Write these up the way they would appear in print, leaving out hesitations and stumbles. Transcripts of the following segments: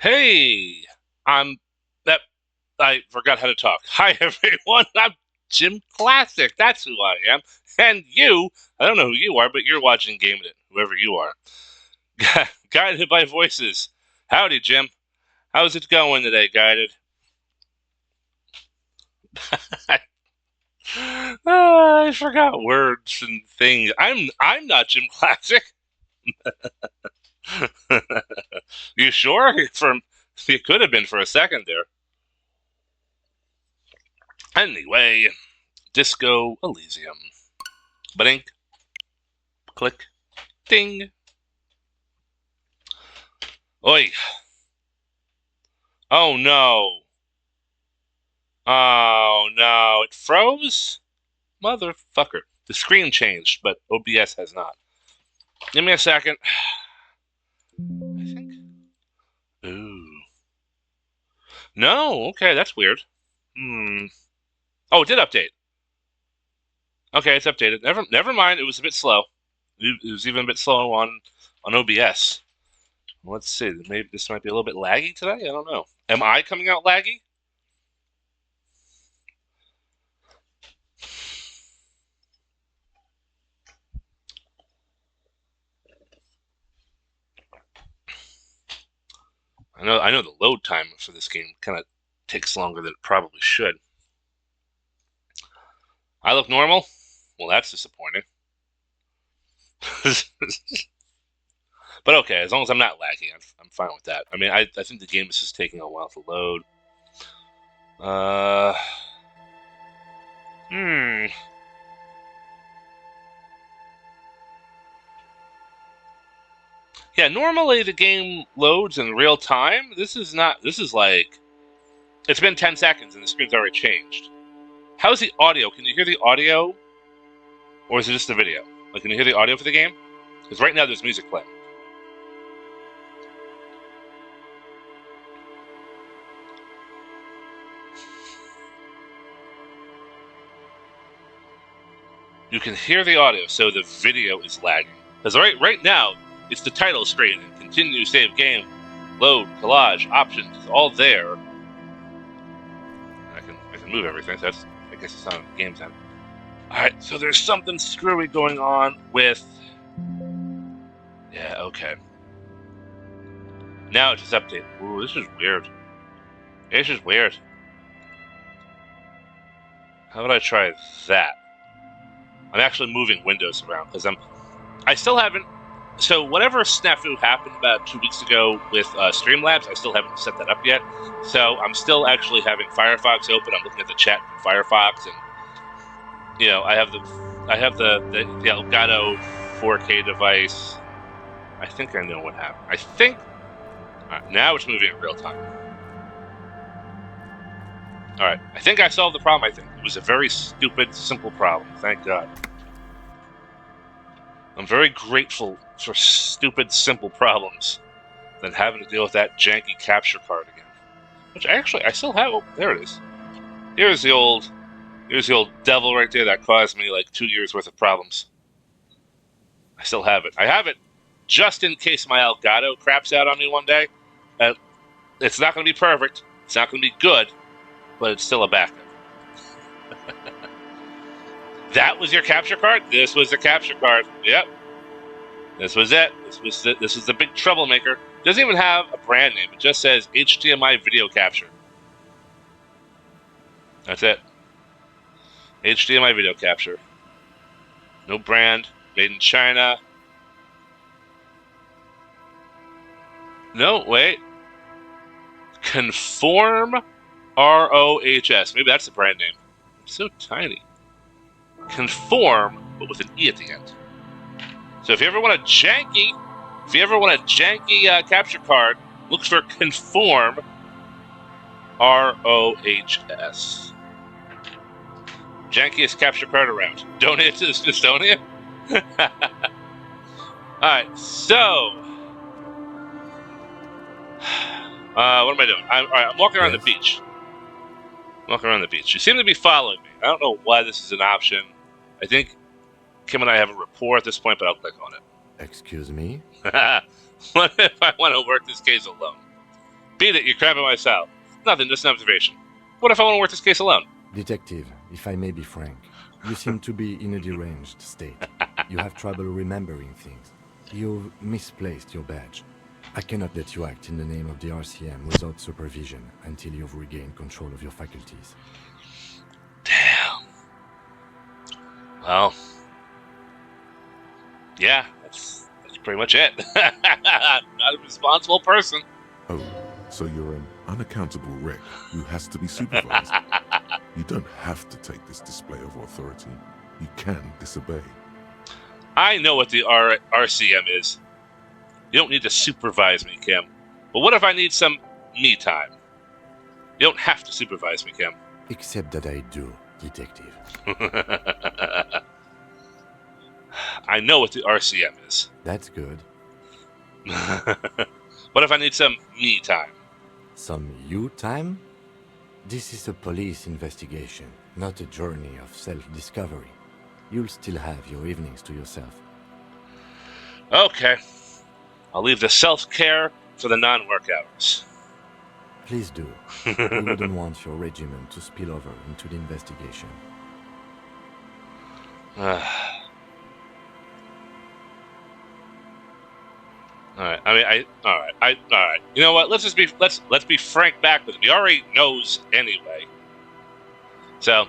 Hey, I forgot how to talk. Hi, everyone. I'm Jim Classic. That's who I am. And you, I don't know who you are, but you're watching Game It, whoever you are. Guided by voices. Howdy, Jim. How's it going today, Guided? I forgot words and things. I'm not Jim Classic. You sure? It could have been for a second there. Anyway, Disco Elysium. Blink. Click. Ding. Oi. Oh no. Oh no. It froze? Motherfucker. The screen changed, but OBS has not. Give me a second. I think. Ooh. No, okay, that's weird. Oh, it did update. Okay, it's updated. Never mind. It was a bit slow. It was even a bit slow on OBS. Let's see. Maybe this might be a little bit laggy today. I don't know. Am I coming out laggy? I know the load time for this game kind of takes longer than it probably should. I look normal? Well, that's disappointing. But okay, as long as I'm not lagging, I'm fine with that. I mean, I think the game is just taking a while to load. Yeah, normally the game loads in real time. This is not. This is like, it's been 10 seconds and the screen's already changed. How's the audio? Can you hear the audio? Or is it just the video? Like, can you hear the audio for the game? Because right now there's music playing. You can hear the audio, so the video is lagging. Because right now, it's the title screen and continue, save game, load, collage, options, it's all there. I can move everything, so that's, I guess it's on the game's end. Alright, so there's something screwy going on with... Yeah, okay. Now it's just updated. Ooh, this is weird. This is weird. How would I try that? I'm actually moving windows around because I still haven't. So whatever snafu happened about 2 weeks ago with Streamlabs, I still haven't set that up yet. So I'm still actually having Firefox open. I'm looking at the chat from Firefox, and I have the Elgato 4K device. I think I know what happened. I think now it's moving in real time. All right, I think I solved the problem. I think it was a very stupid, simple problem. Thank God. I'm very grateful for stupid, simple problems than having to deal with that janky capture card again. Which I still have. Oh, there it is. Here's the old devil right there that caused me like 2 years worth of problems. I still have it. I have it just in case my Elgato craps out on me one day. It's not going to be perfect. It's not going to be good. But it's still a backup. That was your capture card? This was the capture card. Yep. This was it. This was the big troublemaker. It doesn't even have a brand name. It just says HDMI video capture. That's it. HDMI video capture. No brand. Made in China. No, wait. Conform ROHS. Maybe that's the brand name. It's so tiny. Conform, but with an E at the end. So if you ever want a janky capture card, look for Conform ROHS. Jankiest capture card around. Donate to the Smithsonian. Alright, so what am I doing? I'm walking around the beach. You seem to be following me. I don't know why this is an option. I think Kim and I have a rapport at this point, but I'll click on it. Excuse me? What if I want to work this case alone? Beat it, you're cramping my style. Nothing, just an observation. What if I want to work this case alone? Detective, if I may be frank, you seem to be in a deranged state. You have trouble remembering things. You've misplaced your badge. I cannot let you act in the name of the RCM without supervision until you've regained control of your faculties. Damn. Well, yeah, that's pretty much it. Not a responsible person. Oh, so you're an unaccountable wreck who has to be supervised. You don't have to take this display of authority. You can disobey. I know what the RCM is. You don't need to supervise me, Kim. But what if I need some me time? You don't have to supervise me, Kim. Except that I do, Detective. I know what the RCM is. That's good. What if I need some me time? Some you time? This is a police investigation, not a journey of self-discovery. You'll still have your evenings to yourself. Okay. I'll leave the self-care for the non-work hours. Please do. We wouldn't want your regiment to spill over into the investigation. All right. All right. You know what? Let's be frank back with him. He already knows anyway. So,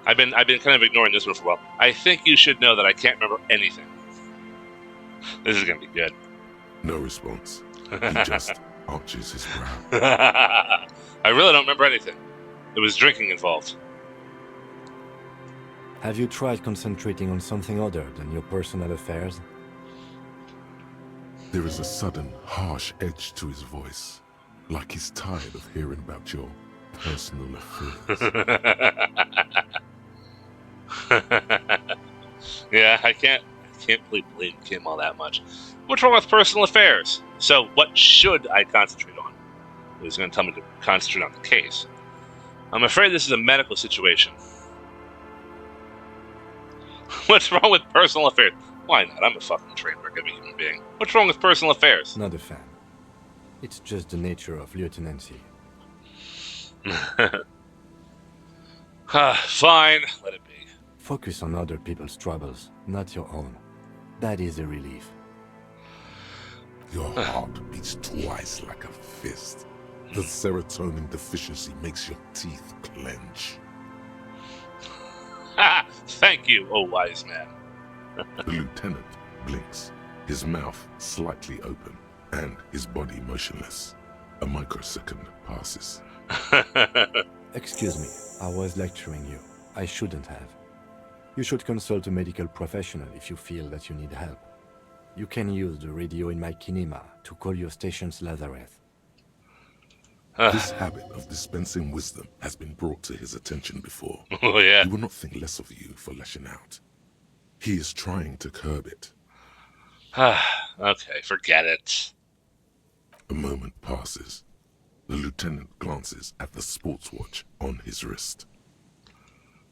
I've been kind of ignoring this one for a while. I think you should know that I can't remember anything. This is gonna be good. No response. He just arches his brow. I really don't remember anything. There was drinking involved. Have you tried concentrating on something other than your personal affairs? There is a sudden, harsh edge to his voice, like he's tired of hearing about your personal affairs. Yeah, I can't really blame Kim all that much. What's wrong with personal affairs? So, what should I concentrate on? He was going to tell me to concentrate on the case. I'm afraid this is a medical situation. What's wrong with personal affairs? Why not? I'm a fucking trademark of a human being. What's wrong with personal affairs? Not a fan. It's just the nature of lieutenancy. Fine, let it be. Focus on other people's troubles, not your own. That is a relief. Your heart beats twice like a fist. The serotonin deficiency makes your teeth clench. Thank you, oh wise man. The lieutenant blinks, his mouth slightly open, and his body motionless. A microsecond passes. Excuse me, I was lecturing you. I shouldn't have. You should consult a medical professional if you feel that you need help. You can use the radio in my Kineema to call your station's Lazareth. This habit of dispensing wisdom has been brought to his attention before. Oh, yeah. He will not think less of you for lashing out. He is trying to curb it. Okay, forget it. A moment passes. The lieutenant glances at the sports watch on his wrist.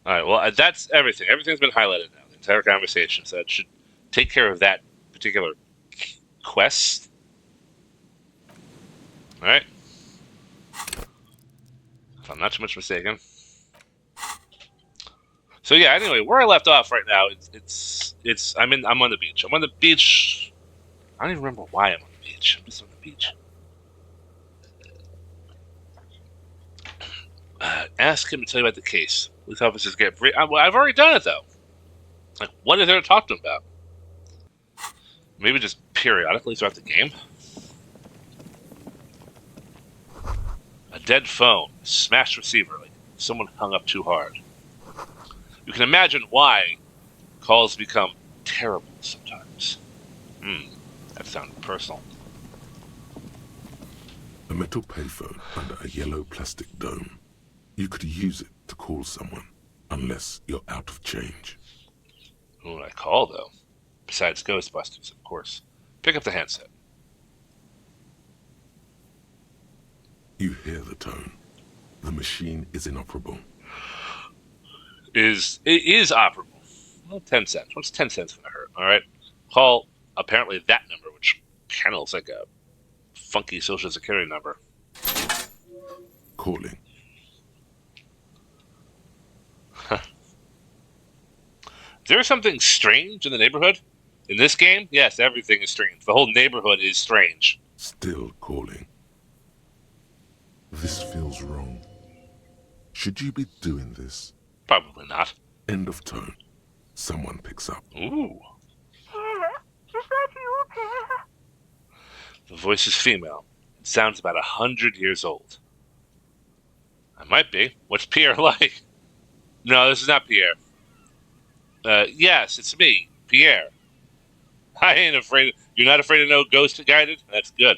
Alright, well, that's everything. Everything's been highlighted now. The entire conversation. So it should take care of that particular quest. Alright. If I'm not too much mistaken. So yeah, anyway, where I left off right now, I'm on the beach. I'm on the beach. I don't even remember why I'm on the beach. I'm just on the beach. Ask him to tell you about the case. Police officers get free. I've already done it though. Like, what is there to talk to him about? Maybe just periodically throughout the game. A dead phone, smashed receiver, like someone hung up too hard. You can imagine why calls become terrible sometimes. That sounded personal. A metal payphone under a yellow plastic dome. You could use it to call someone, unless you're out of change. Who would I call, though? Besides Ghostbusters, of course. Pick up the handset. You hear the tone. The machine is inoperable. It is operable. Well, 10 cents. What's 10 cents going to hurt? All right. Call apparently that number, which kind of looks like a funky social security number. Calling. Is there something strange in the neighborhood? In this game? Yes, everything is strange. The whole neighborhood is strange. Still calling. This feels wrong. Should you be doing this? Probably not. End of tone. Someone picks up. Ooh. Pierre? Is that you, Pierre? The voice is female. It sounds about 100 years old. I might be. What's Pierre like? No, this is not Pierre. Yes, it's me, Pierre. I ain't afraid. You're not afraid of no ghost guided? That's good.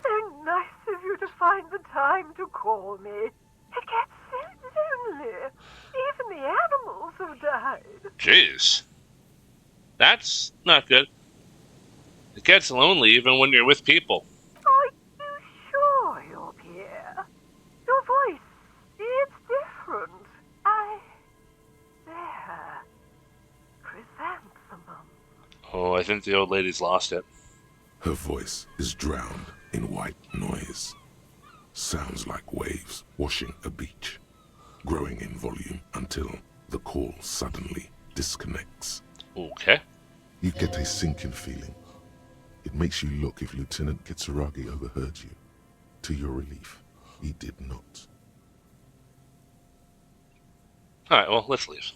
So nice of you to find the time to call me. It gets so lonely. Even the animals have died. Jeez. That's not good. It gets lonely even when you're with people. Are you sure you're Pierre? Your voice, it's different. There. Chrysanthemum. Oh, I think the old lady's lost it. Her voice is drowned in white noise. Sounds like waves washing a beach, growing in volume until the call suddenly disconnects. Okay. You get a sinking feeling. It makes you look if Lieutenant Kitsuragi overheard you. To your relief, he did not. Alright, well, let's leave.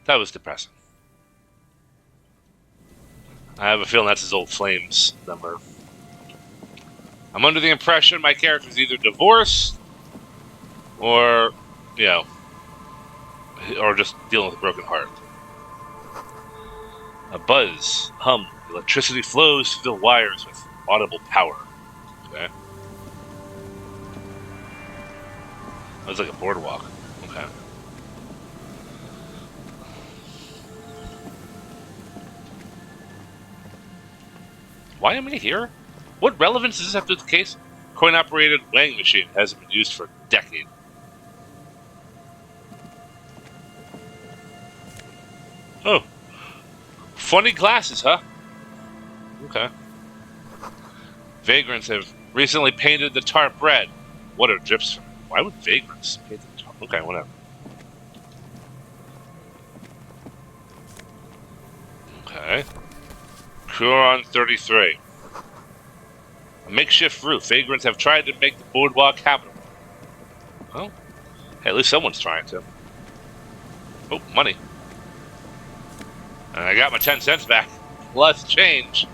That was depressing. I have a feeling that's his old Flames number. I'm under the impression my character's either divorced or, you know, or just dealing with a broken heart. A buzz, hum, electricity flows through the wires with audible power. Okay. That was like a boardwalk. Okay. Why am I here? What relevance does this have to the case? Coin-operated weighing machine hasn't been used for a decade. Oh. Funny glasses, huh? Okay. Vagrants have recently painted the tarp red. Water drips from it. Why would vagrants paint the tarp? Okay, whatever. Okay. Huron 33. A makeshift roof. Vagrants have tried to make the boardwalk habitable. Well, hey, at least someone's trying to. Oh, money. And I got my 10 cents back. Plus change.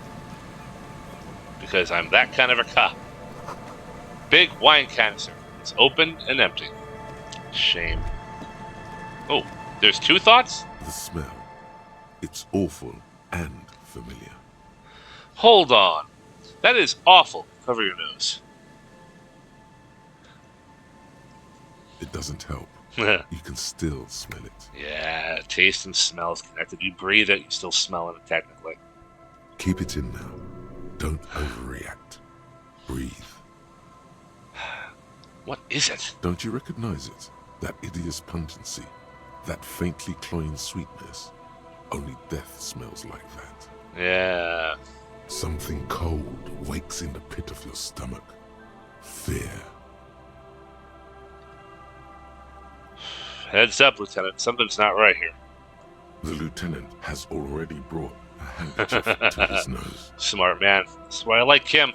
Because I'm that kind of a cop. Big wine canister. It's open and empty. Shame. Oh, there's two thoughts? The smell. It's awful and familiar. Hold on. That is awful. Cover your nose. It doesn't help. Yeah, You can still smell it. taste and smell is connected. You breathe it, you still smell it technically. Keep it in now. Don't overreact. Breathe. What is it? Don't you recognize it? That hideous pungency. That faintly cloying sweetness. Only death smells like that. Yeah. Something cold wakes in the pit of your stomach. Fear. Heads up, Lieutenant. Something's not right here. The lieutenant has already brought a handkerchief to his nose. Smart man. That's why I like him.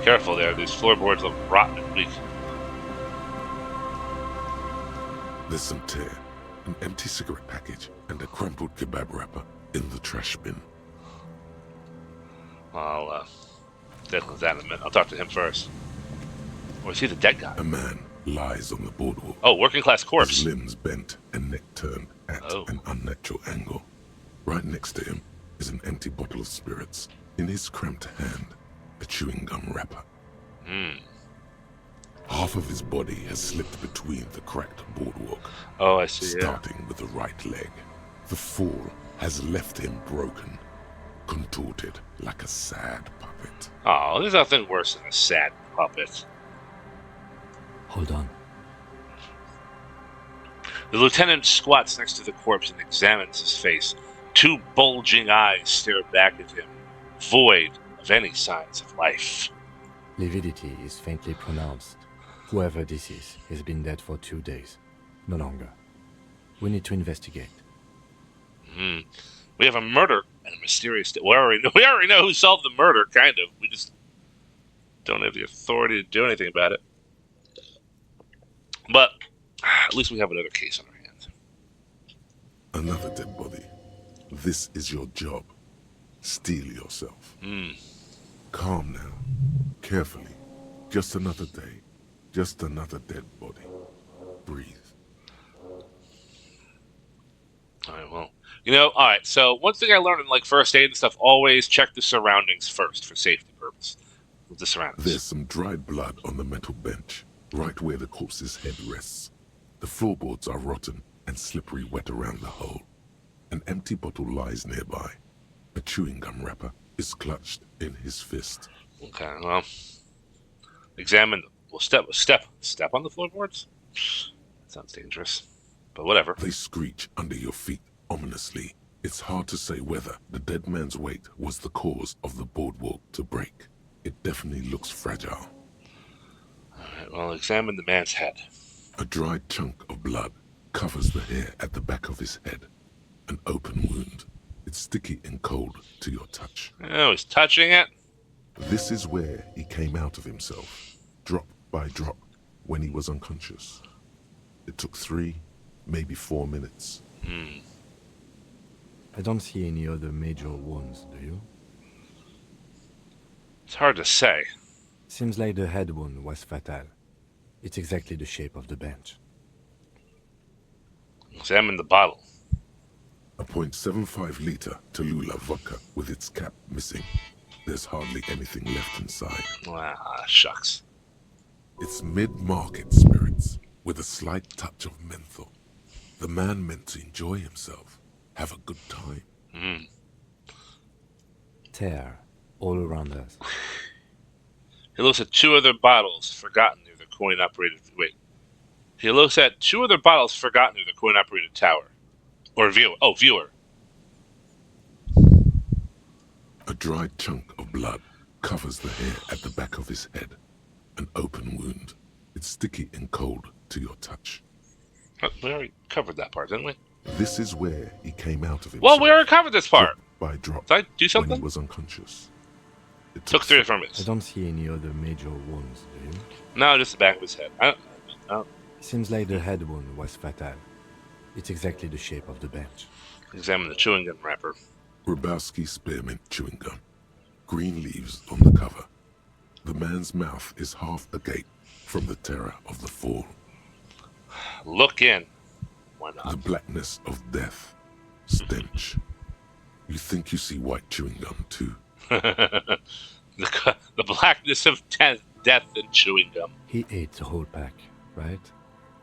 Careful there. These floorboards look rotten and weak. There's some tear, an empty cigarette package, and a crumpled kebab wrapper in the trash bin. I'll deal with that in a minute. I'll talk to him first. Or is he the dead guy? A man lies on the boardwalk. Oh, working class corpse. His limbs bent and neck turned at an unnatural angle. Right next to him is an empty bottle of spirits. In his cramped hand, a chewing gum wrapper. Half of his body has slipped between the cracked boardwalk. Oh, I see. Starting with the right leg. The fall has left him broken, contorted like a sad puppet. Oh, there's nothing worse than a sad puppet. Hold on. The lieutenant squats next to the corpse and examines his face. Two bulging eyes stare back at him, void of any signs of life. Lividity is faintly pronounced. Whoever this is has been dead for 2 days. No longer. We need to investigate. We have a murder and a mysterious... We already know who solved the murder, kind of. We just don't have the authority to do anything about it. But at least we have another case on our hands. Another dead body. This is your job. Steel yourself. Calm now. Carefully. Just another day. Just another dead body. Breathe. Alright, well. Alright, so one thing I learned in, first aid and stuff, always check the surroundings first for safety purpose. With the surroundings. There's some dried blood on the metal bench, right where the corpse's head rests. The floorboards are rotten and slippery wet around the hole. An empty bottle lies nearby. A chewing gum wrapper is clutched in his fist. Okay, well, examine them. We'll step on the floorboards? That sounds dangerous, but whatever. They screech under your feet ominously. It's hard to say whether the dead man's weight was the cause of the boardwalk to break. It definitely looks fragile. Alright, well, examine the man's head. A dried chunk of blood covers the hair at the back of his head. An open wound. It's sticky and cold to your touch. Oh, he's touching it? This is where he came out of himself, drop by drop, when he was unconscious. It took 3, maybe 4 minutes. I don't see any other major wounds, do you? It's hard to say. Seems like the head wound was fatal. It's exactly the shape of the bench. Examine the bottle. A .75-liter Tallulah vodka with its cap missing. There's hardly anything left inside. Ah, shucks. It's mid-market spirits with a slight touch of menthol. The man meant to enjoy himself, have a good time. Tear all around us. He looks at 2 other bottles forgotten near the coin-operated... Wait. He looks at 2 other bottles forgotten near the coin-operated tower. Or viewer. Oh, viewer. A dried chunk of blood covers the hair at the back of his head. An open wound. It's sticky and cold to your touch. We already covered that part, didn't we? This is where he came out of himself. Well, we already covered this part. Drop by drop. Did I do When something? he was unconscious. It Took 3 from I his. don't see any other major wounds, do you? No, just the back of his head. I don't Seems like the head wound was fatal. It's exactly the shape of the bench. examine the chewing gum wrapper. Grabowski spearmint chewing gum. Green leaves on the cover. The man's mouth is half agape from the terror of the fall. Look in. Why The not? blackness of death. Stench. You think you see white chewing gum too. the blackness of death and chewing gum. He ate the whole pack, right?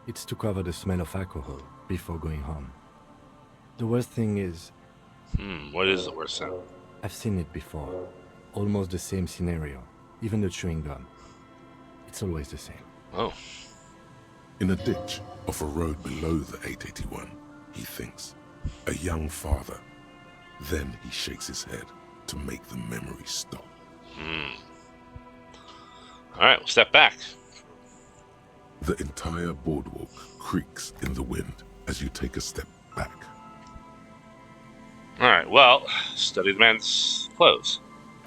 It's to cover the smell of alcohol before going home. The worst thing is, What is the worst thing? I've seen it before. Almost the same scenario. Even the chewing gum. It's always the same. Oh. In a ditch off a road below the 881, he thinks. A young father. Then he shakes his head to make the memory stop. Alright, we'll step back. The entire boardwalk creaks in the wind as you take a step back. Alright, well, study the man's clothes.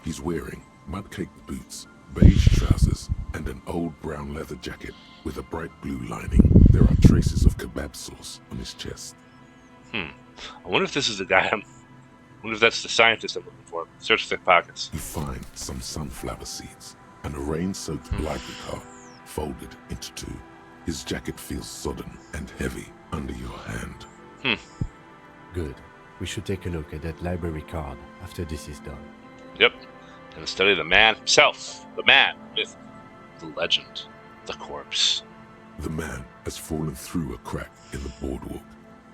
He's wearing mud-caked boots, beige trousers, and an old brown leather jacket with a bright blue lining. There are traces of kebab sauce on his chest. I wonder if this is the guy I wonder if that's the scientist I'm looking for. Search thick pockets. You find some sunflower seeds and a rain-soaked library card folded into 2. His jacket feels sodden and heavy under your hand. Good. We should take a look at that library card after this is done. Yep. And study the man himself. The man with the legend. The corpse. The man has fallen through a crack in the boardwalk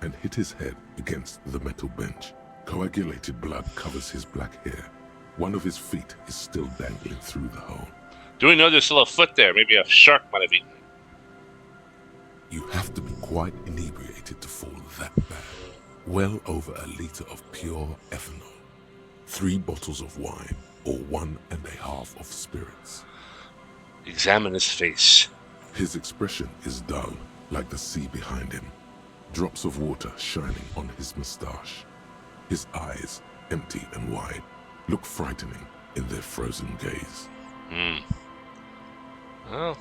and hit his head against the metal bench. Coagulated blood covers his black hair. One of his feet is still dangling through the hole. Do we know there's still a foot there? Maybe a shark might have eaten it. You have to be quite inebriated to fall that bad. Well over a liter of pure ethanol. 3 bottles of wine, or 1.5 of spirits. Examine his face. His expression is dull, like the sea behind him. Drops of water shining on his mustache. His eyes, empty and wide, look frightening in their frozen gaze. Well,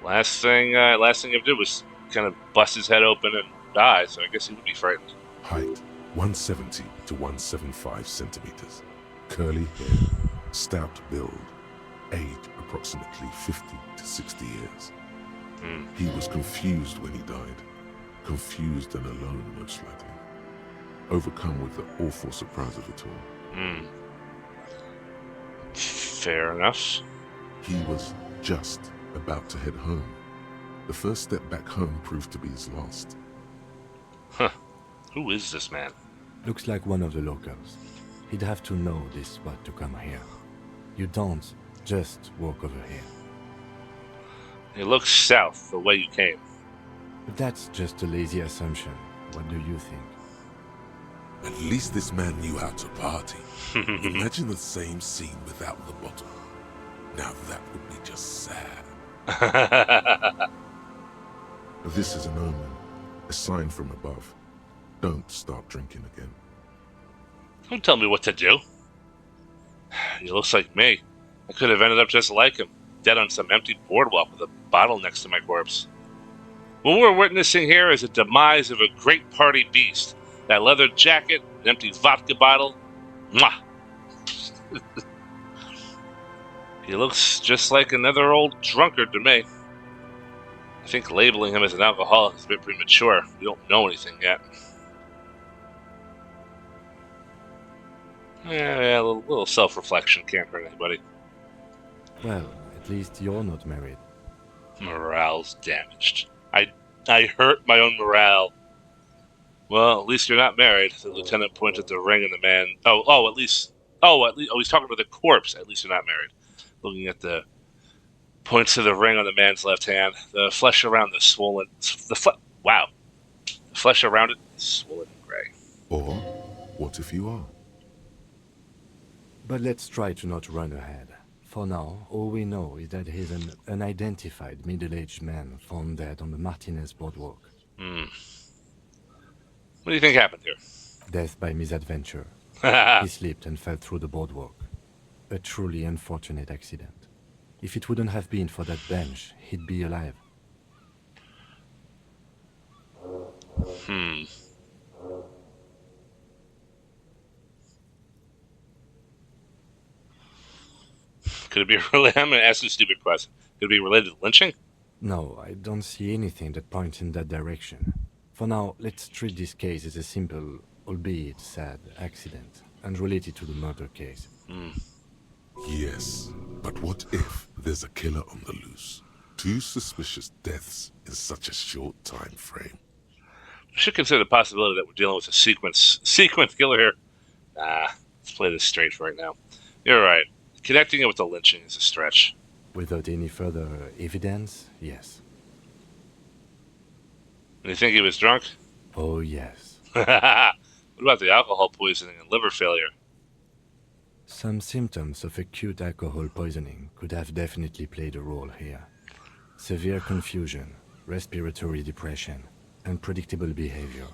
last thing he did was kind of bust his head open and die, so I guess he would be frightened. Height, 170 to 175 centimeters. Curly hair, stout build. Age, approximately 50 to 60 years. He was confused when he died. Confused and alone, most likely. Overcome with the awful surprise of it all. Fair enough. He was just about to head home. The first step back home proved to be his last. Who is this man? Looks like one of the locals. He'd have to know this spot to come here. You don't just walk over here. He looks south, the way you came. But that's just a lazy assumption. What do you think? At least this man knew how to party. Imagine the same scene without the bottle. Now that would be just sad. This is an omen, a sign from above. Don't start drinking again. Don't tell me what to do. He looks like me. I could have ended up just like him, dead on some empty boardwalk with a bottle next to my corpse. What we're witnessing here is a demise of a great party beast, That leather jacket, an empty vodka bottle. Mwah! He looks just like another old drunkard to me. I think labeling him as an alcoholic is a bit premature. We don't know anything yet. Yeah, a little self-reflection can't hurt anybody. Well, at least you're not married. Morale's damaged. I hurt my own morale. Well, at least you're not married. The lieutenant pointed the ring and the man. At least. Oh, he's talking about the corpse. At least you're not married. Looking at the points to the ring on the man's left hand. The flesh around the swollen. Wow. The flesh around it is swollen and gray. Or what if you are? But let's try to not run ahead. For now, all we know is that he's an unidentified middle-aged man found dead on the Martinez boardwalk. What do you think happened here? Death by misadventure. He slipped and fell through the boardwalk. A truly unfortunate accident. If it wouldn't have been for that bench, he'd be alive. Could it be related? I'm going to ask you a stupid question. Could it be related to lynching? No, I don't see anything that points in that direction. For now, let's treat this case as a simple, albeit sad, accident, unrelated to the murder case. Yes, but what if there's a killer on the loose? 2 suspicious deaths in such a short time frame. We should consider the possibility that we're dealing with a sequence killer here. Let's play this straight for right now. You're right. Connecting it with the lynching is a stretch. Without any further evidence, yes. And you think he was drunk? Oh, yes. What about the alcohol poisoning and liver failure? Some symptoms of acute alcohol poisoning could have definitely played a role here. Severe confusion, respiratory depression, unpredictable behavior.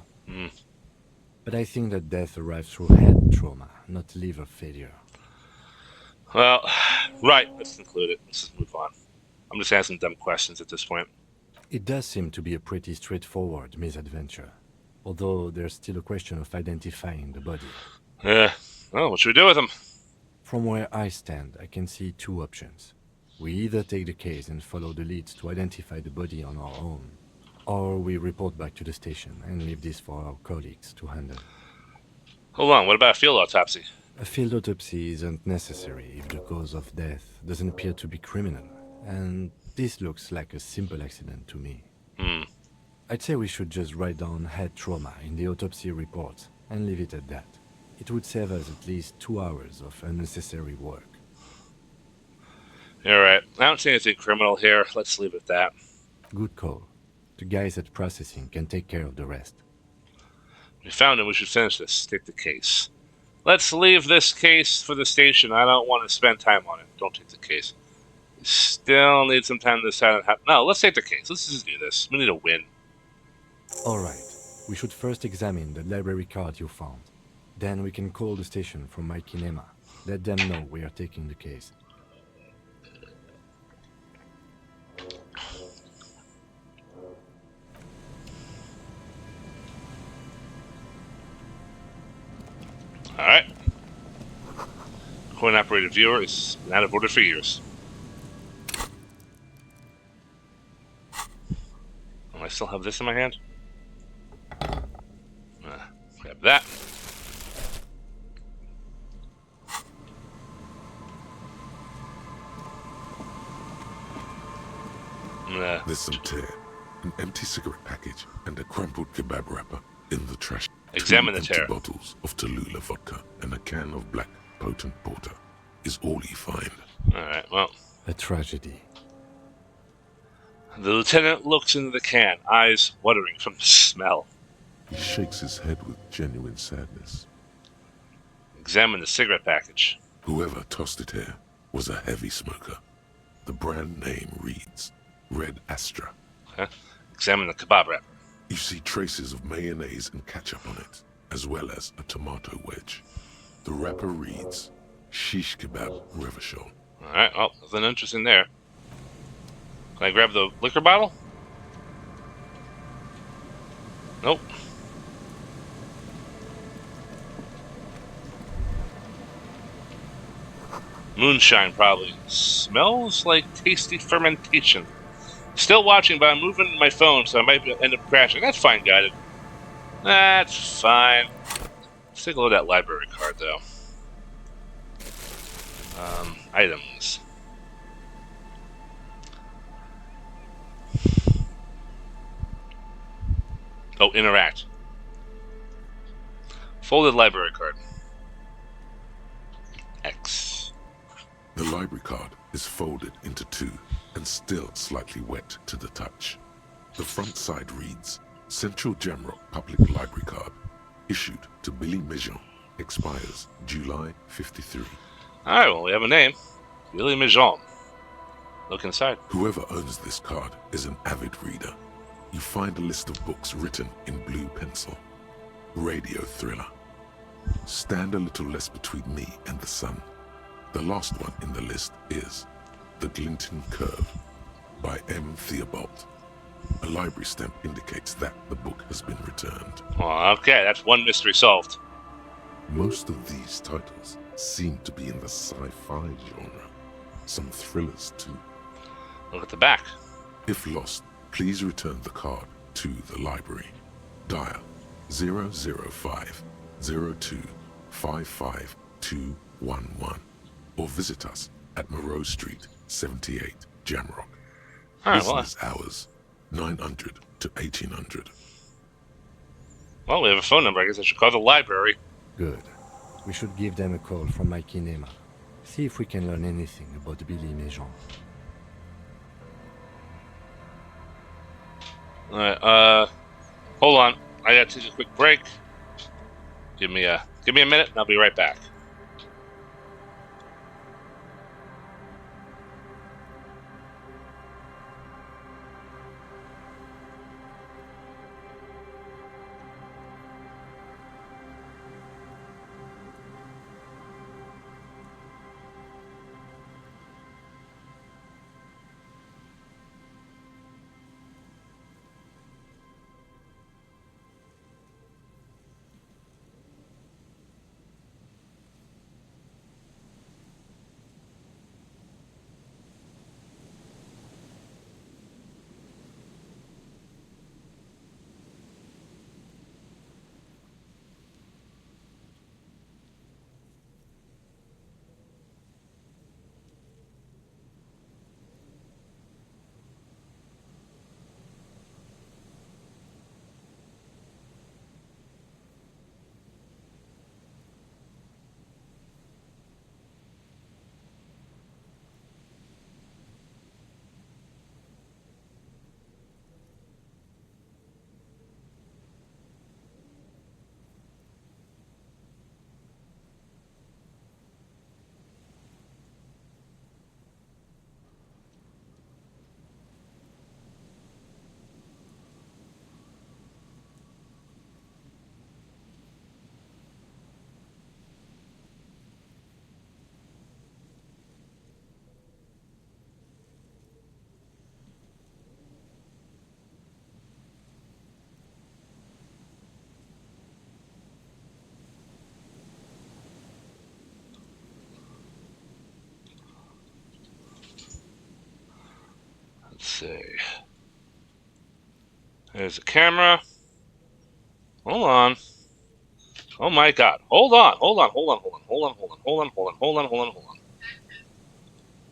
But I think that death arrived through head trauma, not liver failure. Well, right, let's conclude it. Let's just move on. I'm just asking dumb questions at this point. It does seem to be a pretty straightforward misadventure, although there's still a question of identifying the body. Well, what should we do with him? From where I stand, I can see 2 options. We either take the case and follow the leads to identify the body on our own, or we report back to the station and leave this for our colleagues to handle. Hold on, what about a field autopsy? A field autopsy isn't necessary if the cause of death doesn't appear to be criminal, and this looks like a simple accident to me. I'd say we should just write down head trauma in the autopsy report and leave it at that. It would save us at least 2 hours of unnecessary work. You're right. I don't see anything criminal here. Let's leave it at that. Good call. The guys at processing can take care of the rest. We found him. We should finish this. Take the case. Let's leave this case for the station. I don't want to spend time on it. Don't take the case. We still need some time to decide on how... No, let's take the case. Let's just do this. We need a win. Alright. We should first examine the library card you found. Then we can call the station from my Kineema. Let them know we are taking the case. Alright. Coin-operated viewer is been out of order for years. Oh, I still have this in my hand? Grab that. There's some tear, an empty cigarette package, and a crumpled kebab wrapper in the trash. Examine the 2 empty tear. bottles of Tallulah vodka and a can of black potent porter is all you find. Alright, well. A tragedy. The lieutenant looks into the can, eyes watering from the smell. He shakes his head with genuine sadness. Examine the cigarette package. Whoever tossed it here was a heavy smoker. The brand name reads Red Astra. Huh? Examine the kebab wrapper. You see traces of mayonnaise and ketchup on it, as well as a tomato wedge. The wrapper reads Shish Kebab Revachol. Alright, well, nothing interesting there. Can I grab the liquor bottle? Nope. Moonshine, probably. Smells like tasty fermentation. Still watching, but I'm moving my phone, so I might end up crashing. That's fine, guided. That's fine. Let's take a look at that library card, though. Items. Oh, interact. Folded library card. X. The library card is folded into two and still slightly wet to the touch. The front side reads, Central Jamrock Public Library Card, issued to Billy Mijon, expires July 53. Alright, well, we have a name. Billy Mijon. Look inside. Whoever owns this card is an avid reader. You find a list of books written in blue pencil. Radio thriller. Stand a little less between me and the sun. The last one in the list is The Glinting Curve by M. Theobald. A library stamp indicates that the book has been returned. Oh, okay, that's one mystery solved. Most of these titles seem to be in the sci-fi genre. Some thrillers too. Look at the back. If lost, please return the card to the library. Dial 005 02 55211 or visit us at Moreau Street, 78, Jamrock. Alright, well, Business hours 900 to 1800. well, we have a phone number. I guess I should call the library. Good. We should give them a call from my Kineema. See if we can learn anything about Billy Mijon. Alright, hold on. I gotta take a quick break. Give me a minute and I'll be right back. Let's see. There's a camera. Hold on. Oh my god. Hold on.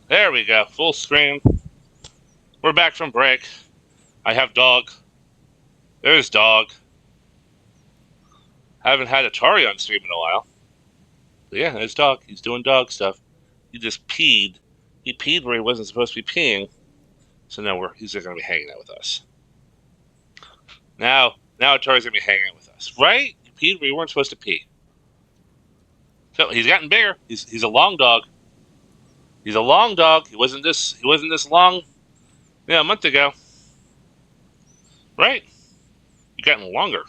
There we go. Full screen. We're back from break. I have dog. There's dog. Haven't had Atari on stream in a while. But yeah, there's dog. He's doing dog stuff. He just peed. He peed where he wasn't supposed to be peeing. So now he's going to be hanging out with us. Now Atari's going to be hanging out with us, right? You peed where you weren't supposed to pee. So he's gotten bigger. He's a long dog. He's a long dog. He wasn't this long, a month ago, right? You've gotten longer.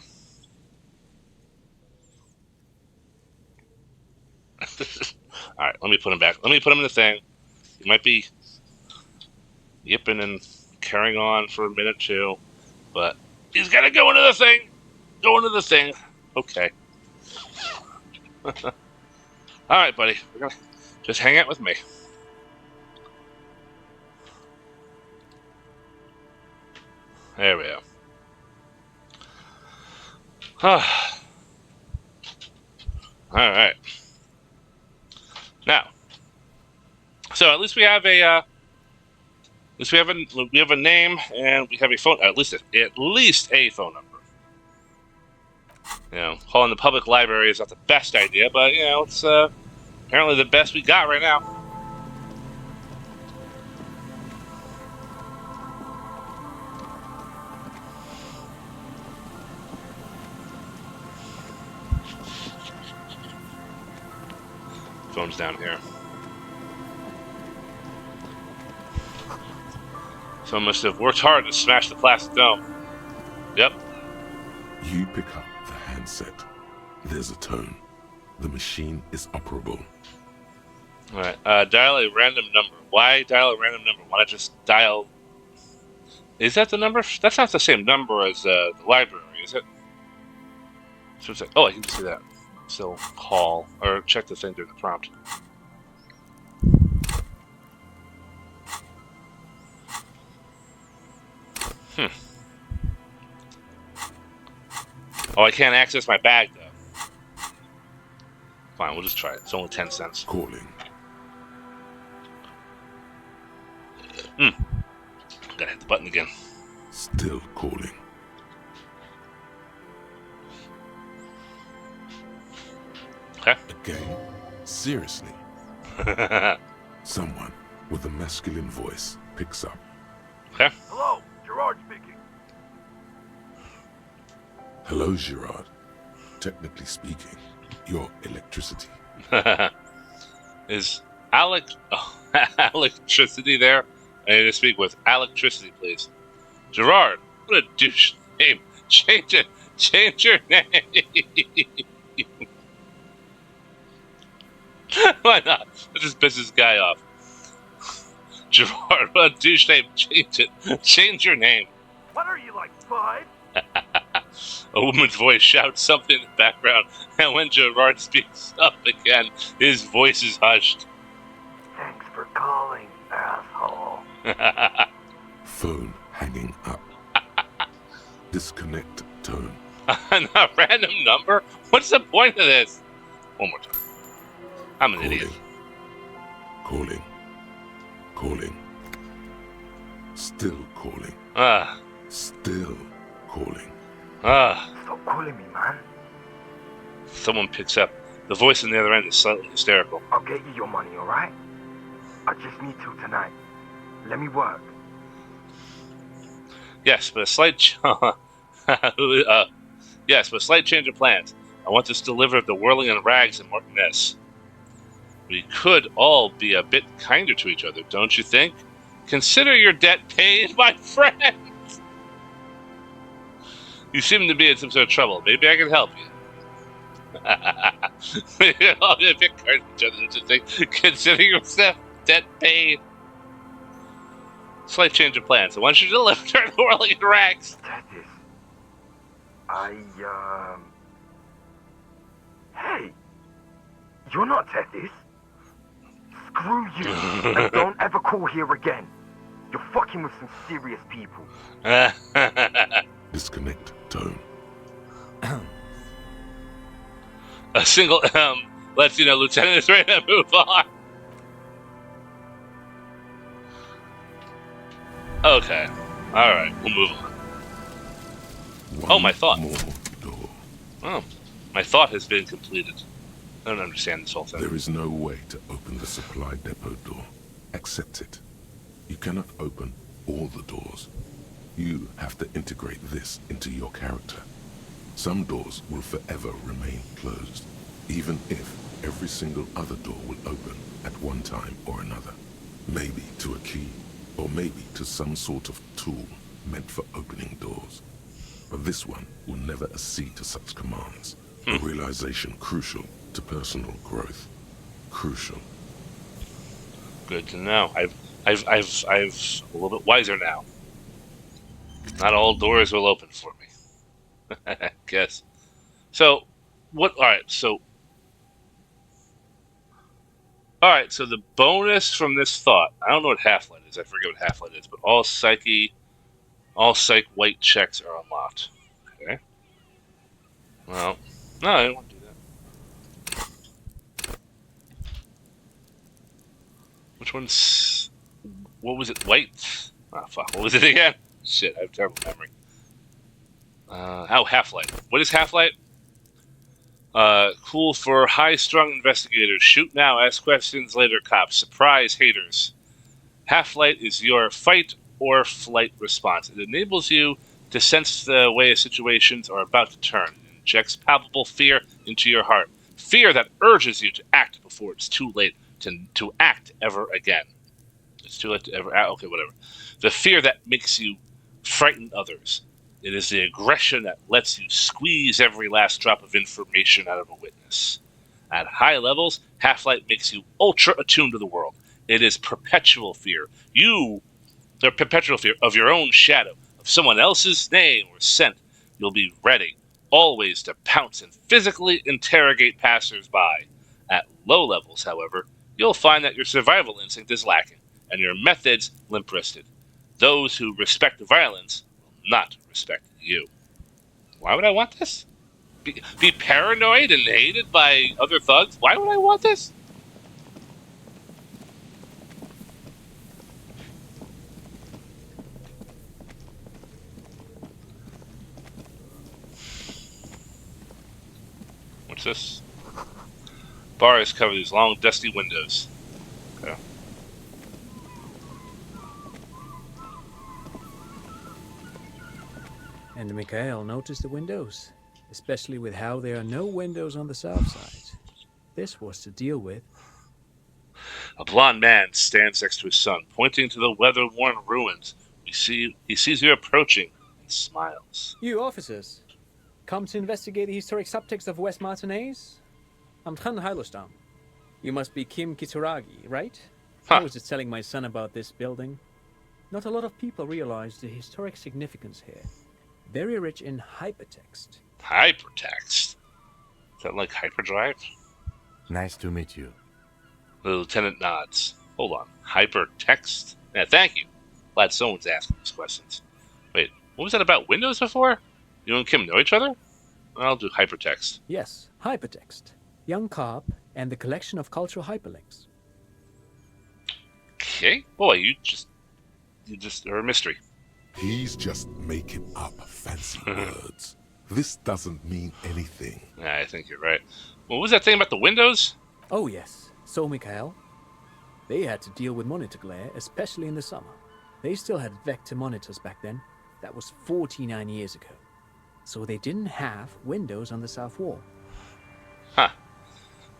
All right, let me put him back. Let me put him in the thing. He might be yipping and carrying on for a minute or two, but he's got to go into the thing. Go into the thing. Okay. All right, buddy. Just hang out with me. There we go. Alright. Now. So at least we have a we have a name and we have a phone, at least a phone number. You know, calling the public library is not the best idea, but you know, it's apparently the best we got right now. Phone's down here. Someone must have worked hard to smash the plastic dome. Yep. You pick up the handset. There's a tone. The machine is operable. Alright, dial a random number. Why dial a random number? Why not just dial... Is that the number? That's not the same number as the library, is it? So it's like, oh, I can see that. So call, or check the thing during the prompt. Oh, I can't access my bag, though. Fine, we'll just try it. It's only 10 cents. Calling. Gotta hit the button again. Still calling. Okay. Again? Seriously? Someone with a masculine voice picks up. Okay. Hello, Gerard speaking. Hello, Gerard. Technically speaking, your electricity. Is electricity there? I need to speak with electricity, please. Gerard, what a douche name. Change it. Change your name. Why not? Let's just piss this guy off. Gerard, what a douche name. Change it. Change your name. What are you, like 5? A woman's voice shouts something in the background, and when Gerard speaks up again, his voice is hushed. Thanks for calling, asshole. Phone hanging up. Disconnect tone. A random number? What's the point of this? One more time. I'm an idiot. Calling. Calling. Still calling. Still calling. Stop calling me, man. Someone picks up. The voice on the other end is slightly hysterical. I'll get you your money, alright? I just need till tonight. Let me work. Yes, but a slight change of plans. I want this delivered to Whirling-in-Rags and Martinez. We could all be a bit kinder to each other, don't you think? Consider your debt paid, my friend! You seem to be in some sort of trouble. Maybe I can help you. We could all be a bit kinder to each other, don't you think? Consider yourself debt paid. Slight change of plans. I want you to deliver to the Whirling-in-Rags. Tethys. Hey! You're not Tethys. Screw you, and don't ever call here again. You're fucking with some serious people. Disconnect tone. A single lets you know Lieutenant is ready to move on. Okay. Alright, we'll move on. Oh, my thought. More door. Oh. My thought has been completed. I don't understand this whole thing. There is no way to open the supply depot door. Accept it. You cannot open all the doors. You have to integrate this into your character. Some doors will forever remain closed, even if every single other door will open at one time or another. Maybe to a key, or maybe to some sort of tool meant for opening doors. But this one will never accede to such commands. A realization crucial to personal growth. Crucial. Good to know. I've a little bit wiser now. Not all doors will open for me. I guess. So, what? All right. So, Alright, so the bonus from this thought, I don't know what half-light is, I forget what half-light is, but all psych white checks are unlocked. Okay. Well, no, I didn't want to do that. Which one's... What was it? White? Ah, fuck, what was it again? Shit, I have terrible memory. Half-light. What is half-light? Cool for high-strung investigators. Shoot now, ask questions later, cops. Surprise haters. Half-light is your fight or flight response. It enables you to sense the way situations are about to turn. It injects palpable fear into your heart. Fear that urges you to act before it's too late to act ever again. It's too late to ever act. Okay, whatever. The fear that makes you frighten others. It is the aggression that lets you squeeze every last drop of information out of a witness. At high levels, half-light makes you ultra attuned to the world. It is perpetual fear. Perpetual fear of your own shadow, of someone else's name or scent. You'll be ready, always, to pounce and physically interrogate passers-by. At low levels, however, you'll find that your survival instinct is lacking, and your methods limp-wristed. Those who respect violence will not respect you. Why would I want this? Be paranoid and hated by other thugs? Why would I want this? What's this? Bars cover these long, dusty windows. Okay. And Mikhail noticed the windows, especially with how there are no windows on the south side. This was to deal with. A blond man stands next to his son, pointing to the weather-worn ruins. He sees you approaching and smiles. You officers, come to investigate the historic subtext of West Martinez? I'm Trant Heidelstam. You must be Kim Kituragi, right? Huh. I was just telling my son about this building. Not a lot of people realize the historic significance here. Very rich in hypertext. Hypertext? Is that like hyperdrive? Nice to meet you. The lieutenant nods. Hold on. Hypertext? Yeah, thank you. Glad someone's asking these questions. Wait, what was that about Windows before? You and Kim know each other? I'll do hypertext. Yes, hypertext. Young cop and the collection of cultural hyperlinks. Okay. Boy, you just are a mystery. He's just making up fancy words. This doesn't mean anything. Yeah, I think you're right. What was that thing about the windows? Oh yes, so Mikhail. They had to deal with monitor glare, especially in the summer. They still had vector monitors back then. That was 49 years ago. So they didn't have windows on the south wall. Huh.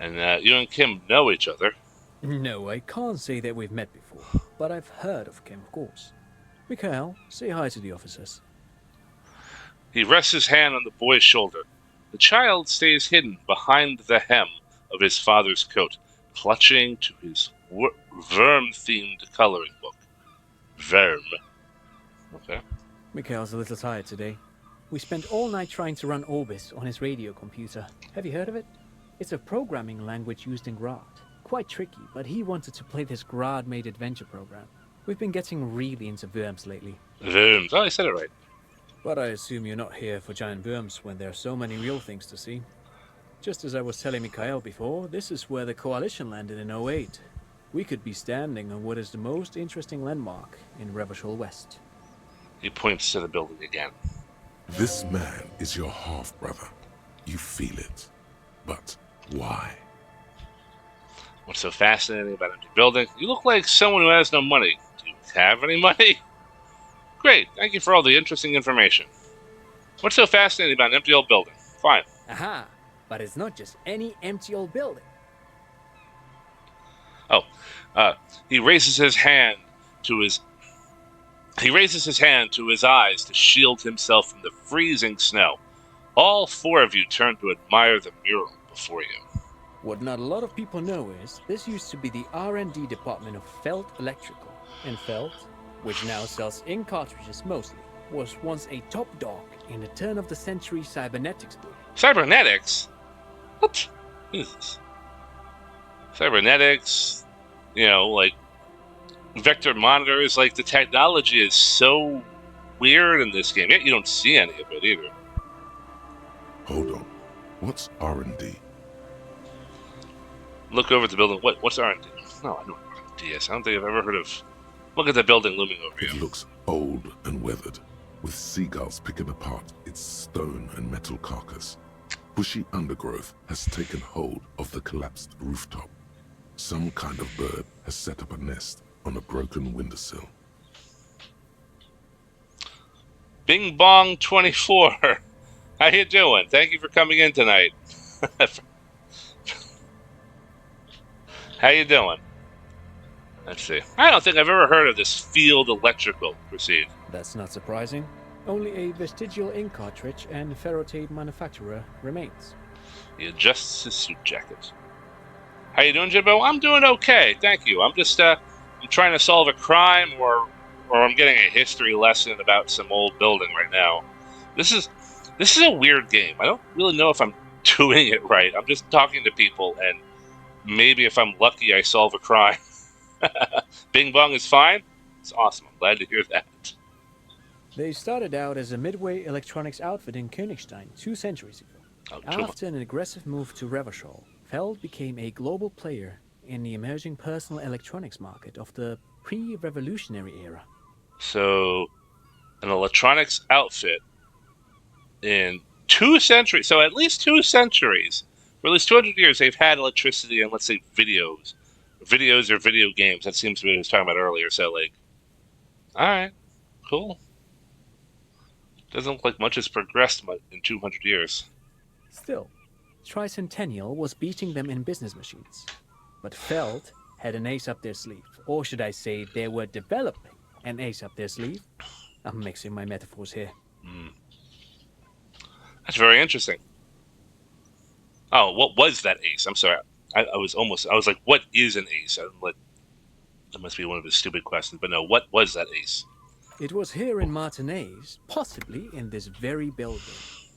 And you and Kim know each other. No, I can't say that we've met before, but I've heard of Kim, of course. Mikhail, say hi to the officers. He rests his hand on the boy's shoulder. The child stays hidden behind the hem of his father's coat, clutching to his worm-themed coloring book. Verm. Okay. Mikhail's a little tired today. We spent all night trying to run Orbis on his radio computer. Have you heard of it? It's a programming language used in Grad. Quite tricky, but he wanted to play this Grad-made adventure program. We've been getting really into worms lately. Worms. Oh, I said it right. But I assume you're not here for giant worms when there are so many real things to see. Just as I was telling Mikhail before, this is where the Coalition landed in '08. We could be standing on what is the most interesting landmark in Revachol West. He points to the building again. This man is your half-brother. You feel it. But why? What's so fascinating about an empty building? You look like someone who has no money. Do you have any money? Great, thank you for all the interesting information. What's so fascinating about an empty old building? Fine. Aha! But it's not just any empty old building. He raises his hand to his eyes to shield himself from the freezing snow. All four of you turn to admire the mural before you. What not a lot of people know is this used to be the R&D department of Felt Electrical. And Felt, which now sells ink cartridges mostly, was once a top dog in the turn-of-the-century cybernetics boom. Cybernetics? What is this? cybernetics, like vector monitors. Like, the technology is so weird in this game, yet you don't see any of it either. Hold on. What's R&D? Look over at the building. What's R&D? No, I know what R&D is. I don't think I've ever heard of... Look at the building looming over It you. looks old and weathered, with seagulls picking apart its stone and metal carcass. Bushy undergrowth has taken hold of the collapsed rooftop. Some kind of bird has set up a nest on a broken windowsill. Bing Bong 24. How you doing? Thank you for coming in tonight. How you doing? Let's see. I don't think I've ever heard of this field electrical. Proceed. That's not surprising. Only a vestigial ink cartridge and ferrotape manufacturer remains. He adjusts his suit jacket. How you doing, Jimbo? I'm doing okay, thank you. I'm just I'm trying to solve a crime, or I'm getting a history lesson about some old building right now. This is a weird game. I don't really know if I'm doing it right. I'm just talking to people, and maybe if I'm lucky, I solve a crime. Bing Bong is fine? It's awesome. I'm glad to hear that. They started out as a midway electronics outfit in Königstein 2 centuries ago. After an aggressive move to Revachol, Feld became a global player in the emerging personal electronics market of the pre-revolutionary era. So, an electronics outfit in 2 centuries, so at least 2 centuries, for at least 200 years, they've had electricity and, let's say, videos or video games. That seems to be what I was talking about earlier. So, like, all right, cool. Doesn't look like much has progressed in 200 years. Still, Tricentennial was beating them in business machines. But Feld had an ace up their sleeve. Or should I say, they were developing an ace up their sleeve? I'm mixing my metaphors here. That's very interesting. Oh, what was that ace? I'm sorry. I was like, what is an ace? I'm like, that must be one of his stupid questions. But no, what was that ace? It was here in Martinez, possibly in this very building,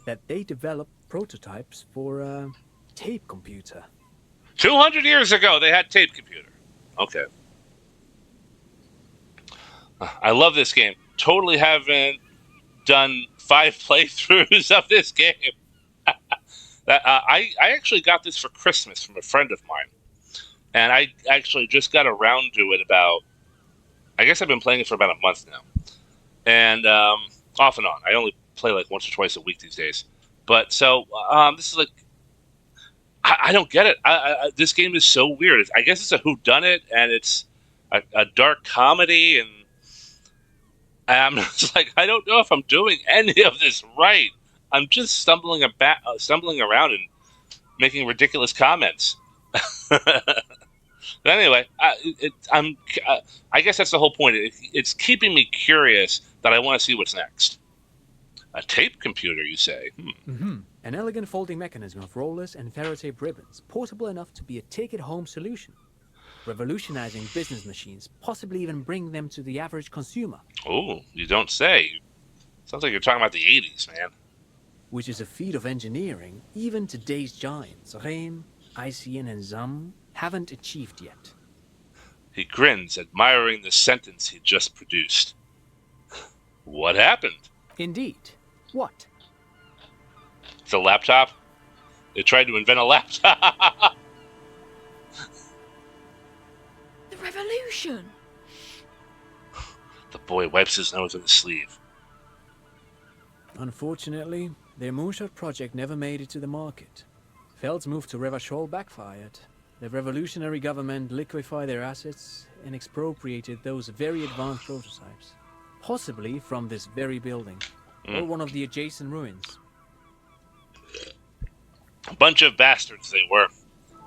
that they developed prototypes for a tape computer. 200 years ago, they had tape computer. Okay. I love this game. Totally haven't done 5 playthroughs of this game. I actually got this for Christmas from a friend of mine. And I actually just got around to it I guess I've been playing it for about a month now. And off and on. I only play like once or twice a week these days. But so, this is like, I don't get it. This game is so weird. I guess it's a whodunit, and it's a dark comedy, and I'm just like, I don't know if I'm doing any of this right. I'm just stumbling around and making ridiculous comments. But anyway, I guess that's the whole point. It's keeping me curious that I want to see what's next. A tape computer, you say? Mm-hmm. An elegant folding mechanism of rollers and ferrotape ribbons, portable enough to be a take-it-home solution. Revolutionizing business machines, possibly even bring them to the average consumer. Oh, you don't say. Sounds like you're talking about the 80s, man. Which is a feat of engineering even today's giants, Rehm, ICN, and ZAM, haven't achieved yet. He grins, admiring the sentence he just produced. What happened? Indeed. What? It's a laptop? They tried to invent a laptop. The revolution! The boy wipes his nose with his sleeve. Unfortunately, their moonshot project never made it to the market. Feld's move to Revachol backfired. The revolutionary government liquefied their assets and expropriated those very advanced prototypes. Possibly from this very building, or one of the adjacent ruins. A bunch of bastards they were.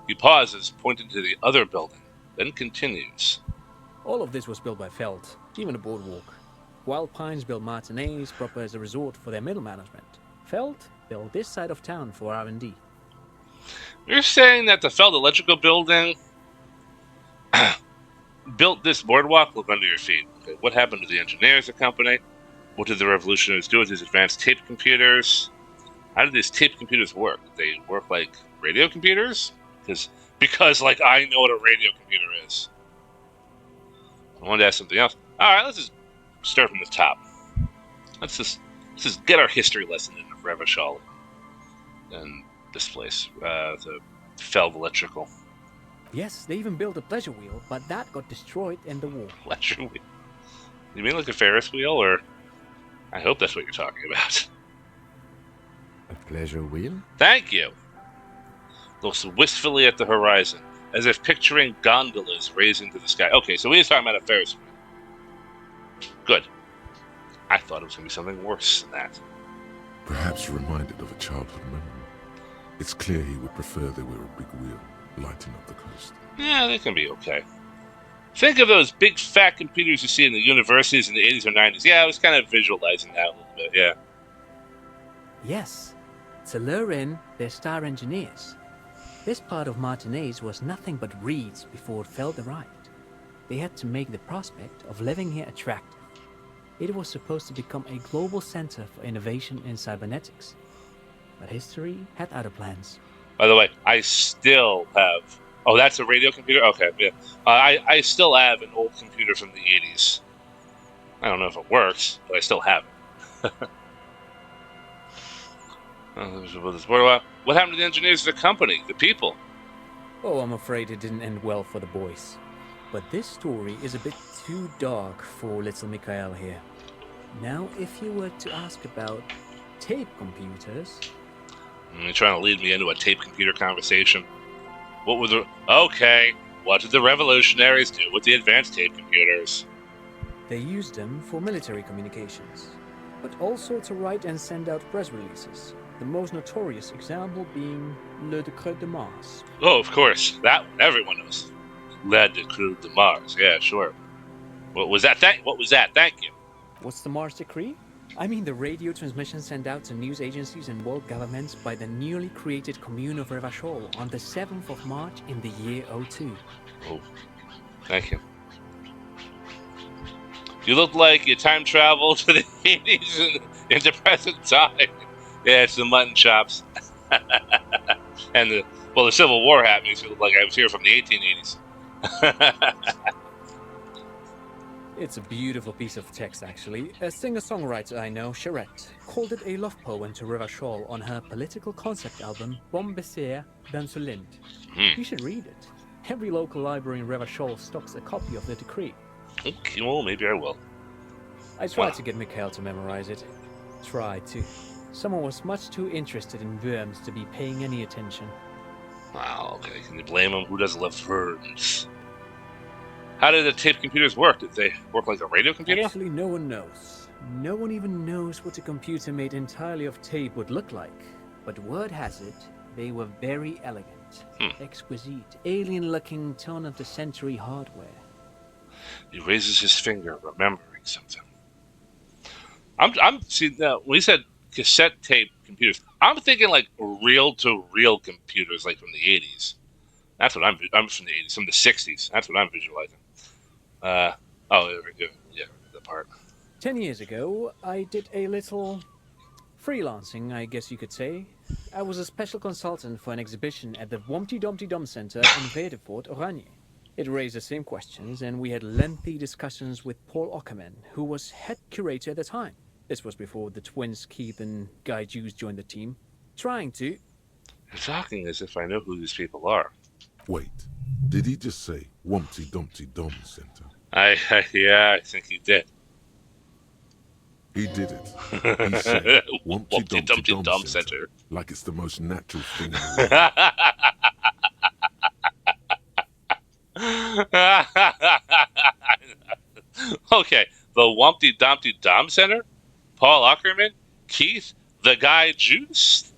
He pauses, pointing to the other building, then continues. All of this was built by Feld, even the boardwalk. Wild Pines built Martinez proper as a resort for their middle management. Feld built this side of town for R&D. You're saying that the Feld Electrical Building built this boardwalk? Look under your feet. Okay, what happened to the engineers of the company? What did the revolutionaries do with these advanced tape computers? How did these tape computers work? Did they work like radio computers? Because Because, like, I know what a radio computer is. I wanted to ask something else. All right, let's just start from the top. Let's just get our history lesson in Revachol and this place, the Felv Electrical. Yes, they even built a pleasure wheel, but that got destroyed in the war. Pleasure wheel? You mean like a Ferris wheel, or? I hope that's what you're talking about. A pleasure wheel? Thank you. Looks wistfully at the horizon, as if picturing gondolas raising to the sky. Okay, so we were talking about a Ferris wheel. Good. I thought it was going to be something worse than that. Perhaps reminded of a childhood memory. It's clear he would prefer they were a big wheel, lighting up the coast. Yeah, they can be okay. Think of those big fat computers you see in the universities in the 80s or 90s. Yeah, I was kind of visualizing that a little bit, yeah. Yes, to lure in their star engineers. This part of Martinez was nothing but reeds before Feld arrived. They had to make the prospect of living here attractive. It was supposed to become a global center for innovation in cybernetics. But history had other plans. By the way, I still have... Oh, that's a radio computer? Okay, yeah. I still have an old computer from the 80s. I don't know if it works, but I still have it. What happened to the engineers of the company, the people? Oh, I'm afraid it didn't end well for the boys. But this story is a bit too dark for little Mikhail here. Now, if you were to ask about tape computers... You're trying to lead me into a tape computer conversation. What did the revolutionaries do with the advanced tape computers? They used them for military communications, but also to write and send out press releases. The most notorious example being Le Decret de Mars. Oh, of course. That one. Everyone knows. Le Decret de Mars. Yeah, sure. What was that? Thank you. What's the Mars Decree? I mean the radio transmission sent out to news agencies and world governments by the newly created Commune of Revachol on the 7th of March in the year 02. Oh, thank you. You look like you time traveled to the 80s into present time. Yeah, it's the mutton chops. And the Civil War hat makes me look like I was here from the 1880s. It's a beautiful piece of text, actually. A singer-songwriter I know, Charette, called it a love poem to Revachol on her political concept album, Bon Baiser dans le Lind. You should read it. Every local library in Revachol stocks a copy of the decree. Okay, well, maybe I will. I tried to get Mikhail to memorize it. Tried to. Someone was much too interested in worms to be paying any attention. Wow, okay. Can you blame him? Who doesn't love worms? How did the tape computers work? Did they work like a radio computer? Actually, no one knows. No one even knows what a computer made entirely of tape would look like. But word has it, they were very elegant, exquisite, alien-looking turn-of-the-century hardware. He raises his finger, remembering something. I'm see now. When he said cassette tape computers, I'm thinking like reel-to-reel computers, like from the 80s. That's what I'm from the 80s, from the 60s. That's what I'm visualizing. Yeah, the part. 10 years ago, I did a little freelancing, I guess you could say. I was a special consultant for an exhibition at the Wompty-Dompty Dumb Center in Vedefort, Oranje. It raised the same questions, and we had lengthy discussions with Paul Ockerman, who was head curator at the time. This was before the twins Keith and Guy Juice joined the team, trying to... You're talking as if I know who these people are. Wait, did he just say Wompty-Dompty Dumb Center? I think he did. He did it. He said Wompty-Dumpty Dumb Center. Center. Like it's the most natural thing in the world. Okay, the Wompty-Dompty Dumb Center? Paul Ockerman? Keith? The Guy Juice?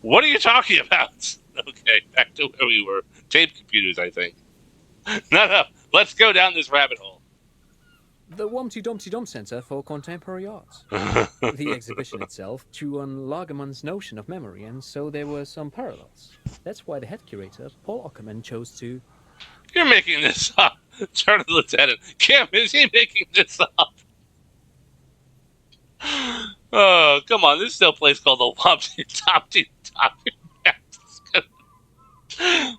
What are you talking about? Okay, back to where we were. Tape computers, I think. No, let's go down this rabbit hole. The Wompty-Dompty Dumb Center for Contemporary Arts. The exhibition itself drew on Lagerman's notion of memory, and so there were some parallels. That's why the head curator, Paul Ockerman, chose to... You're making this up. Turn to the lieutenant. Kim, is he making this up? Oh, come on. There's still a place called the Wompty-Dompty Dumb.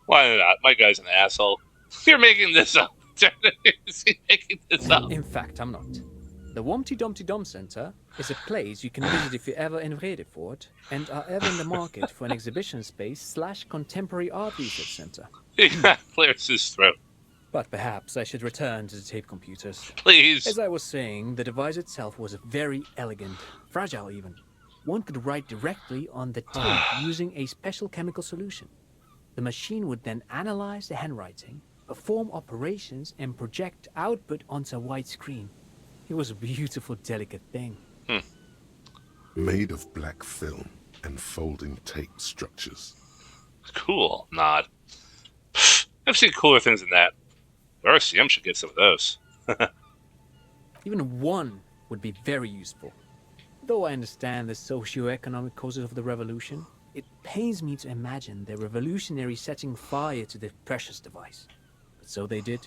Why Probably not. My guy's an asshole. You're making this up. Is he making this up? In fact, I'm not. The Wompty-Dompty Dom Center is a place you can visit if you're ever in Vredefort and are ever in the market for an exhibition space / contemporary art research center. He clears his throat. But perhaps I should return to the tape computers. Please. As I was saying, the device itself was very elegant, fragile even. One could write directly on the tape using a special chemical solution. The machine would then analyze the handwriting, perform operations, and project output onto a white screen. It was a beautiful, delicate thing. Made of black film and folding tape structures. Cool. Nod. I've seen cooler things than that. The RCM should get some of those. Even one would be very useful. Though I understand the socio-economic causes of the revolution, it pains me to imagine the revolutionaries setting fire to the precious device. But so they did.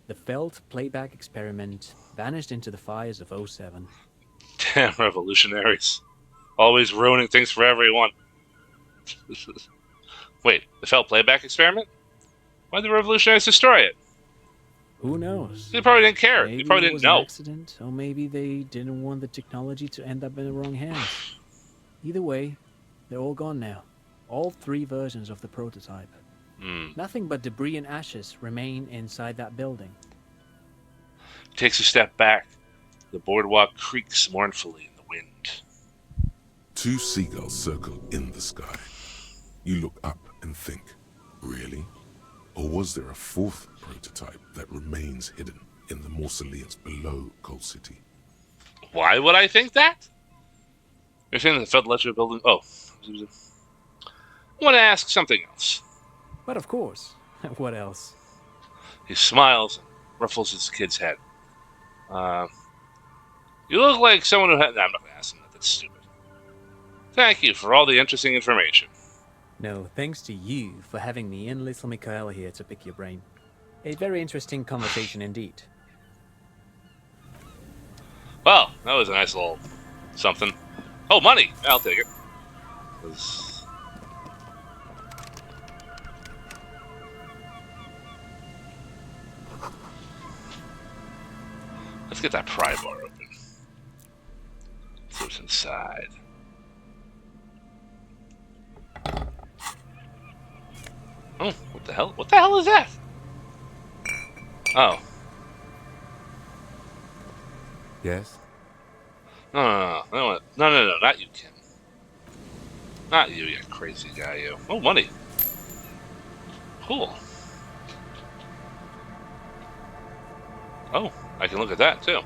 The failed playback experiment vanished into the fires of 07. Damn revolutionaries. Always ruining things for everyone. Wait, the failed playback experiment? Why'd the revolutionaries destroy it? Who knows? They probably didn't care. Maybe They probably it didn't was know. an accident, or maybe they didn't want the technology to end up in the wrong hands. Either way, they're all gone now. All 3 versions of the prototype. Nothing but debris and ashes remain inside that building. Takes a step back. The boardwalk creaks mournfully in the wind. 2 seagulls circle in the sky. You look up and think, really? Or was there a 4th prototype that remains hidden in the mausoleums below Coal City? Why would I think that? You're saying the Fed Ledger building? Oh. I want to ask something else. But of course, what else? He smiles and ruffles his kid's head. You look like someone who had... No, I'm not going to ask him that. That's stupid. Thank you for all the interesting information. No, thanks to you for having me and little Mikhail here to pick your brain. A very interesting conversation indeed. Well, that was a nice little something. Oh, money! I'll take it. Let's get that pry bar open. See what's inside. Oh, what the hell? What the hell is that? Oh. Yes? No, not you, Kim. Not you, you crazy guy, you. Oh, money. Cool. Oh, I can look at that, too.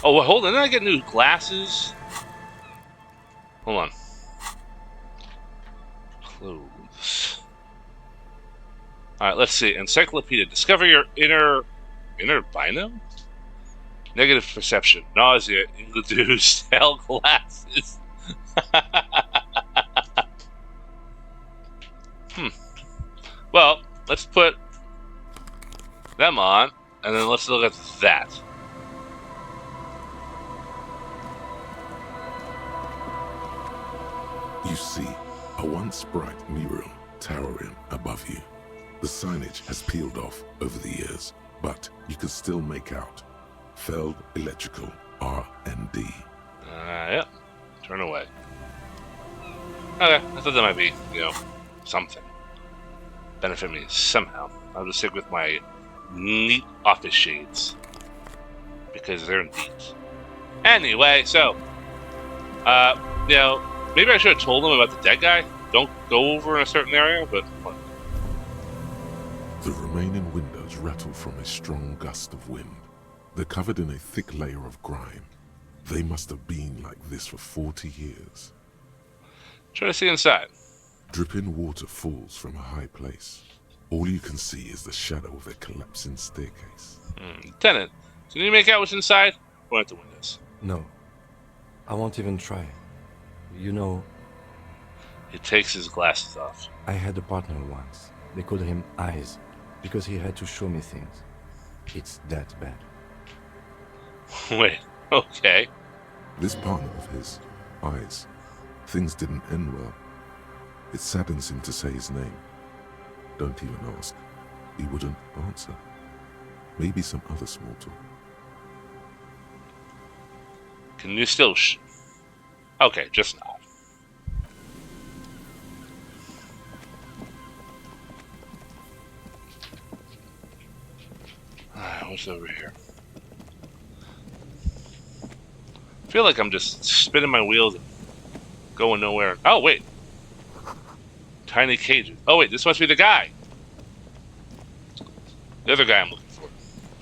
Oh, well, hold on. Didn't I get new glasses? Hold on. Clothes. Alright, let's see. Encyclopedia. Discover your inner bino? Negative perception. Nausea. Induced. Hell glasses. Well, let's put them on, and then let's look at that. You see a once bright mural towering above you. The signage has peeled off over the years, but you can still make out Feld Electrical R&D. Yep. Turn away. Okay, I thought that might be, something. Benefit me somehow. I'll just stick with my neat office shades. Because they're neat. Anyway, so, maybe I should have told them about the dead guy. Don't go over in a certain area, but... The remaining windows rattle from a strong gust of wind. They're covered in a thick layer of grime. They must have been like this for 40 years. Try to see inside. Dripping water falls from a high place. All you can see is the shadow of a collapsing staircase. Lieutenant, can you make out what's inside? Point at the windows. No. I won't even try. You know... He takes his glasses off. I had a partner once. They called him Eyes, because he had to show me things. It's that bad. Wait, okay. This partner of his eyes. Things didn't end well. It saddens him to say his name. Don't even ask. He wouldn't answer. Maybe some other small talk. Can you still Okay, just nod. What's over here? I feel like I'm just spinning my wheels and going nowhere. Oh, wait. Tiny cages. Oh, wait, this must be the guy. The other guy I'm looking for.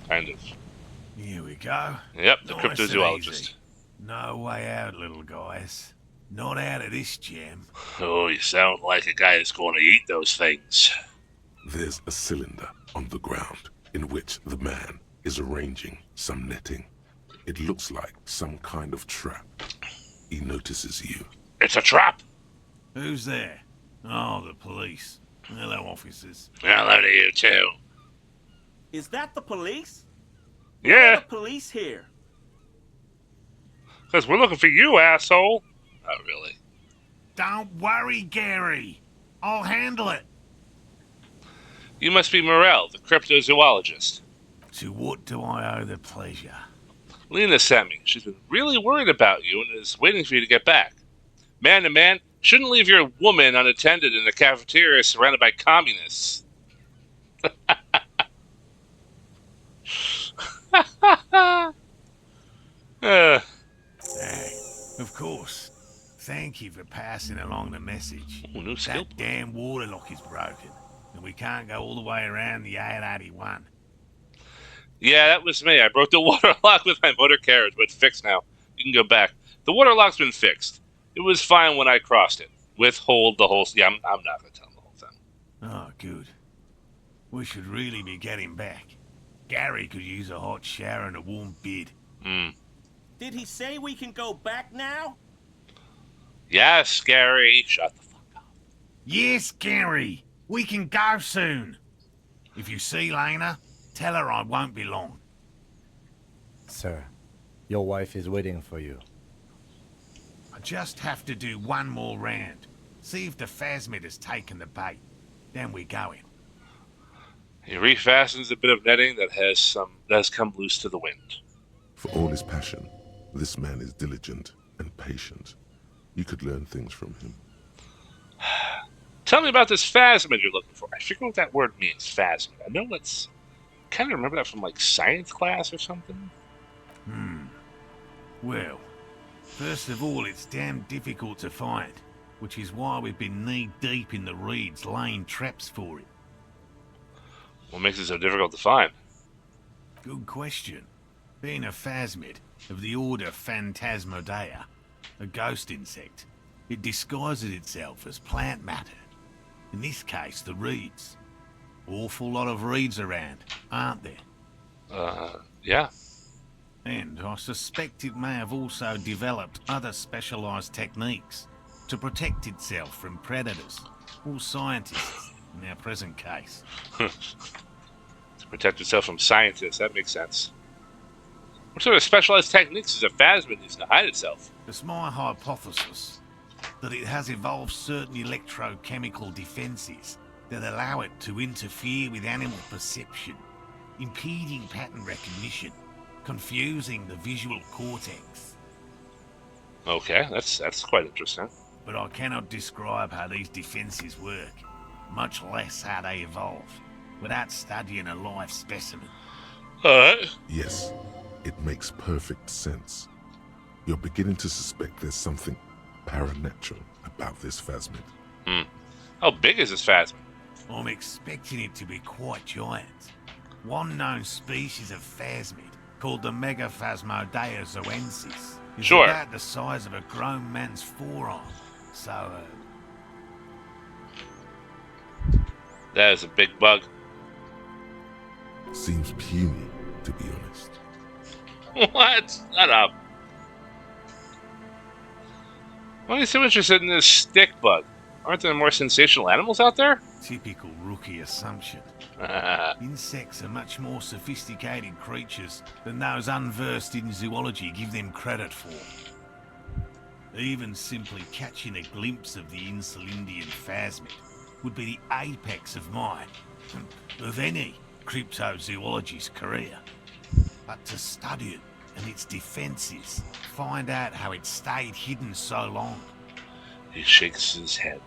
Kind of. Here we go. Yep, the Nice and cryptozoologist. easy. No way out, little guys. Not out of this jam. Oh, you sound like a guy that's going to eat those things. There's a cylinder on the ground in which the man is arranging some netting. It looks like some kind of trap. He notices you. It's a trap! Who's there? Oh, the police. Hello, officers. Hello to you, too. Is that the police? Yeah, The police here. because we're looking for you, asshole. Oh, really? Don't worry, Gary. I'll handle it. You must be Morell, the cryptozoologist. To what do I owe the pleasure? Lena sent me. She's been really worried about you and is waiting for you to get back. Man to man, shouldn't leave your woman unattended in a cafeteria surrounded by communists. Of course. Thank you for passing along the message. Ooh, new skill. That damn water lock is broken, and we can't go all the way around the 881. Yeah, that was me. I broke the water lock with my motor carriage, but it's fixed now. You can go back. The water lock's been fixed. It was fine when I crossed it. Withhold the whole... Yeah, I'm not going to tell him the whole thing. Oh, good. We should really be getting back. Gary could use a hot shower and a warm bed. Did he say we can go back now? Yes, Gary. Shut the fuck up. Yes, Gary. We can go soon. If you see Lena, tell her I won't be long. Sir, your wife is waiting for you. I just have to do one more round. See if the phasmid has taken the bait. Then we're going. He refastens a bit of netting that has come loose to the wind. For all his passion, this man is diligent and patient. You could learn things from him. Tell me about this phasmid you're looking for. I forget what that word means, phasmid. I know that's... kind of remember that from, like, science class or something. Well, first of all, it's damn difficult to find, which is why we've been knee-deep in the reeds laying traps for it. What makes it so difficult to find? Good question. Being a phasmid of the order Phantasmodea, a ghost insect, it disguises itself as plant matter. In this case, the reeds. Awful lot of reeds around, aren't there? Yeah. And I suspect it may have also developed other specialized techniques to protect itself from predators or scientists in our present case. To protect itself from scientists, that makes sense. What sort of specialized techniques does a phasmid use to hide itself? It's my hypothesis that it has evolved certain electrochemical defenses that allow it to interfere with animal perception, impeding pattern recognition, confusing the visual cortex. Okay, that's quite interesting. But I cannot describe how these defenses work, much less how they evolve, without studying a live specimen. Alright. Yes, it makes perfect sense. You're beginning to suspect there's something paranatural about this phasmid. How big is this phasmid? I'm expecting it to be quite giant. One known species of phasmid, called the Megaphasmodea zoensis, is Sure. about the size of a grown man's forearm. So, That is a big bug. Seems puny, to be honest. What? Shut up. Why are you so interested in this stick bug? Aren't there more sensational animals out there? typical rookie assumption. Insects are much more sophisticated creatures than those unversed in zoology give them credit for. Even simply catching a glimpse of the Insulindian phasmid would be the apex of of any cryptozoologist's career. But to study it and its defenses, find out how it stayed hidden so long. He shakes his head.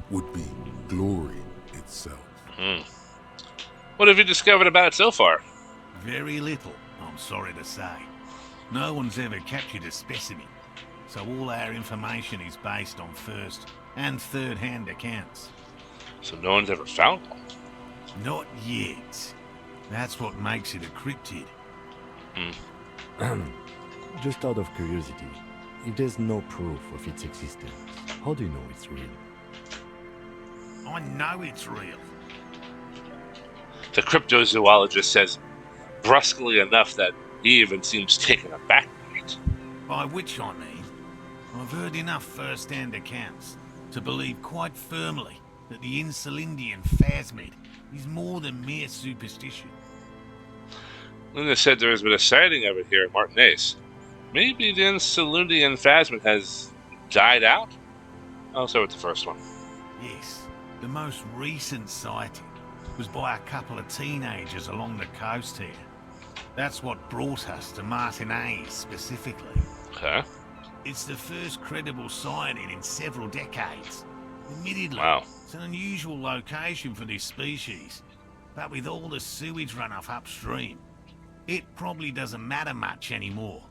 Would be glory itself. What have you discovered about it so far? Very little, I'm sorry to say. No one's ever captured a specimen, so all our information is based on first and third-hand accounts. So no one's ever found one? Not yet. That's what makes it a cryptid. Just out of curiosity, if there's no proof of its existence, how do you know it's real? I know it's real. The cryptozoologist says brusquely enough that he even seems taken aback by it. By which I mean, I've heard enough first-hand accounts to believe quite firmly that the Insulindian phasmid is more than mere superstition. Lena said there has been a sighting of it here at Martinez. Maybe the Insulindian phasmid has died out? I'll start with the first one. Yes, the most recent sighting was by a couple of teenagers along the coast here. That's what brought us to Martinez specifically. Okay. It's the first credible sighting in several decades. Admittedly, Wow. it's an unusual location for this species, but with all the sewage runoff upstream, it probably doesn't matter much anymore.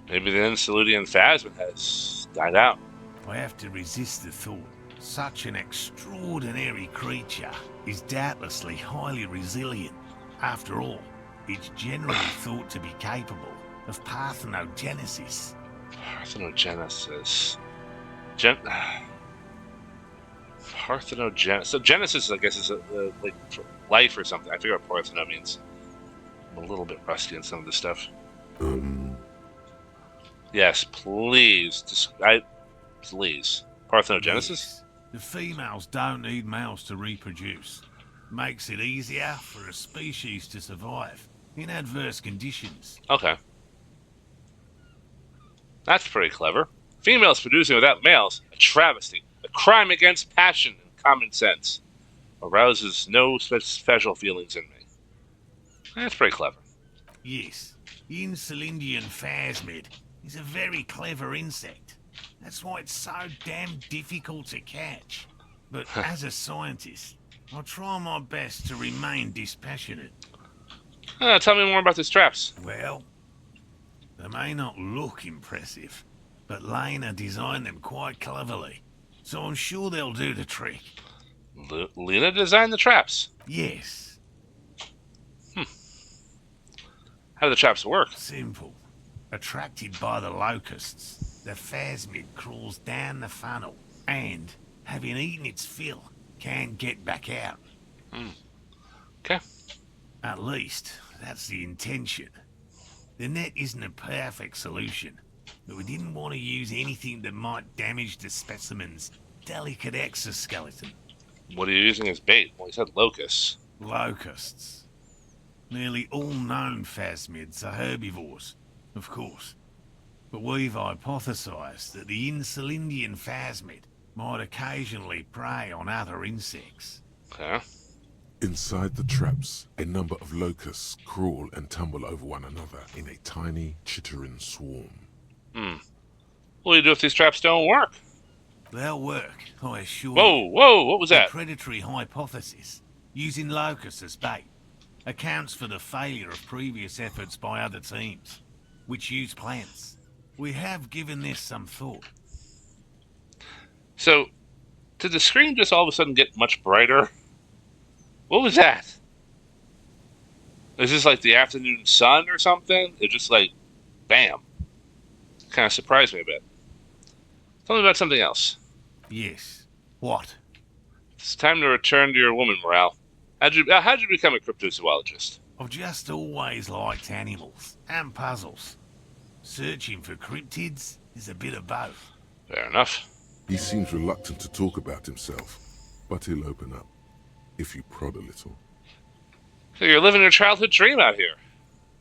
Maybe the Insulindian phasmid has died out. I have to resist the thought. Such an extraordinary creature is doubtlessly highly resilient. After all, it's generally thought to be capable of parthenogenesis. Parthenogenesis. Parthenogenesis. So Genesis, I guess, is like life or something. I forget what partheno means. I'm a little bit rusty on some of this stuff. Yes, please. Please. Parthenogenesis? Yes. The females don't need males to reproduce. Makes it easier for a species to survive in adverse conditions. Okay. That's pretty clever. Females producing without males, a travesty, a crime against passion and common sense. Arouses no special feelings in me. That's pretty clever. Yes, the Insulindian phasmid is a very clever insect. That's why it's so damn difficult to catch. But as a scientist, I'll try my best to remain dispassionate. Tell me more about these traps. Well, they may not look impressive, but Lena designed them quite cleverly, so I'm sure they'll do the trick. Lena designed the traps? Yes. How do the traps work? Simple. Attracted by the locusts, the phasmid crawls down the funnel and, having eaten its fill, can't get back out. Okay. At least, that's the intention. The net isn't a perfect solution, but we didn't want to use anything that might damage the specimen's delicate exoskeleton. What are you using as bait? Well, you said locusts. Locusts. Nearly all known phasmids are herbivores, of course. But we've hypothesized that the Insulindian phasmid might occasionally prey on other insects. Okay. Inside the traps, a number of locusts crawl and tumble over one another in a tiny, chittering swarm. What do you do if these traps don't work? They'll work, I assure you. Whoa, what was that? The predatory hypothesis, using locusts as bait, accounts for the failure of previous efforts by other teams, which use plants. We have given this some thought. So, did the screen just all of a sudden get much brighter? What was that? Is this like the afternoon sun or something? It just like, bam. Kind of surprised me a bit. Tell me about something else. Yes. What? It's time to return to your woman, Morell. How'd you become a cryptozoologist? I've just always liked animals and puzzles. Searching for cryptids is a bit of both. Fair enough. He seems reluctant to talk about himself, but he'll open up, if you prod a little. So you're living your childhood dream out here.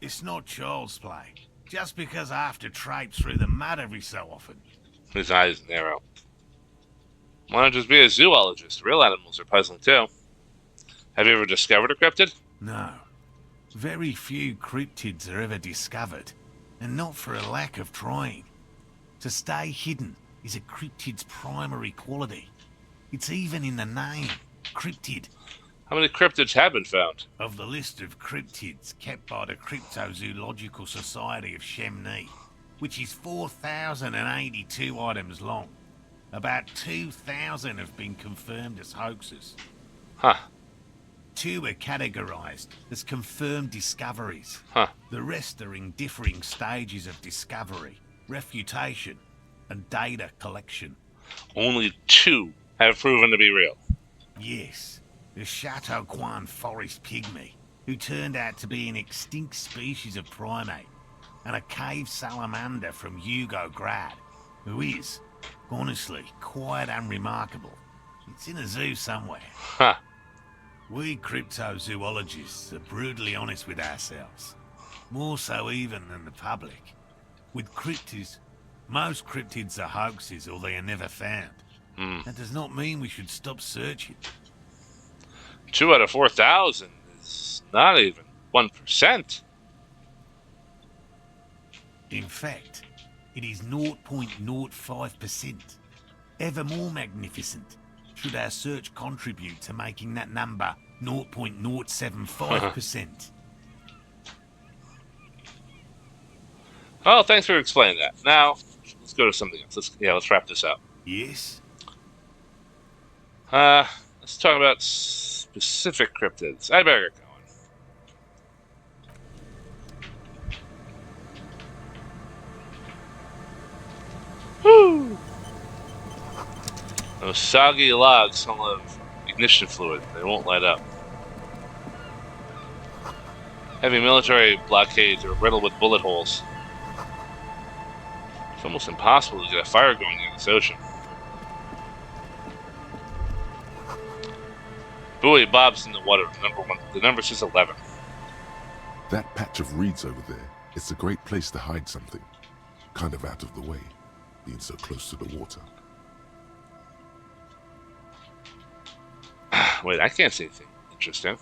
It's not child's play. Just because I have to traipse through the mud every so often. His eyes narrow. Why not just be a zoologist? Real animals are puzzling too. Have you ever discovered a cryptid? No. Very few cryptids are ever discovered, and not for a lack of trying. To stay hidden is a cryptid's primary quality. It's even in the name, cryptid. How many cryptids have been found? Of the list of cryptids kept by the Cryptozoological Society of Chemnee, which is 4,082 items long, about 2,000 have been confirmed as hoaxes. Huh. 2 are categorized as confirmed discoveries. Huh. The rest are in differing stages of discovery, refutation, and data collection. Only 2 have proven to be real. Yes, the Chateau Quan forest pygmy, who turned out to be an extinct species of primate, and a cave salamander from Yugograd, who is, honestly, quite unremarkable. It's in a zoo somewhere. Huh. We cryptozoologists are brutally honest with ourselves. More so even than the public. With cryptids, most cryptids are hoaxes or they are never found. That does not mean we should stop searching. 2 out of 4,000 is not even 1%. In fact, it is 0.05%. Ever more magnificent, should our search contribute to making that number 0.075%. Well, thanks for explaining that. Now, let's go to something else. Let's wrap this up. Yes? Let's talk about specific cryptids. I better get going. Woo! Those soggy logs full of ignition fluid. They won't light up. Heavy military blockades are riddled with bullet holes. It's almost impossible to get a fire going in this ocean. Buoy bobs in the water. The number says 11. That patch of reeds over there, it's a great place to hide something. Kind of out of the way, being so close to the water. Wait, I can't see anything interesting.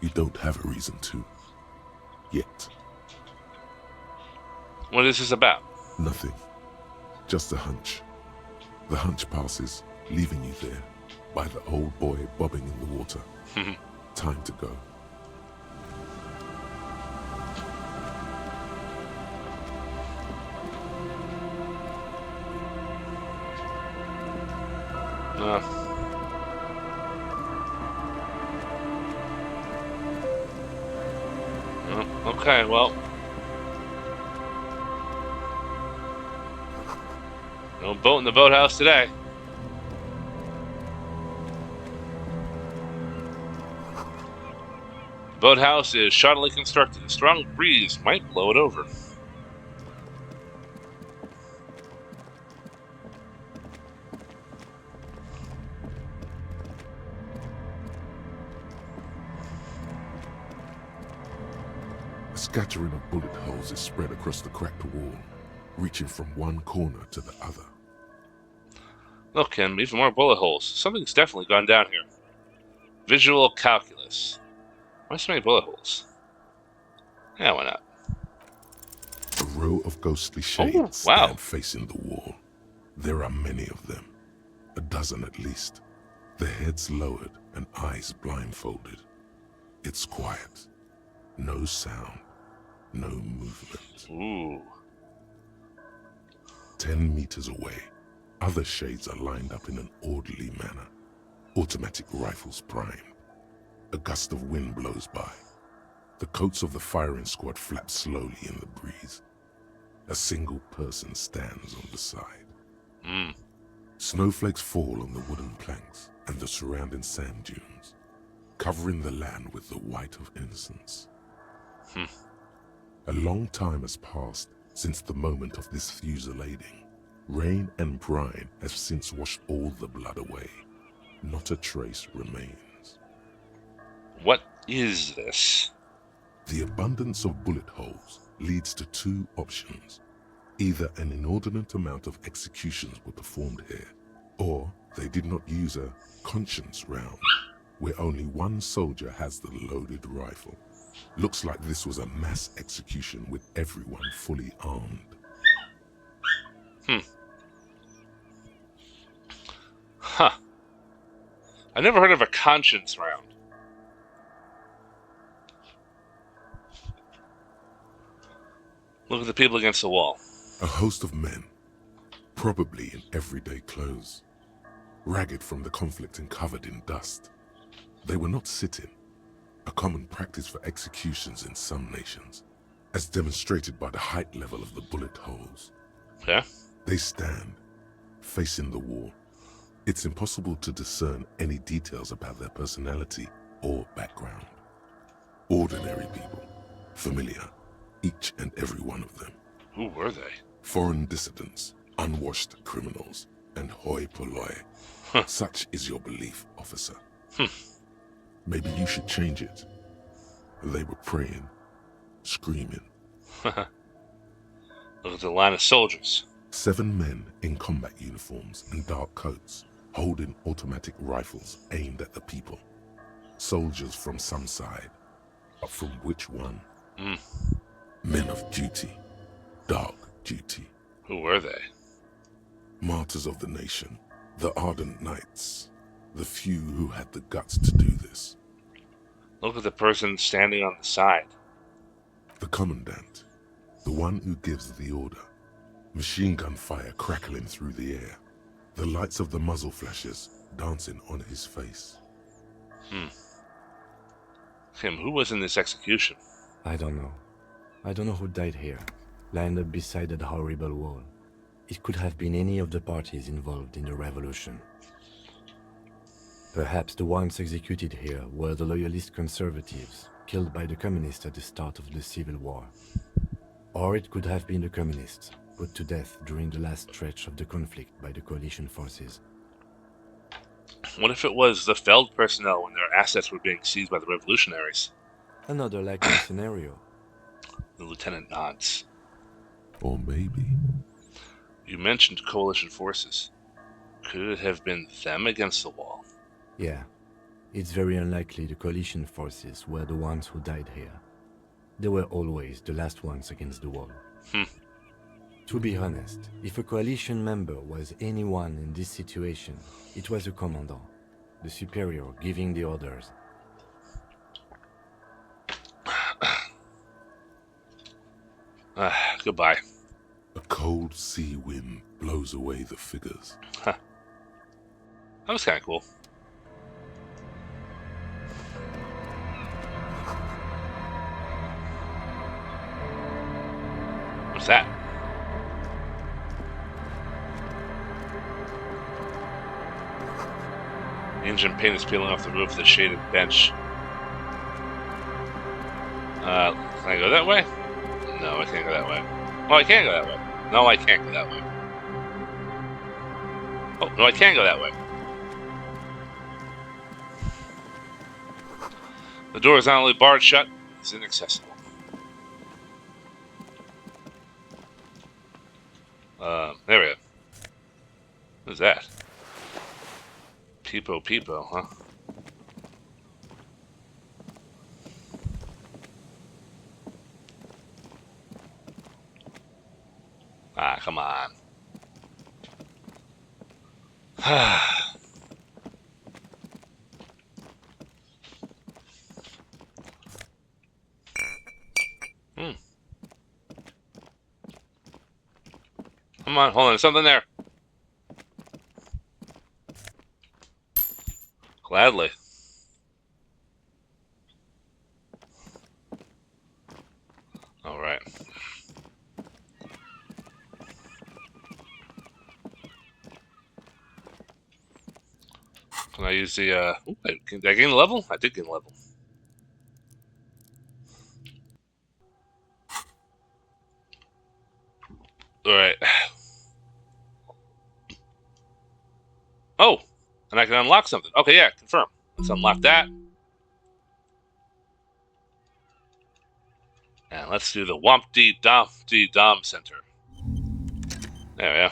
You don't have a reason to. Yet. What is this about? Nothing. Just a hunch. The hunch passes, leaving you there, by the old boy bobbing in the water. Time to go. Okay, well. No boat in the boathouse today. The boathouse is shoddily constructed. A strong breeze might blow it over. A scattering of bullet holes is spread across the cracked wall, reaching from one corner to the other. Look, Kim, even more bullet holes. Something's definitely gone down here. Visual calculus. Why so many bullet holes? Yeah, why not? A row of ghostly shades stand facing the wall. There are many of them. A dozen at least. Their heads lowered and eyes blindfolded. It's quiet. No sound. No movement. Ooh. 10 meters away, other shades are lined up in an orderly manner. Automatic rifles primed. A gust of wind blows by. The coats of the firing squad flap slowly in the breeze. A single person stands on the side. Snowflakes fall on the wooden planks and the surrounding sand dunes, covering the land with the white of innocence. A long time has passed since the moment of this fusillading. Rain and brine have since washed all the blood away. Not a trace remains. What is this? The abundance of bullet holes leads to two options. Either an inordinate amount of executions were performed here, or they did not use a conscience round, where only one soldier has the loaded rifle. Looks like this was a mass execution with everyone fully armed. Huh. I never heard of a conscience round. Look at the people against the wall. A host of men, probably in everyday clothes, ragged from the conflict and covered in dust. They were not sitting, a common practice for executions in some nations, as demonstrated by the height level of the bullet holes. Yeah? They stand, facing the wall. It's impossible to discern any details about their personality or background. Ordinary people, familiar, each and every one of them. Who were they? Foreign dissidents, unwashed criminals, and hoi polloi. Such is your belief, officer. Maybe you should change it. They were praying, screaming. Look at the line of soldiers. 7 men in combat uniforms and dark coats, holding automatic rifles aimed at the people. Soldiers from some side, but from which one? Men of duty, dark duty. Who were they? Martyrs of the nation, the ardent knights, the few who had the guts to do this. Look at the person standing on the side. The commandant, the one who gives the order. Machine gun fire crackling through the air. The lights of the muzzle flashes dancing on his face. Tim, who was in this execution? I don't know. I don't know who died here, lined up beside that horrible wall. It could have been any of the parties involved in the revolution. Perhaps the ones executed here were the loyalist conservatives, killed by the communists at the start of the Civil War. Or it could have been the communists, put to death during the last stretch of the conflict by the coalition forces. What if it was the Feld personnel when their assets were being seized by the revolutionaries? Another likely scenario. The lieutenant nods. Or maybe... You mentioned coalition forces. Could it have been them against the wall? Yeah. It's very unlikely the coalition forces were the ones who died here. They were always the last ones against the wall. To be honest, if a coalition member was anyone in this situation, it was a commandant, the superior giving the orders. Goodbye. A cold sea wind blows away the figures. That was kind of cool. What's that? Engine paint is peeling off the roof of the shaded bench. Can I go that way? No, I can't go that way. Oh, I can go that way. No, I can't go that way. Oh, no, I can go that way. The door is not only barred shut, it's inaccessible. There we go. What's that? Peepo, peepo, huh? Ah, come on. Come on, hold on, there's something there. Gladly. All right. Can I use the, did I gain a level? I did gain a level. Alright. Oh! And I can unlock something. Okay, yeah, confirm. Let's unlock that. And let's do the Wompty-Dompty Center. There we go.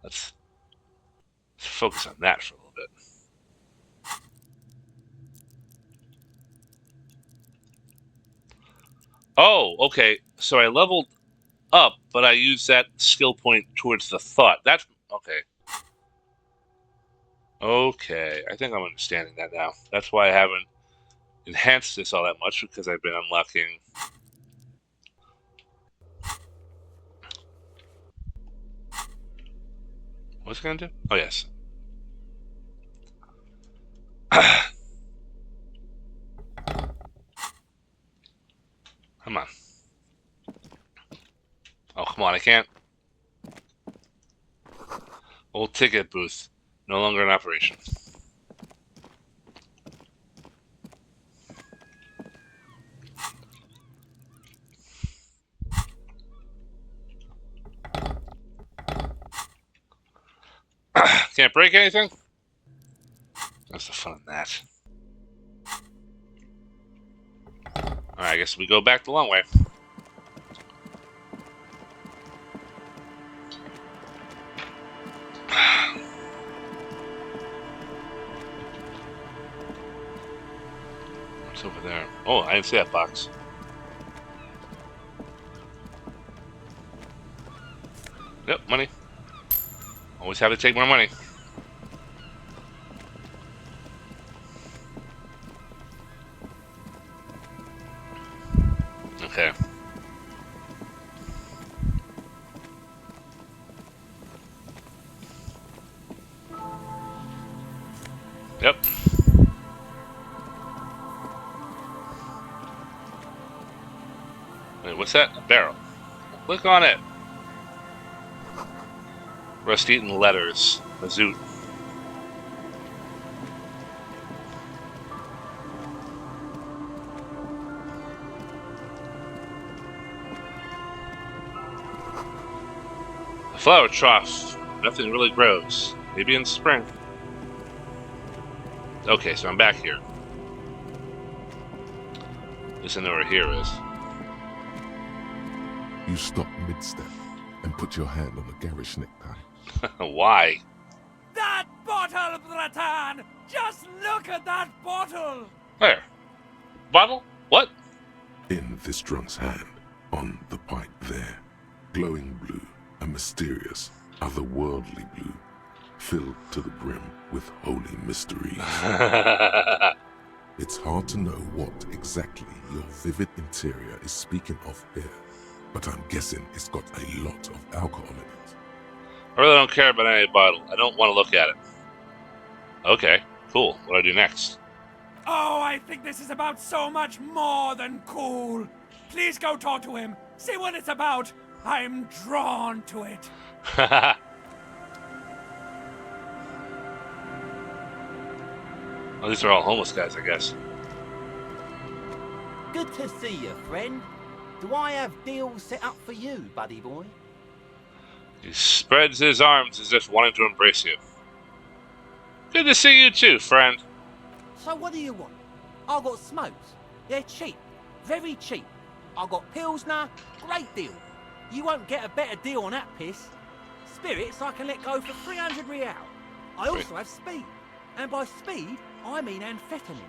Let's focus on that for a little bit. Oh, okay. So I leveled up, but I used that skill point towards the thought. That's okay. Okay, I think I'm understanding that now. That's why I haven't enhanced this all that much, because I've been unlocking. What's it gonna do? Oh, yes. Come on. Oh, come on, I can't. Old ticket booth. No longer in operation. Can't break anything? That's the fun of that. Alright, I guess we go back the long way. What's over there? Oh, I didn't see that box. Yep, money. Always have to take more money. Okay. Yep. Wait, what's that? A barrel. Click on it. Rust-eaten letters. Mazoot. A flower trough. Nothing really grows. Maybe in spring. Okay, so I'm back here. At least I know where here is. You stop mid-step and put your hand on the garish necktie. Why? That bottle, Bratan! Just look at that bottle! Where? Bottle? What? In this drunk's hand, on the pipe there, glowing blue, a mysterious, otherworldly blue, filled to the brim with holy mystery. It's hard to know what exactly your vivid interior is speaking of here, but I'm guessing it's got a lot of alcohol in it. I really don't care about any bottle. I don't want to look at it. Okay, cool. What do I do next? Oh, I think this is about so much more than cool. Please go talk to him. See what it's about. I'm drawn to it. Well, these are all homeless guys, I guess. Good to see you, friend. Do I have deals set up for you, buddy boy? He spreads his arms as if wanting to embrace you. Good to see you too, friend. So what do you want? I got smokes. They're cheap. Very cheap. I got Pilsner. Great deal. You won't get a better deal on that piss. Spirits I can let go for 300 real. I also have speed. And by speed, I mean amphetamine.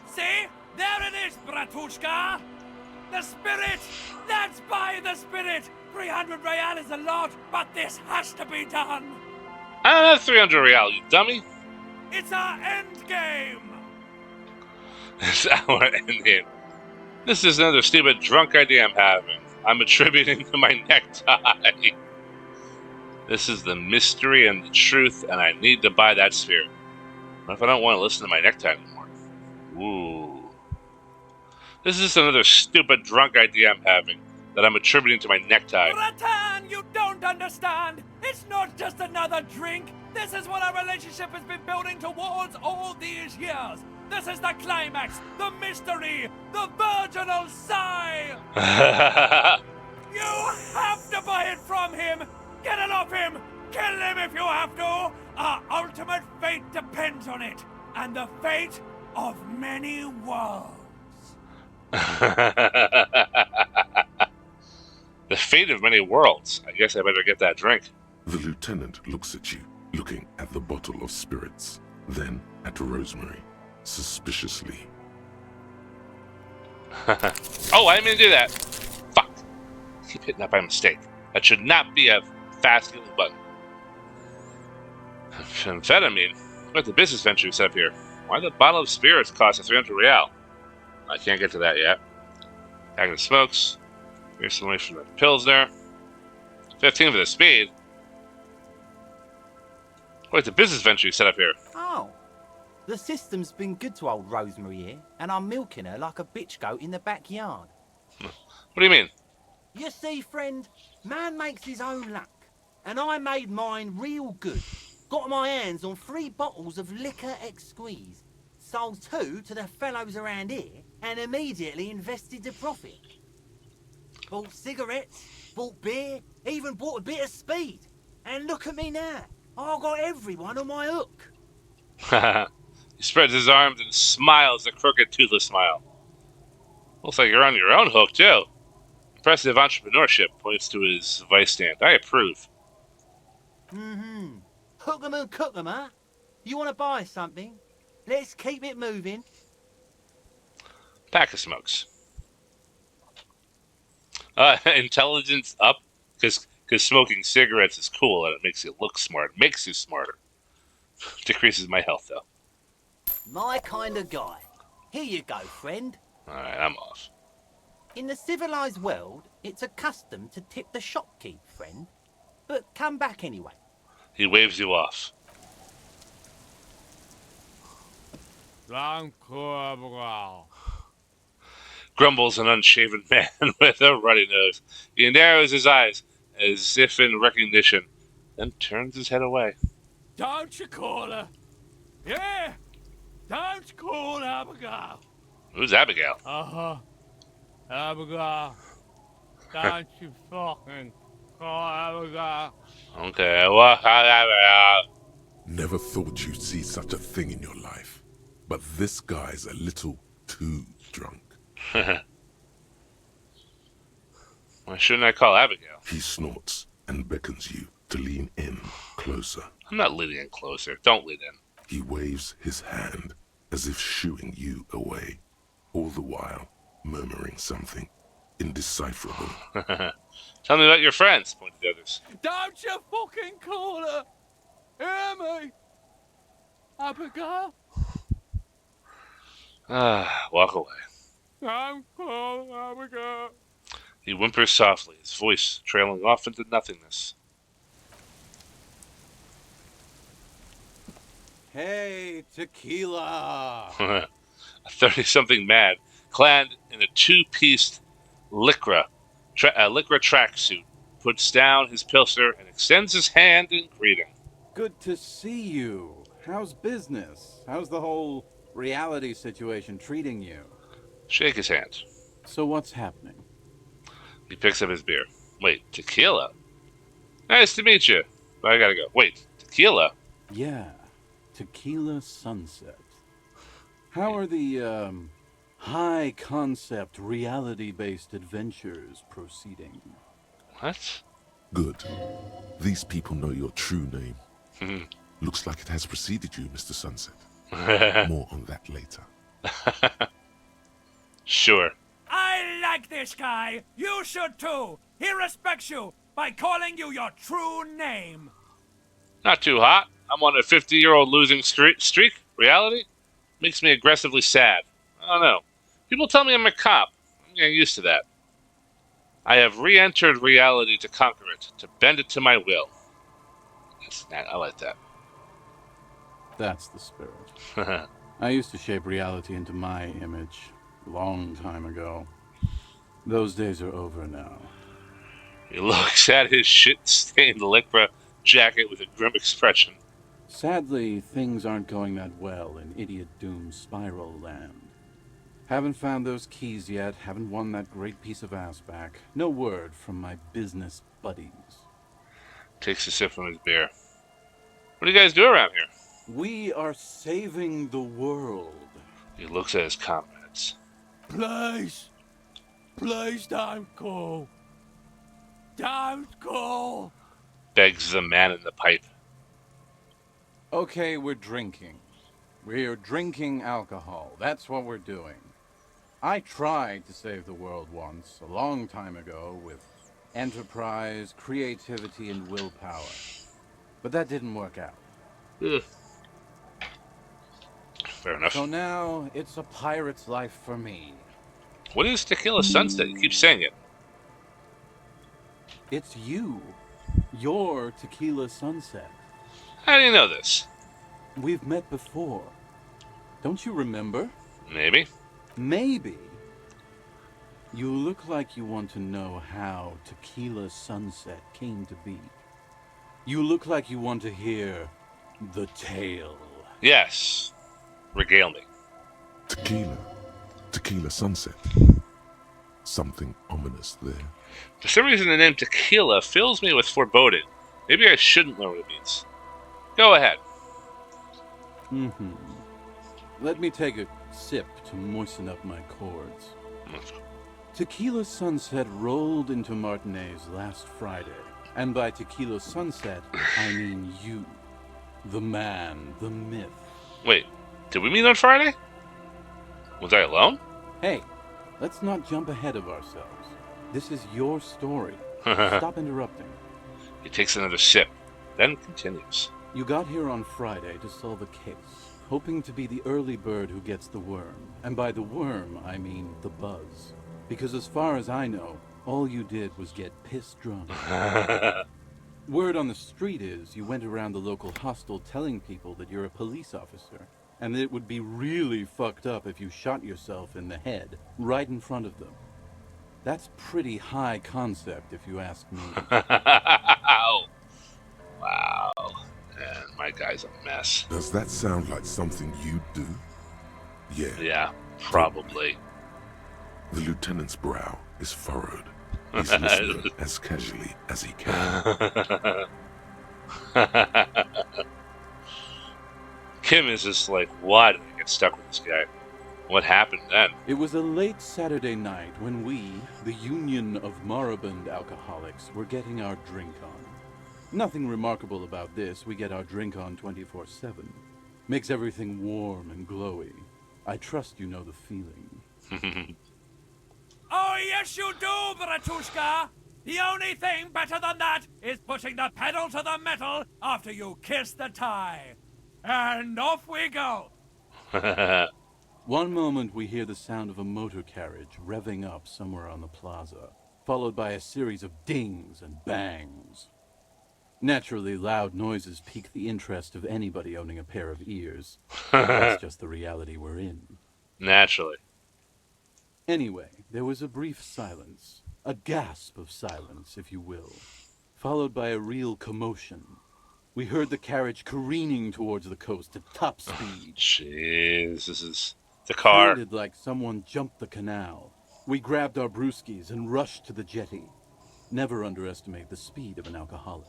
See? There it is, Bratushka! The spirit! Let's buy the spirit! 300 real is a lot, but this has to be done! I don't have 300 real, you dummy! It's our end game! It's our end game. This is another stupid drunk idea I'm having. I'm attributing to my necktie. This is the mystery and the truth, and I need to buy that sphere. What if I don't want to listen to my necktie anymore? Ooh. This is another stupid drunk idea I'm having that I'm attributing to my necktie. Bratan, you don't understand! It's not just another drink! This is what our relationship has been building towards all these years! This is the climax, the mystery, the virginal sigh! You have to buy it from him! Get it off him! Kill him if you have to! Our ultimate fate depends on it, and the fate of many worlds. The fate of many worlds. I guess I better get that drink. The lieutenant looks at you, looking at the bottle of spirits, then at Rosemary, suspiciously. Oh, I didn't mean to do that. Fuck. Keep hitting that by mistake. That should not be a fast healing button. Amphetamine? What the business venture you set up here? Why the bottle of spirits cost 300 real? I can't get to that yet. Packet of smokes. Here's some money from the pills there. 15 for the speed. What's the business venture you set up here? Oh, the system's been good to old Rosemary here, and I'm milking her like a bitch goat in the backyard. What do you mean? You see, friend, man makes his own luck, and I made mine real good. Got my hands on 3 bottles of liquor exquise, sold 2 to the fellows around here, and immediately invested the profit. Bought cigarettes, bought beer, even bought a bit of speed. And look at me now. I got everyone on my hook. He spreads his arms and smiles a crooked, toothless smile. Looks like you're on your own hook, too. Impressive entrepreneurship, points to his vice stand. I approve. Mm-hmm. Hook 'em and cook 'em, huh? You want to buy something? Let's keep it moving. Pack of smokes. Intelligence up, because smoking cigarettes is cool and it makes you look smart. It makes you smarter. Decreases my health, though. My kind of guy. Here you go, friend. Alright, I'm off. In the civilized world, it's a custom to tip the shopkeep, friend. But come back anyway. He waves you off. Grumbles an unshaven man with a ruddy nose. He narrows his eyes as if in recognition, then turns his head away. Don't you call her? Yeah! Don't call Abigail! Who's Abigail? Uh-huh. Abigail. Don't you fucking call Abigail. Okay, well, Never thought you'd see such a thing in your life. But this guy's a little too drunk. Why shouldn't I call Abigail? He snorts and beckons you to lean in closer. I'm not leaning in closer. Don't lean in. He waves his hand as if shooing you away, all the while murmuring something indecipherable. Tell me about your friends, pointed the others. Don't you fucking call her! Hear me? Abigail? Walk away. Don't call Abigail. He whimpers softly, his voice trailing off into nothingness. Hey, tequila! A 30-something man, clad in a 2-piece lycra tracksuit, puts down his pilsner and extends his hand in greeting. Good to see you. How's business? How's the whole reality situation treating you? Shake his hand. So what's happening? He picks up his beer. Wait, tequila? Nice to meet you. But I gotta go. Wait, tequila? Yeah, tequila sunset. How are the, high-concept, reality-based adventures proceeding? What? Good. These people know your true name. Looks like it has preceded you, Mr. Sunset. More on that later. Sure. I like this guy. You should too. He respects you by calling you your true name. Not too hot. I'm on a 50-year-old losing streak. Reality makes me aggressively sad. I don't know. People tell me I'm a cop. I'm getting used to that. I have re-entered reality to conquer it, to bend it to my will. I like that. That's the spirit. I used to shape reality into my image a long time ago. Those days are over now. He looks at his shit-stained lycra jacket with a grim expression. Sadly, things aren't going that well in Idiot Doom's Spiral Land. Haven't found those keys yet, haven't won that great piece of ass back. No word from my business buddies. Takes a sip from his beer. What do you guys do around here? We are saving the world. He looks at his comrades. Please. Please don't call. Don't go! Begs the man in the pipe. Okay, we're drinking. We're drinking alcohol. That's what we're doing. I tried to save the world once, a long time ago, with enterprise, creativity, and willpower. But that didn't work out. Ugh. Fair enough. So now, it's a pirate's life for me. What is Tequila Sunset? You keep saying it. It's you. Your Tequila Sunset. How do you know this? We've met before. Don't you remember? Maybe. Maybe. You look like you want to know how Tequila Sunset came to be. You look like you want to hear the tale. Yes. Regale me. Tequila Sunset. Something ominous there. For some reason, the name Tequila fills me with foreboding. Maybe I shouldn't learn what it means. Go ahead. Mm-hmm. Let me take a sip to moisten up my cords. Tequila Sunset rolled into Martinez last Friday. And by Tequila Sunset, I mean you. The man, the myth. Wait, did we meet on Friday? Was I alone? Hey, let's not jump ahead of ourselves. This is your story. Stop interrupting. He takes another sip, then continues. You got here on Friday to solve a case, hoping to be the early bird who gets the worm. And by the worm, I mean the buzz. Because as far as I know, all you did was get pissed drunk. Word on the street is you went around the local hostel telling people that you're a police officer, and that it would be really fucked up if you shot yourself in the head right in front of them. That's pretty high concept, if you ask me. Wow. Man, my guy's a mess. Does that sound like something you'd do? Yeah. Yeah, probably. The lieutenant's brow is furrowed. He's listening as casually as he can. Kim is just like, why did I get stuck with this guy? What happened then? It was a late Saturday night when we, the Union of Moribund Alcoholics, were getting our drink on. Nothing remarkable about this. We get our drink on 24/7. Makes everything warm and glowy. I trust you know the feeling. Oh, yes, you do, Bratushka! The only thing better than that is putting the pedal to the metal after you kiss the tie. And off we go! One moment we hear the sound of a motor carriage revving up somewhere on the plaza, followed by a series of dings and bangs. Naturally, loud noises pique the interest of anybody owning a pair of ears. That's just the reality we're in. Naturally. Anyway, there was a brief silence, a gasp of silence, if you will, followed by a real commotion. We heard the carriage careening towards the coast at top speed. Jeez, this is the car. Sounded like someone jumped the canal. We grabbed our brewskis and rushed to the jetty. Never underestimate the speed of an alcoholic.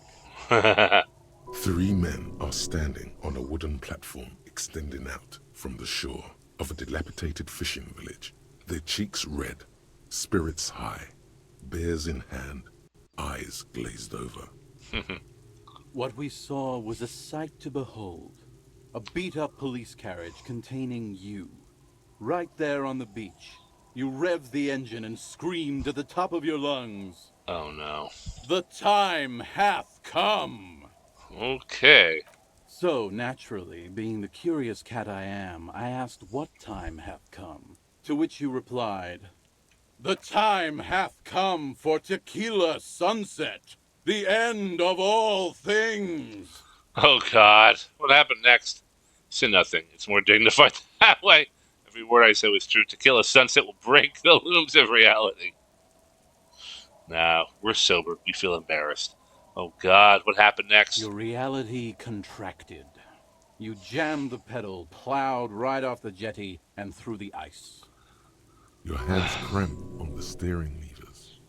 3 men are standing on a wooden platform extending out from the shore of a dilapidated fishing village. Their cheeks red, spirits high, beers in hand, eyes glazed over. What we saw was a sight to behold. A beat-up police carriage containing you. Right there on the beach. You revved the engine and screamed at the top of your lungs. Oh no. The time hath come! Okay. So, naturally, being the curious cat I am, I asked what time hath come. To which you replied, "The time hath come for Tequila Sunset, the end of all things." Oh God. What happened next? Say nothing. It's more dignified that way. Every word I say was true. Tequila Sunset will break the looms of reality. Now, we're sober. We feel embarrassed. Oh God, what happened next? Your reality contracted. You jammed the pedal, plowed right off the jetty, and through the ice. Your hands cramp on the steering levers.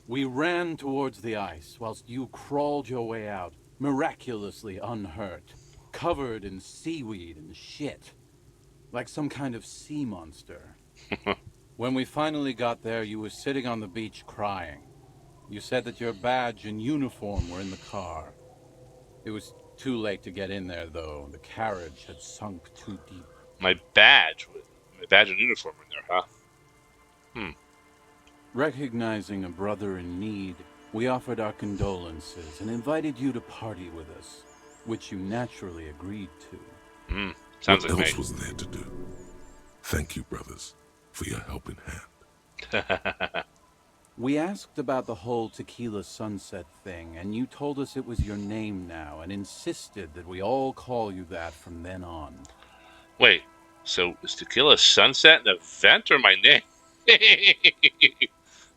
We ran towards the ice, whilst you crawled your way out, miraculously unhurt, covered in seaweed and shit, like some kind of sea monster. When we finally got there, you were sitting on the beach crying. You said that your badge and uniform were in the car. It was too late to get in there, though. The carriage had sunk too deep. My badge and uniform were in there, huh? Recognizing a brother in need, we offered our condolences and invited you to party with us, which you naturally agreed to. Sounds what like else me. was there to do? Thank you, brothers, for your helping hand. We asked about the whole Tequila Sunset thing, and you told us it was your name now, and insisted that we all call you that from then on. Wait, so is Tequila Sunset an event or my name?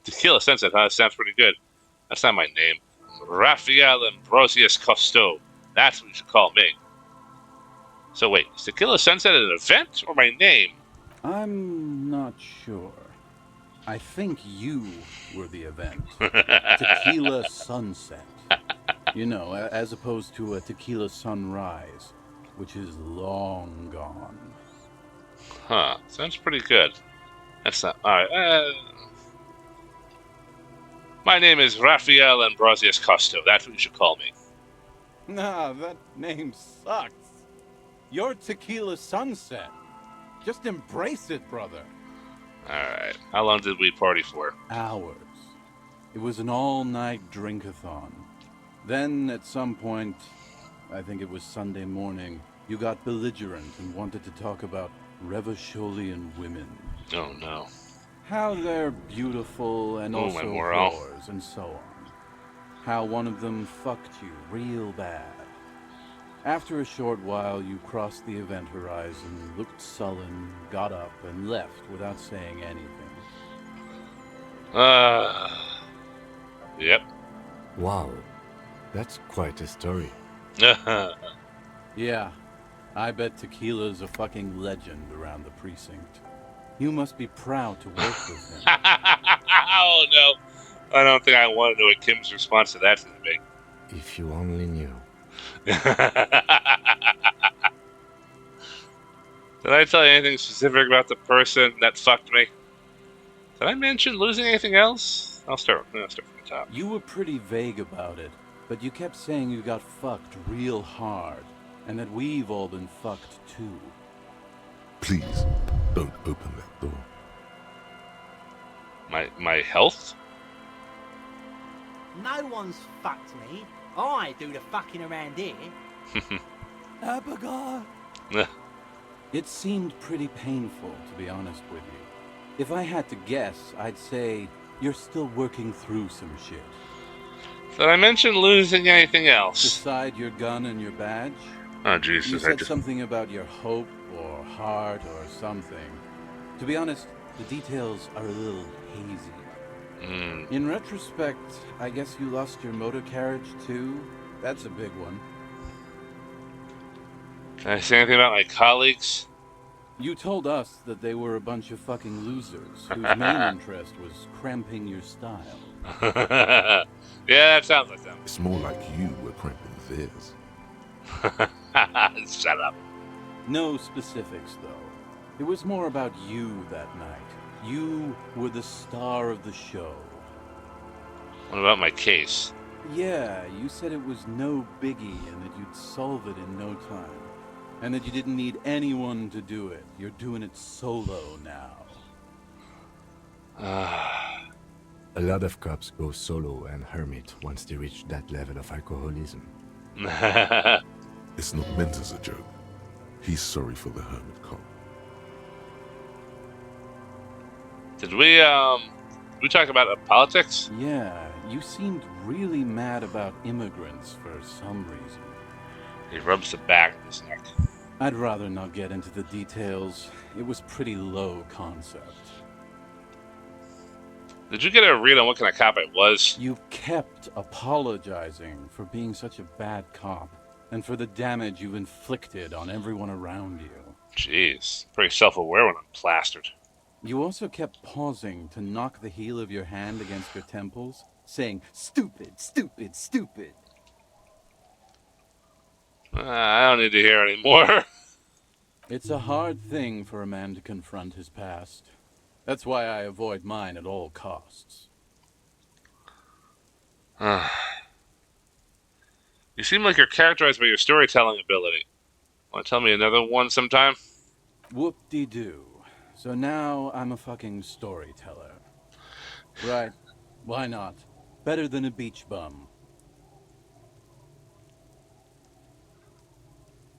Tequila Sunset, huh? That sounds pretty good. That's not my name. Raphael Ambrosius Cousteau. That's what you should call me. So wait, is Tequila Sunset an event or my name? I'm not sure. I think you were the event. Tequila Sunset. You know, as opposed to a Tequila Sunrise, which is long gone. Huh, sounds pretty good. That's not... Alright, my name is Raphael Ambrosius Cousteau. That's what you should call me. Nah, that name sucks. You're Tequila Sunset. Just embrace it, brother. Alright, how long did we party for? Hours. It was an all-night drink-a-thon. Then, at some point, I think it was Sunday morning, you got belligerent and wanted to talk about Revacholian women. Oh no. How they're beautiful and Oh, also my Morell. whores and so on. How one of them fucked you real bad. After a short while, you crossed the event horizon, looked sullen, got up, and left without saying anything. Yep. Wow, that's quite a story. Yeah, I bet Tequila's a fucking legend around the precinct. You must be proud to work with him. Oh no. I don't think I want to know what Kim's response to that's going to be. If you only knew. Did I tell you anything specific about the person that fucked me? Did I mention losing anything else? I'll start from the top. You were pretty vague about it, but you kept saying you got fucked real hard, and that we've all been fucked too. Please, don't open that door. My health? No one's fucked me. I do the fucking around here. Abigail. It seemed pretty painful, to be honest with you. If I had to guess, I'd say you're still working through some shit. Did I mention losing anything else? Beside your gun and your badge? Oh, Jesus. You said something about your hope or heart or something. To be honest, the details are a little hazy. In retrospect, I guess you lost your motor carriage too? That's a big one. Can I say anything about my colleagues? You told us that they were a bunch of fucking losers whose main interest was cramping your style. Yeah, that sounds like them. It's more like you were cramping theirs. Shut up. No specifics, though. It was more about you that night. You were the star of the show. What about my case? Yeah, you said it was no biggie and that you'd solve it in no time. And that you didn't need anyone to do it. You're doing it solo now. A lot of cops go solo and hermit once they reach that level of alcoholism. It's not meant as a joke. He's sorry for the hermit cop. Did we talk about politics? Yeah, you seemed really mad about immigrants for some reason. He rubs the back of his neck. I'd rather not get into the details. It was pretty low concept. Did you get a read on what kind of cop I was? You kept apologizing for being such a bad cop, and for the damage you've inflicted on everyone around you. Jeez, pretty self-aware when I'm plastered. You also kept pausing to knock the heel of your hand against your temples, saying, "Stupid, stupid, stupid." I don't need to hear anymore. It's a hard thing for a man to confront his past. That's why I avoid mine at all costs. You seem like you're characterized by your storytelling ability. Want to tell me another one sometime? Whoop-de-doo. So now I'm a fucking storyteller. Right. Why not? Better than a beach bum.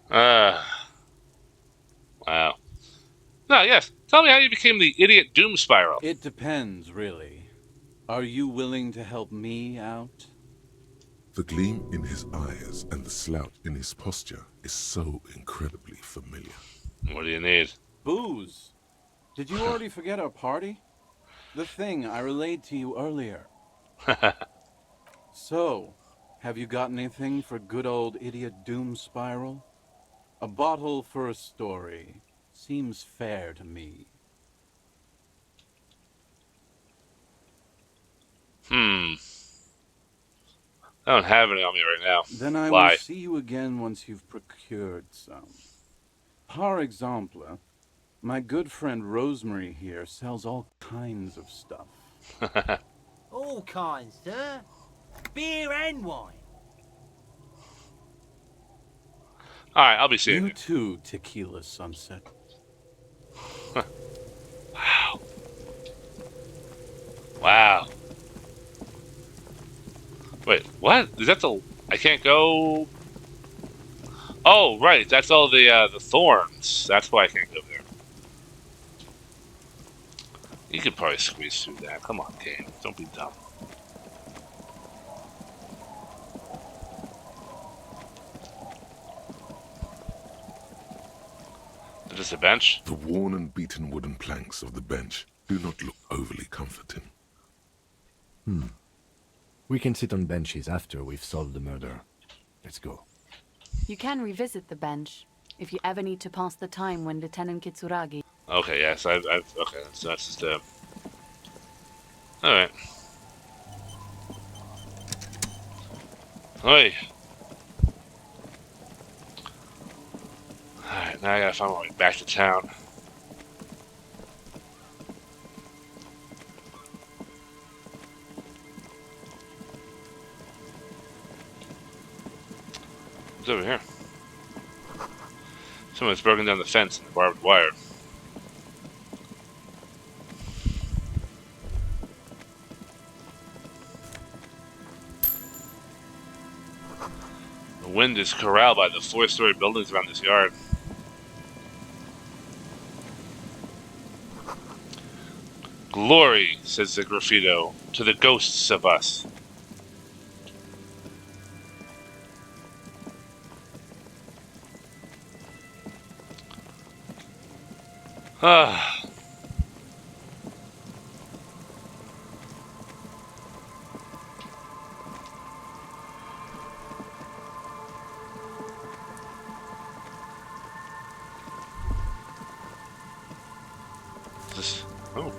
Wow. No, yes. Tell me how you became the idiot doom spiral. It depends, really. Are you willing to help me out? The gleam in his eyes and the slouch in his posture is so incredibly familiar. What do you need? Booze. Did you already forget our party? The thing I relayed to you earlier. So, have you got anything for good old idiot doom spiral? A bottle for a story. Seems fair to me. I don't have any on me right now. Then I Lie. will see you again once you've procured some. Par exemple, my good friend Rosemary here sells all kinds of stuff. All kinds, sir. Beer and wine. Alright, I'll be seeing You you. too, Tequila Sunset. Wow. Wow. Wait, what? Is that the... I can't go... Oh, right. That's all the thorns. That's why I can't go there. You could probably squeeze through that. Come on, game. Don't be dumb. Is this a bench? The worn and beaten wooden planks of the bench do not look overly comforting. We can sit on benches after we've solved the murder. Let's go. You can revisit the bench if you ever need to pass the time when Lieutenant Kitsuragi. Okay, yes, okay, so that's just alright. Oi. Alright, now I gotta find my way back to town. What's over here? Someone's broken down the fence and the barbed wire. The wind is corralled by the 4-story buildings around this yard. Glory, says the graffito, to the ghosts of us. Ah. This, oh.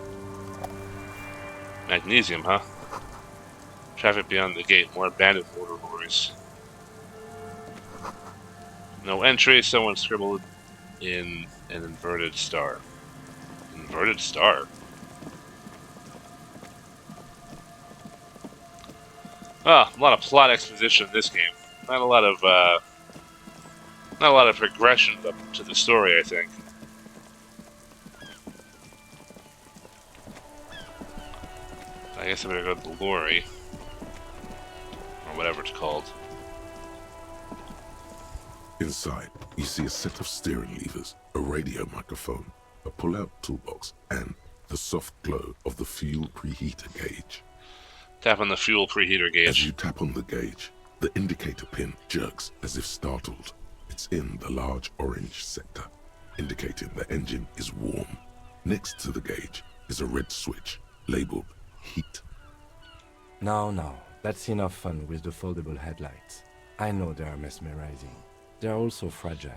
Magnesium, huh? Traffic beyond the gate, more abandoned motor lorries. No entry, someone scribbled in an inverted star. Inverted star? Ah, a lot of plot exposition in this game. Not a lot of progression up to the story, I think. I guess I better go to the lorry. Or whatever it's called. Inside, you see a set of steering levers, a radio microphone, a pull-out toolbox, and the soft glow of the fuel preheater gauge. Tap on the fuel preheater gauge. As you tap on the gauge, the indicator pin jerks as if startled. It's in the large orange sector, indicating the engine is warm. Next to the gauge is a red switch, labeled heat. Now, that's enough fun with the foldable headlights. I know they are mesmerizing. They are also fragile.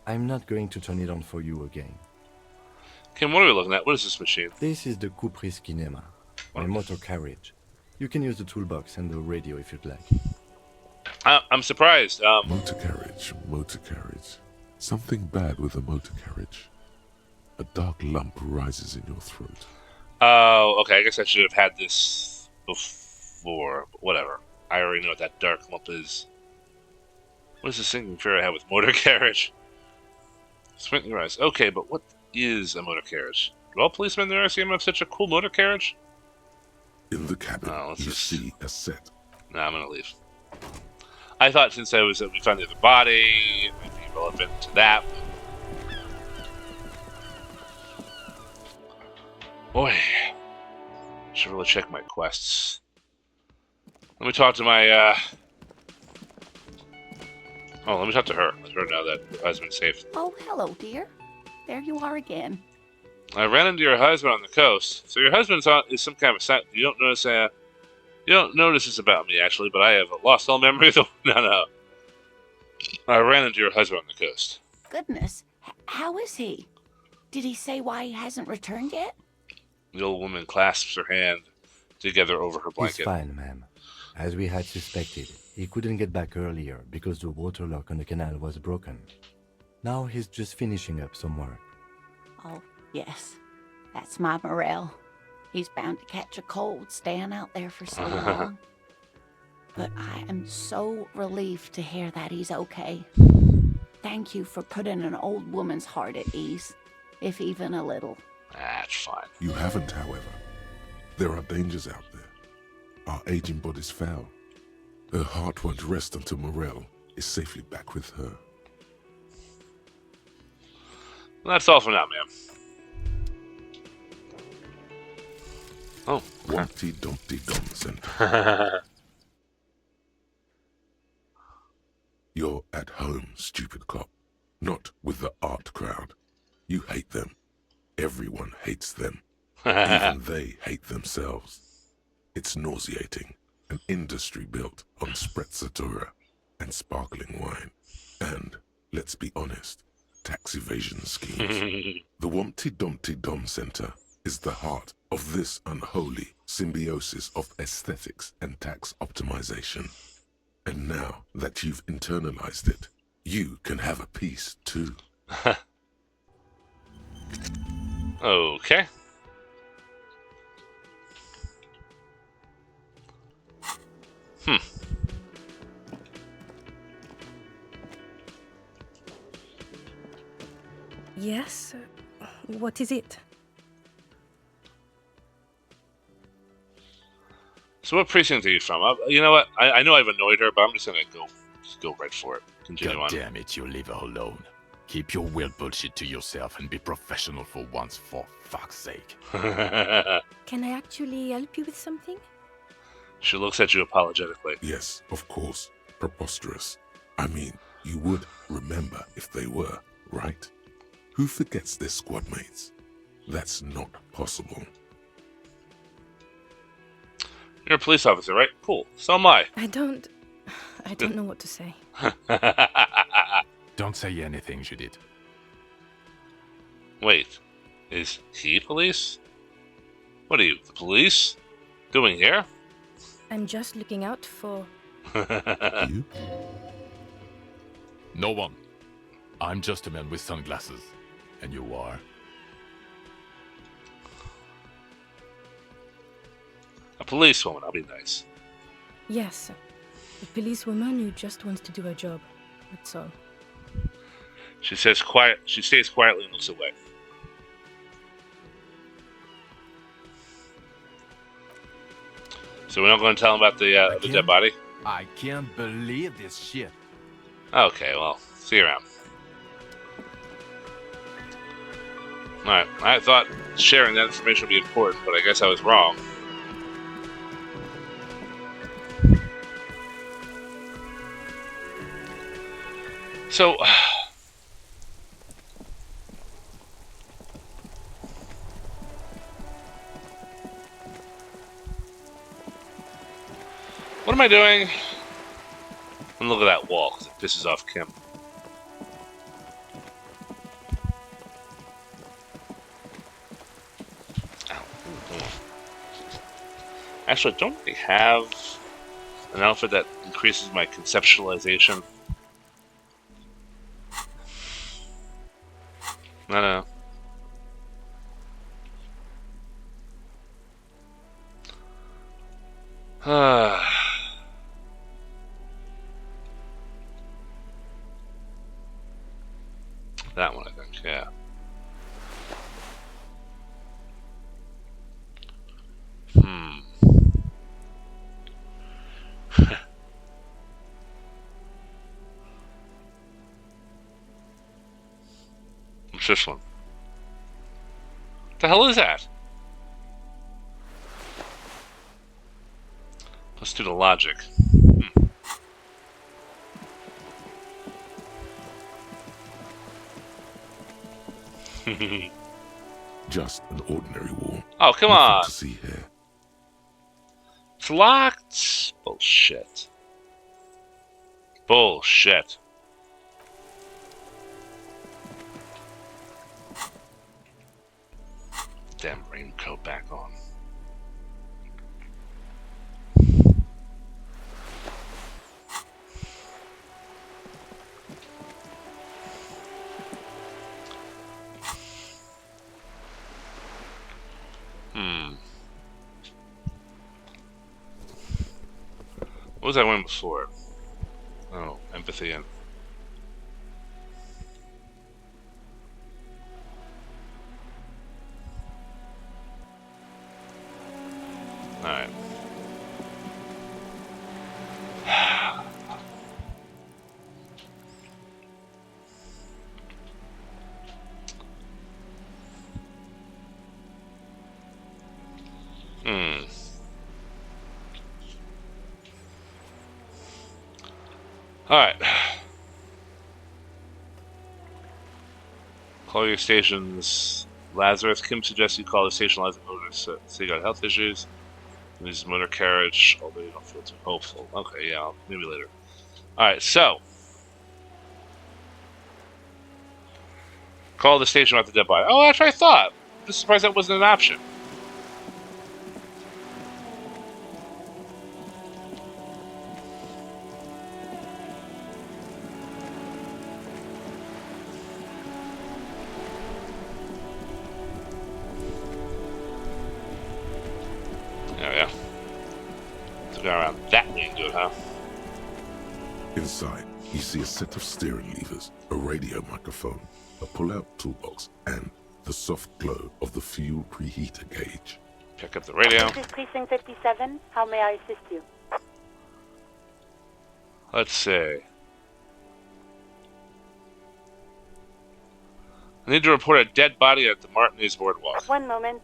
I'm not going to turn it on for you again. Kim, what are we looking at? What is this machine? This is the Kupris Kineema, my motor carriage. You can use the toolbox and the radio if you'd like. I'm surprised. Motor carriage. Something bad with a motor carriage. A dark lump rises in your throat. Oh, okay. I guess I should have had this before, but whatever. I already know what that dark lump is. What is the sinking fear I have with motor carriage? Squint your eyes. Okay, but what is a motor carriage? Do all policemen in the RCM have such a cool motor carriage? In the cabin, you see a set. Nah, I'm gonna leave. I thought since we found the other body, it might be relevant to that. Boy, should really check my quests. Let me talk to my, Oh, let me talk to her. Let her know that her husband's safe. Oh, hello, dear. There you are again. I ran into your husband on the coast. So your husband is some kind of a... You don't notice this about me, actually, but I have lost all memory of the... No. I ran into your husband on the coast. Goodness. How is he? Did he say why he hasn't returned yet? The old woman clasps her hand together over her blanket. He's fine, ma'am. As we had suspected, he couldn't get back earlier because the water lock on the canal was broken. Now he's just finishing up some work. Oh, yes. That's my Morell. He's bound to catch a cold staying out there for so long. But I am so relieved to hear that he's okay. Thank you for putting an old woman's heart at ease, if even a little. That's fine. You haven't, however. There are dangers out there. Our aging bodies fail. Her heart won't rest until Morell is safely back with her. Well, that's all for now, ma'am. Oh, Wompty-Dompty Center. You're at home, stupid cop. Not with the art crowd. You hate them. Everyone hates them. Even they hate themselves. It's nauseating. An industry built on sprezzatura and sparkling wine. And, let's be honest, tax evasion schemes. The Wompty-Dompty Dom Center is the heart of this unholy symbiosis of aesthetics and tax optimization. And now that you've internalized it, you can have a piece too. Okay. Yes? What is it? So what precinct are you from? You know what? I know I've annoyed her, but I'm just gonna go right for it. Continue on. God damn it, you leave her alone. Keep your weird bullshit to yourself and be professional for once, for fuck's sake. Can I actually help you with something? She looks at you apologetically. Yes, of course. Preposterous. I mean, you would remember if they were, right? Who forgets their squad mates? That's not possible. You're a police officer, right? Cool. So am I. I don't know what to say. Don't say anything, Judith. Wait, is he police? What are you, the police? Doing here? I'm just looking out for... You? No one. I'm just a man with sunglasses. And you are? A policewoman, I'll be nice. Yes, a policewoman who just wants to do her job. That's all. She stays quietly and looks away. So we're not going to tell him about the dead body? I can't believe this shit. Okay, well, see you around. Alright, I thought sharing that information would be important, but I guess I was wrong. So... what am I doing? And look at that wall, 'cause it pisses off Kim. Actually, I don't really have an outfit that increases my conceptualization. I know. That one, I think, yeah. What's this one? What the hell is that? Let's do the logic. Just an ordinary wall. Oh, come Nothing on. to see here. It's locked. Bullshit. Bullshit. Damn raincoat back on. What was that one before? Oh, empathy and... Alright. Alright. Call your stations. Lazarus. Kim suggests you call the station Lazarus Motors. So you got health issues. Use motor carriage, although you don't feel too hopeful. Okay, yeah, maybe later. Alright, so. Call the station about the dead body. Oh, that's what I thought. I'm just surprised that wasn't an option. Around that way and do it, huh? Inside, you see a set of steering levers, a radio microphone, a pull-out toolbox, and the soft glow of the fuel preheater gauge. Pick up the radio. This is Precinct 57. How may I assist you? Let's see. I need to report a dead body at the Martinez Boardwalk. One moment.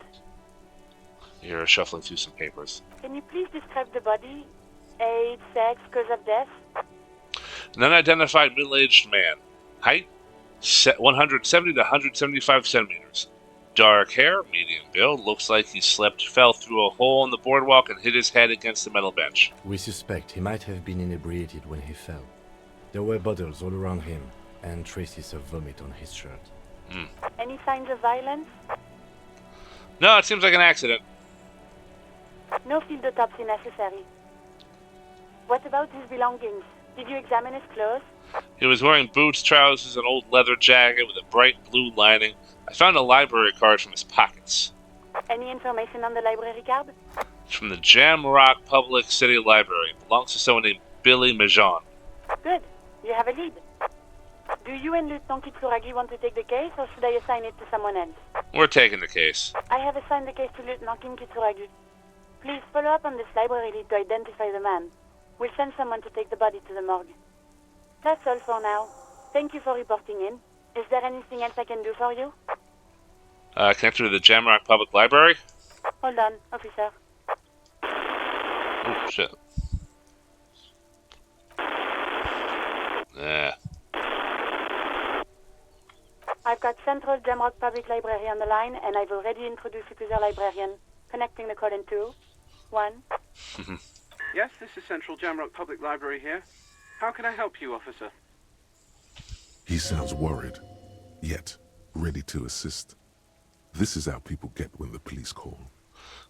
You're shuffling through some papers. Can you please describe the body? Age, sex, cause of death? An unidentified middle-aged man. Height, 170 to 175 centimeters. Dark hair, medium build. Looks like he fell through a hole in the boardwalk and hit his head against the metal bench. We suspect he might have been inebriated when he fell. There were bottles all around him, and traces of vomit on his shirt. Any signs of violence? No, it seems like an accident. No field autopsy necessary. What about his belongings? Did you examine his clothes? He was wearing boots, trousers, an old leather jacket with a bright blue lining. I found a library card from his pockets. Any information on the library card? It's from the Jamrock Public City Library. It belongs to someone named Billy Majon. Good. You have a lead. Do you and Lieutenant Kitsuragi want to take the case, or should I assign it to someone else? We're taking the case. I have assigned the case to Lieutenant Kitsuragi. Please follow up on this library lead to identify the man. We'll send someone to take the body to the morgue. That's all for now. Thank you for reporting in. Is there anything else I can do for you? Connected to the Jamrock Public Library? Hold on, officer. Oh, shit. Yeah. I've got Central Jamrock Public Library on the line, and I've already introduced you to their librarian. Connecting the call in 2, 1. Yes, this is Central Jamrock Public Library here. How can I help you, officer? He sounds worried, yet ready to assist. This is how people get when the police call.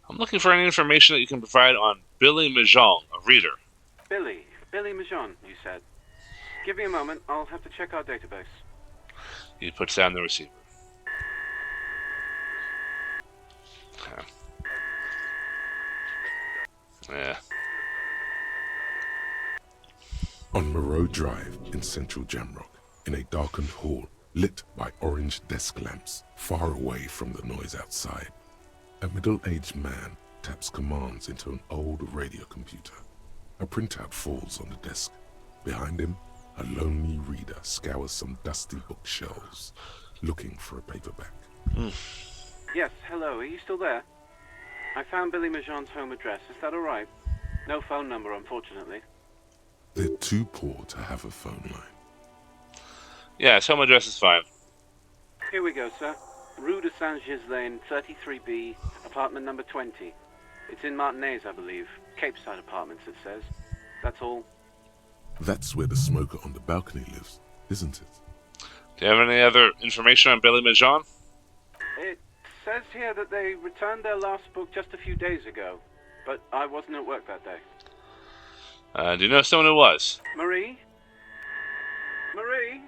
I'm looking for any information that you can provide on Billy Majon, a reader. Billy Majon, you said. Give me a moment, I'll have to check our database. He puts down the receiver. Okay. Yeah. On Morell Drive in central Jamrock, in a darkened hall, lit by orange desk lamps far away from the noise outside. A middle-aged man taps commands into an old radio computer. A printout falls on the desk. Behind him, a lonely reader scours some dusty bookshelves, looking for a paperback. Yes, hello, are you still there? I found Billy Majon's home address, is that alright? No phone number, unfortunately. They're too poor to have a phone line. Yeah, his home address is fine. Here we go, sir. Rue de Saint-Ghislain, 33B, apartment number 20. It's in Martinez, I believe. Cape Side Apartments, it says. That's all. That's where the smoker on the balcony lives, isn't it? Do you have any other information on Billy Majon? It says here that they returned their last book just a few days ago, but I wasn't at work that day. Do you know someone who was? Marie? Marie?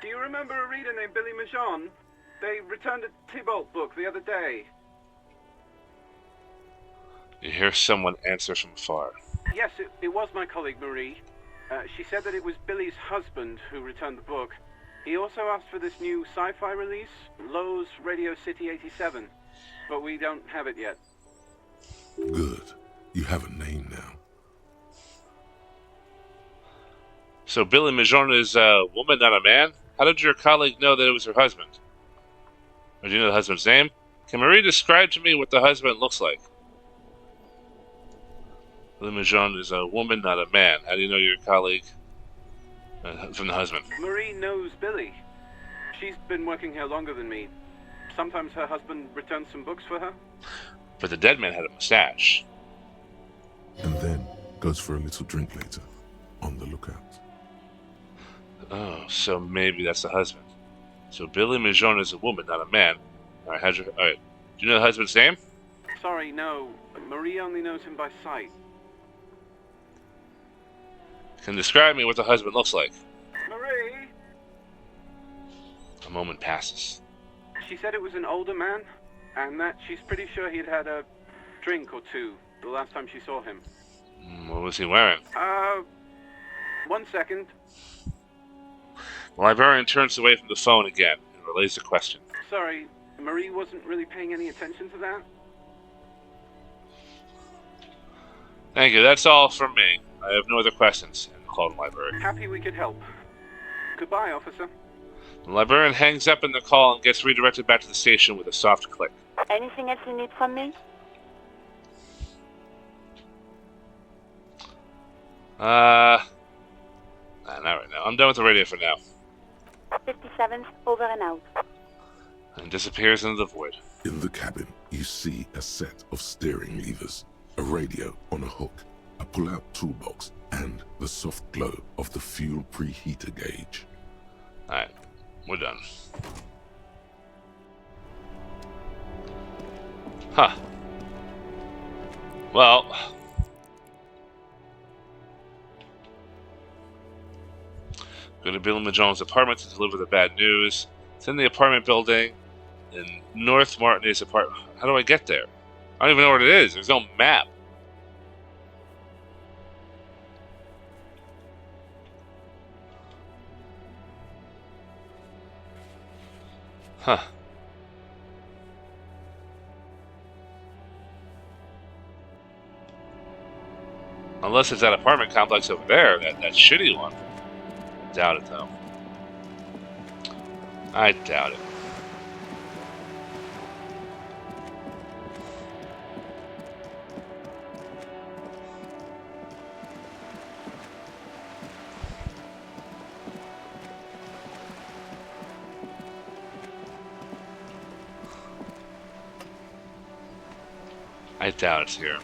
Do you remember a reader named Billy Majon? They returned a Tybalt book the other day. You hear someone answer from afar. Yes, it was my colleague Marie. She said that it was Billy's husband who returned the book. He also asked for this new sci-fi release, Lowe's Radio City 87, but we don't have it yet. Good. You have a name now. So Billy Majon is a woman, not a man? How did your colleague know that it was her husband? Or do you know the husband's name? Can Marie describe to me what the husband looks like? Billy Majon is a woman, not a man. How do you know your colleague from the husband? Marie knows Billy. She's been working here longer than me. Sometimes her husband returns some books for her. But the dead man had a mustache. And then goes for a little drink later. On the lookout. Oh, so maybe that's the husband. So Billy Majon is a woman, not a man. Alright, alright. Do you know the husband's name? Sorry, no. Marie only knows him by sight. Can describe me what the husband looks like. Marie? A moment passes. She said it was an older man, and that she's pretty sure he'd had a drink or two the last time she saw him. What was he wearing? 1 second. The librarian turns away from the phone again and relays the question. Sorry, Marie wasn't really paying any attention to that. Thank you, that's all from me. I have no other questions. And call the library. Happy we could help. Goodbye, officer. The librarian hangs up in the call and gets redirected back to the station with a soft click. Anything else you need from me? Not right now. I'm done with the radio for now. 57th, over and out. And disappears into the void. In the cabin, you see a set of steering levers, a radio on a hook, a pull-out toolbox, and the soft glow of the fuel preheater gauge. Alright, we're done. Huh. Well... Go to Billy Majon's apartment to deliver the bad news. It's in the apartment building in North Martinez apartment. How do I get there? I don't even know what it is. There's no map. Huh. Unless it's that apartment complex over there, that shitty one. Doubt it, though. I doubt it. I doubt it's here.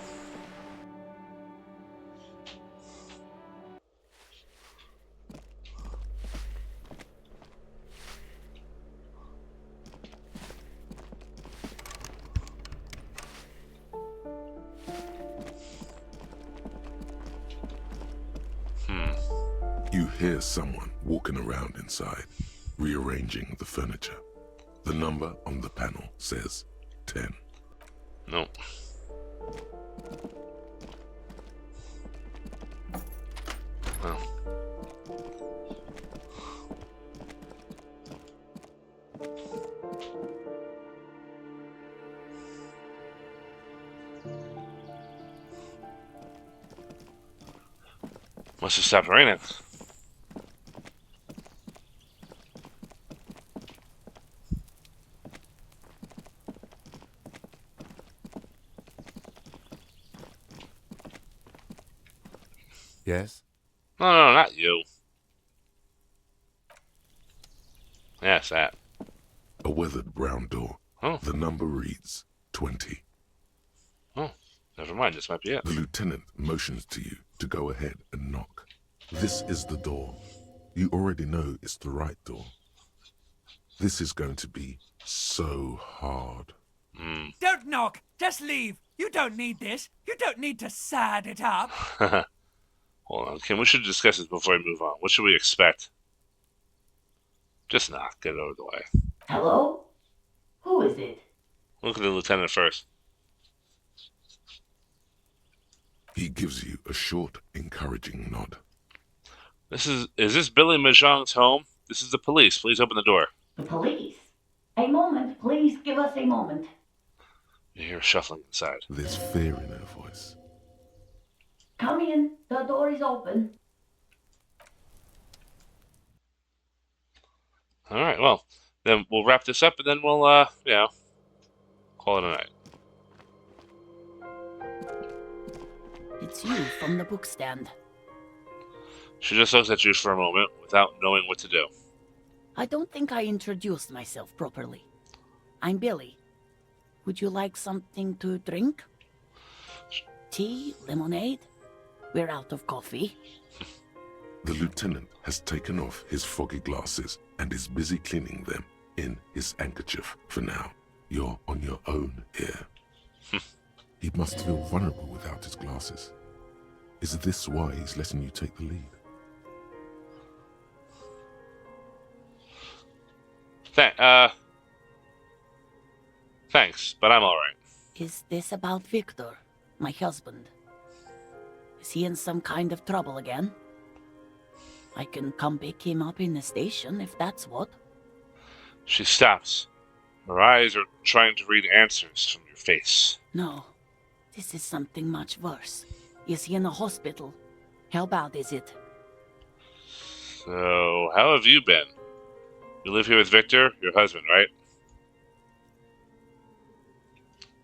You hear someone walking around inside, rearranging the furniture. The number on the panel says 10. No. Well. Must have stopped raining. Yes? No, not you. Yes, that. A weathered brown door. Oh. The number reads 20. Oh, never mind. This might be it. The lieutenant motions to you to go ahead and knock. This is the door. You already know it's the right door. This is going to be so hard. Don't knock. Just leave. You don't need this. You don't need to sad it up. Hold on, Kim. We should discuss this before we move on. What should we expect? Just knock. Get it over the way. Hello? Who is it? Look at the lieutenant first. He gives you a short, encouraging nod. Is this Billy Mahjong's home? This is the police. Please open the door. The police? A moment, please give us a moment. You hear shuffling inside. There's fear in her voice. Come in, the door is open. Alright, well, then we'll wrap this up and then we'll, call it a night. It's you from the book stand. She just looks at you for a moment without knowing what to do. I don't think I introduced myself properly. I'm Billy. Would you like something to drink? Tea? Lemonade? We're out of coffee. The lieutenant has taken off his foggy glasses and is busy cleaning them in his handkerchief for now. You're on your own here. He must feel vulnerable without his glasses. Is this why he's letting you take the lead? Thanks, but I'm alright. Is this about Victor, my husband? Is he in some kind of trouble again? I can come pick him up in the station if that's what. She stops. Her eyes are trying to read answers from your face. No, this is something much worse. Is he in the hospital? How bad is it? So, how have you been? You live here with Victor, your husband, right?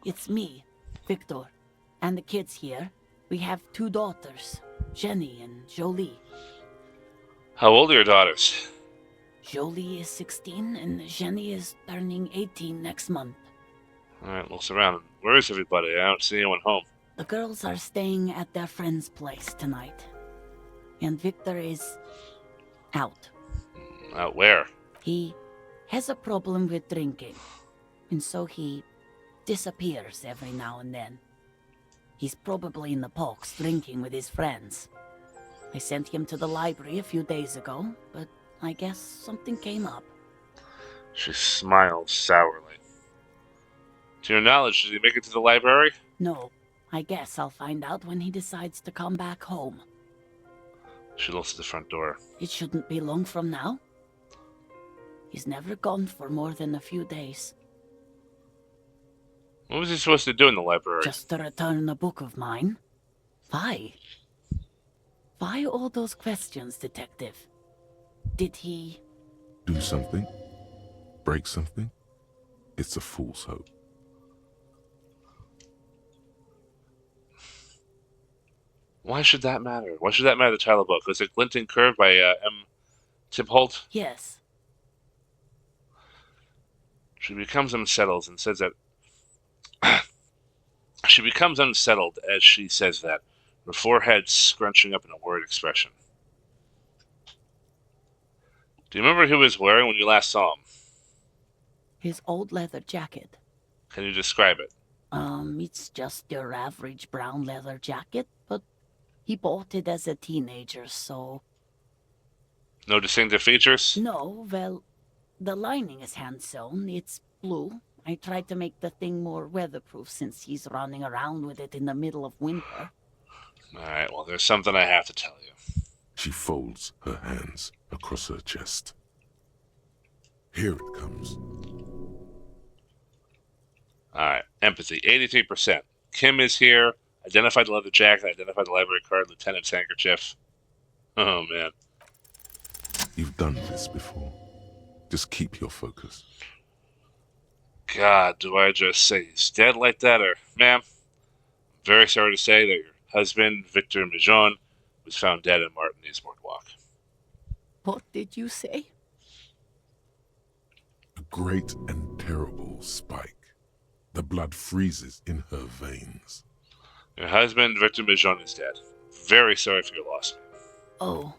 It's me, Victor, and the kids here. We have 2 daughters, Jenny and Jolie. How old are your daughters? Jolie is 16 and Jenny is turning 18 next month. Alright, looks around. Where is everybody? I don't see anyone home. The girls are staying at their friend's place tonight. And Victor is out. Out where? He has a problem with drinking. And so he disappears every now and then. He's probably in the parks drinking with his friends. I sent him to the library a few days ago, but I guess something came up. She smiles sourly. To your knowledge, did he make it to the library? No, I guess I'll find out when he decides to come back home. She looks at the front door. It shouldn't be long from now. He's never gone for more than a few days. What was he supposed to do in the library? Just to return a book of mine. Why? Why all those questions, Detective? Did he... Do something? Break something? It's a fool's hope. Why should that matter? Why should that matter, the title of the book? Was it Glinting Curve by M. Tipholt? Yes. She becomes unsettled and says that... She becomes unsettled as she says that, her forehead scrunching up in a worried expression. Do you remember who he was wearing when you last saw him? His old leather jacket. Can you describe it? It's just your average brown leather jacket, but he bought it as a teenager, so... No distinctive features? No, well, the lining is hand-sewn. It's blue. I tried to make the thing more weatherproof since he's running around with it in the middle of winter. Alright, well, there's something I have to tell you. She folds her hands across her chest. Here it comes. Alright, empathy, 83%. Kim is here, identified the leather jacket, identified the library card, lieutenant's handkerchief. Oh, man. You've done this before. Just keep your focus. God, do I just say he's dead like that, or... Ma'am, I'm very sorry to say that your husband, Victor Mijon, was found dead in Martinez Boardwalk. What did you say? A great and terrible spike. The blood freezes in her veins. Your husband, Victor Mijon, is dead. Very sorry for your loss, ma'am. Oh.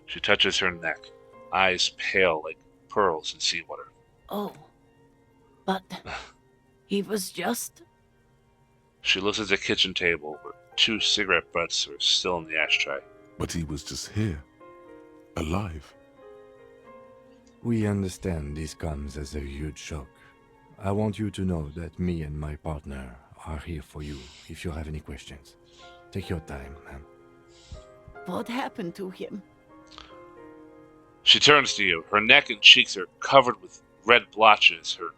She touches her neck, eyes pale like pearls in seawater. Oh. But he was just... She looks at the kitchen table where 2 cigarette butts are still in the ashtray. But he was just here. Alive. We understand this comes as a huge shock. I want you to know that me and my partner are here for you if you have any questions. Take your time, ma'am. What happened to him? She turns to you. Her neck and cheeks are covered with red blotches. Her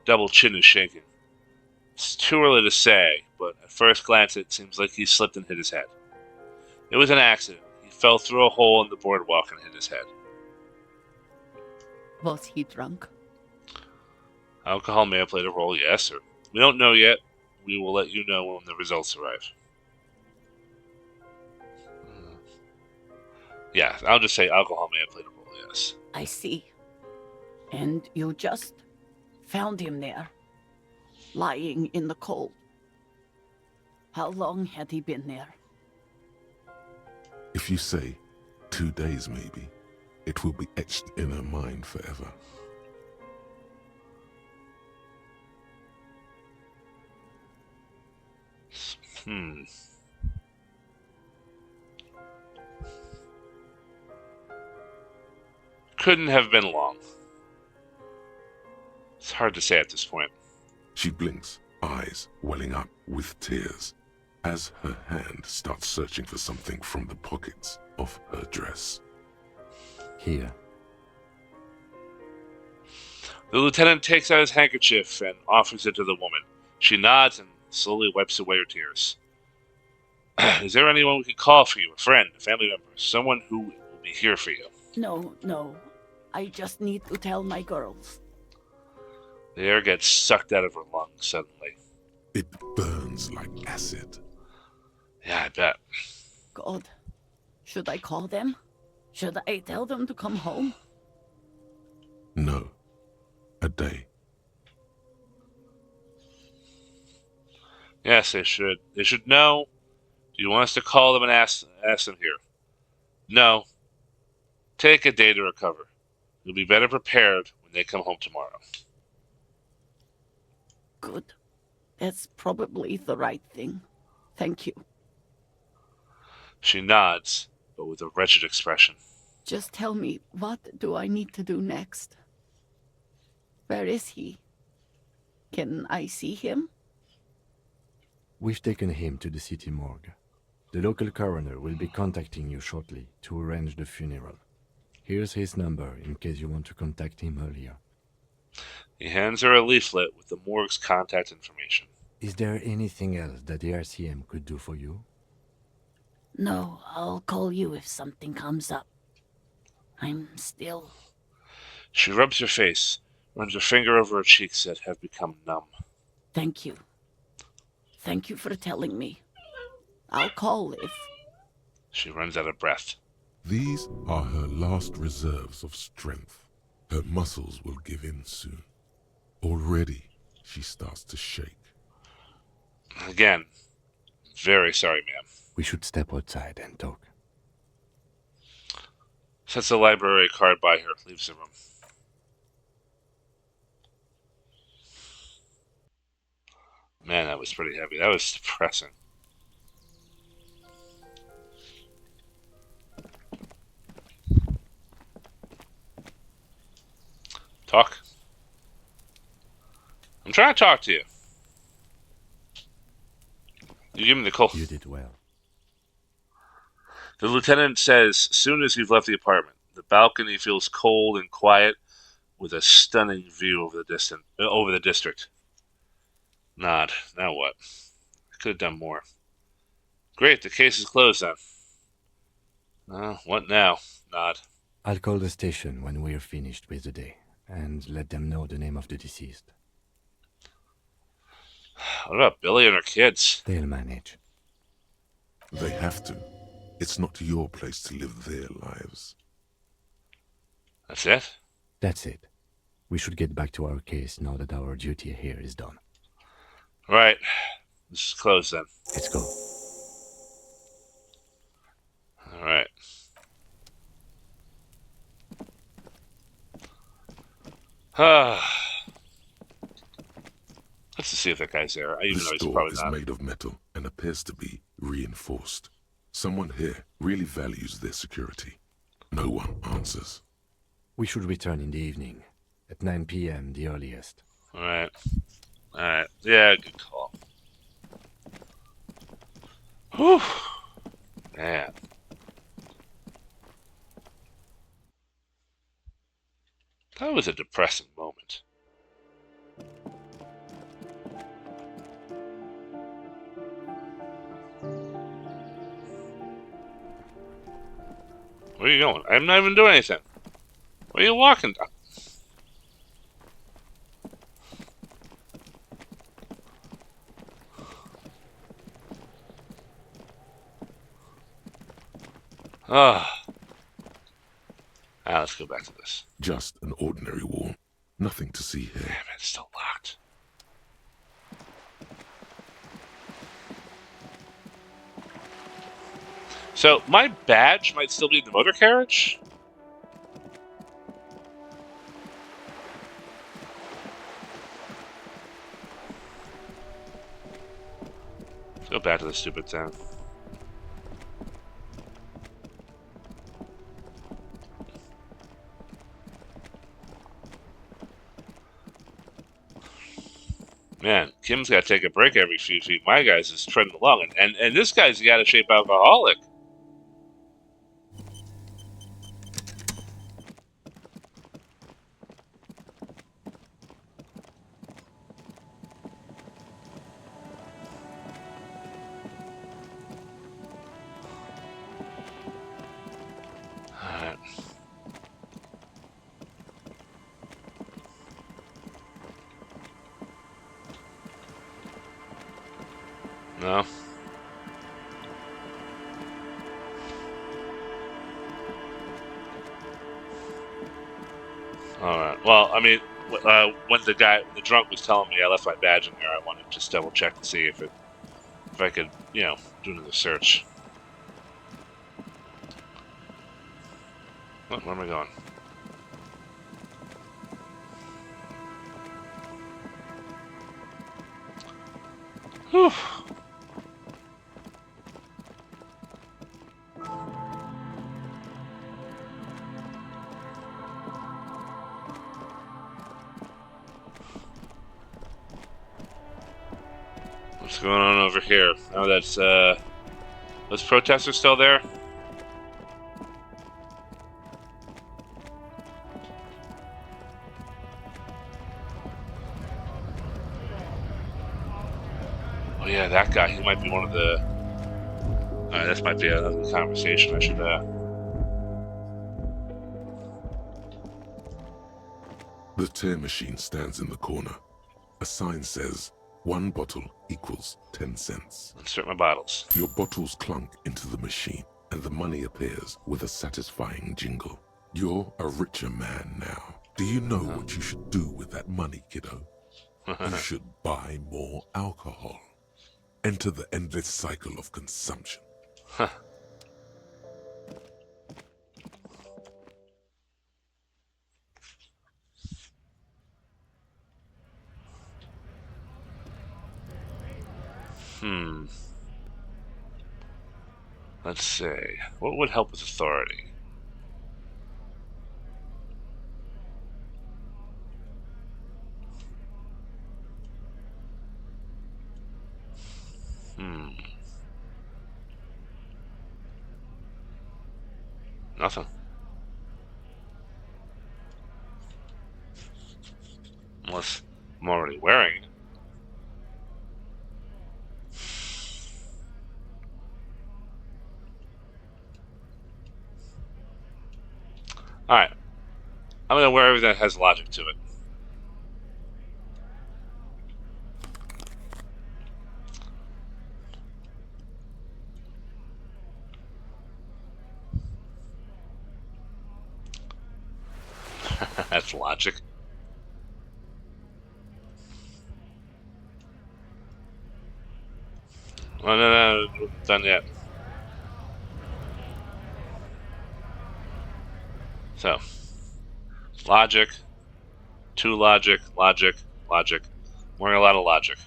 double chin is shaking. It's too early to say, but at first glance it seems like he slipped and hit his head. It was an accident. He fell through a hole in the boardwalk and hit his head. Was he drunk? Alcohol may have played a role, yes, or we don't know yet. We will let you know when the results arrive. Yeah, I'll just say alcohol may have played a role, yes. I see. And you just found him there, lying in the cold. How long had he been there? If you say 2 days maybe, it will be etched in her mind forever. Couldn't have been long. It's hard to say at this point. She blinks, eyes welling up with tears, as her hand starts searching for something from the pockets of her dress. Here. The lieutenant takes out his handkerchief and offers it to the woman. She nods and slowly wipes away her tears. Is there anyone we could call for you? A friend, a family member, someone who will be here for you? No. I just need to tell my girls. The air gets sucked out of her lungs suddenly. It burns like acid. Yeah, I bet. God. Should I call them? Should I tell them to come home? No. A day. Yes, they should. They should know. Do you want us to call them and ask them here? No. Take a day to recover. You'll be better prepared when they come home tomorrow. Good. That's probably the right thing. Thank you. She nods, but with a wretched expression. Just tell me, what do I need to do next? Where is he? Can I see him? We've taken him to the city morgue. The local coroner will be contacting you shortly to arrange the funeral. Here's his number in case you want to contact him earlier. He hands her a leaflet with the morgue's contact information. Is there anything else that the RCM could do for you? No, I'll call you if something comes up. I'm still... She rubs her face, runs her finger over her cheeks that have become numb. Thank you. Thank you for telling me. I'll call if... She runs out of breath. These are her last reserves of strength. Her muscles will give in soon. Already, she starts to shake. Again, very sorry, ma'am. We should step outside and talk. Sets the library card by her, leaves the room. Man, that was pretty heavy. That was depressing. Talk. I'm trying to talk to you. You give me the call. You did well. The lieutenant says, soon as you've left the apartment, the balcony feels cold and quiet with a stunning view over the district. Nod. Now what? I could have done more. Great, the case is closed then. What now? Nod. I'll call the station when we're finished with the day, and let them know the name of the deceased. What about Billy and her kids? They'll manage. They have to. It's not your place to live their lives. That's it? That's it. We should get back to our case now that our duty here is done. Right. This is closed then. Let's go. Alright. Let's just see if that guy's there. I even know he's probably This not. door is made of metal and appears to be reinforced. Someone here really values their security. No one answers. We should return in the evening. At 9 p.m. the earliest. Alright. Alright. Yeah, good call. Whew. Man. That was a depressing moment. Where are you going? I'm not even doing anything. Where are you walking? Let's go back to this. Just an ordinary wall. Nothing to see here. Damn it, it's still locked. So, my badge might still be in the motor carriage? Let's go back to the stupid thing. Man, Kim's got to take a break every few feet. My guy's just treading along. And this guy's got a shape alcoholic. Alright. No. Alright. Well, I mean, when the drunk was telling me I left my badge in there, I wanted to just double check to see if I could, you know, do another search. Oh, where am I going? Whew. What's going on over here? Oh, that's, those protesters still there? Oh yeah, that guy, he might be one of the... Alright, this might be another conversation I should, The tear machine stands in the corner. A sign says, 1 bottle equals 10 cents. Insert my bottles. Your bottles clunk into the machine, and the money appears with a satisfying jingle. You're a richer man now. Do you know what you should do with that money, kiddo? You should buy more alcohol. Enter the endless cycle of consumption. Let's see. What would help with authority? Nothing. Unless I'm already wearing it. Alright. I'm gonna wear everything that has logic to it. That's logic. Oh, no, done yet. So, logic, 2 logic, logic, logic. Wearing a lot of logic.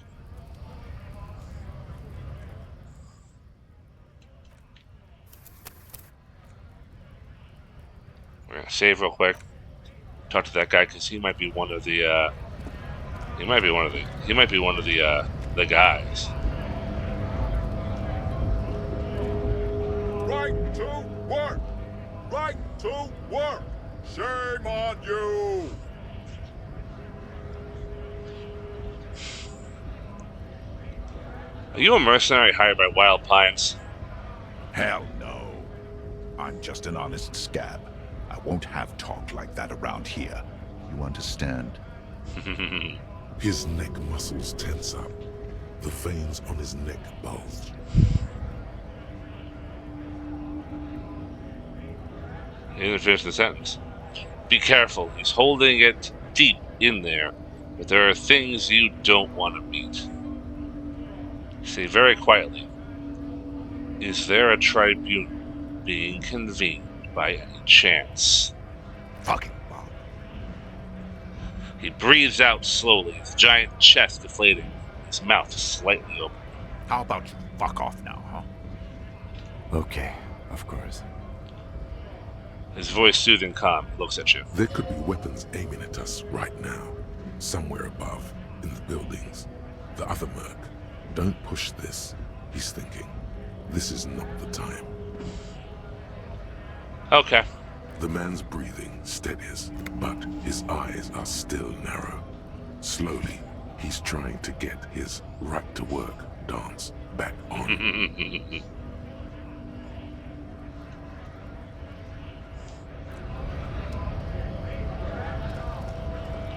We're gonna save real quick. Talk to that guy because he might be one of the. He might be one of the guys. Right to work! Right to work! Shame on you! Are you a mercenary hired by Wild Pines? Hell no. I'm just an honest scab. I won't have talk like that around here. You understand? His neck muscles tense up. The veins on his neck bulge. He didn't finish the sentence. Be careful, he's holding it deep in there, but there are things you don't want to meet. Say very quietly, is there a tribunal being convened by any chance? Fucking bomb. He breathes out slowly, his giant chest deflating, his mouth slightly open. How about you fuck off now, huh? Okay, of course. His voice soothing calm, he looks at you. There could be weapons aiming at us right now. Somewhere above, in the buildings. The other merc. Don't push this, he's thinking. This is not the time. Okay. The man's breathing steadies, but his eyes are still narrow. Slowly, he's trying to get his right-to-work dance back on.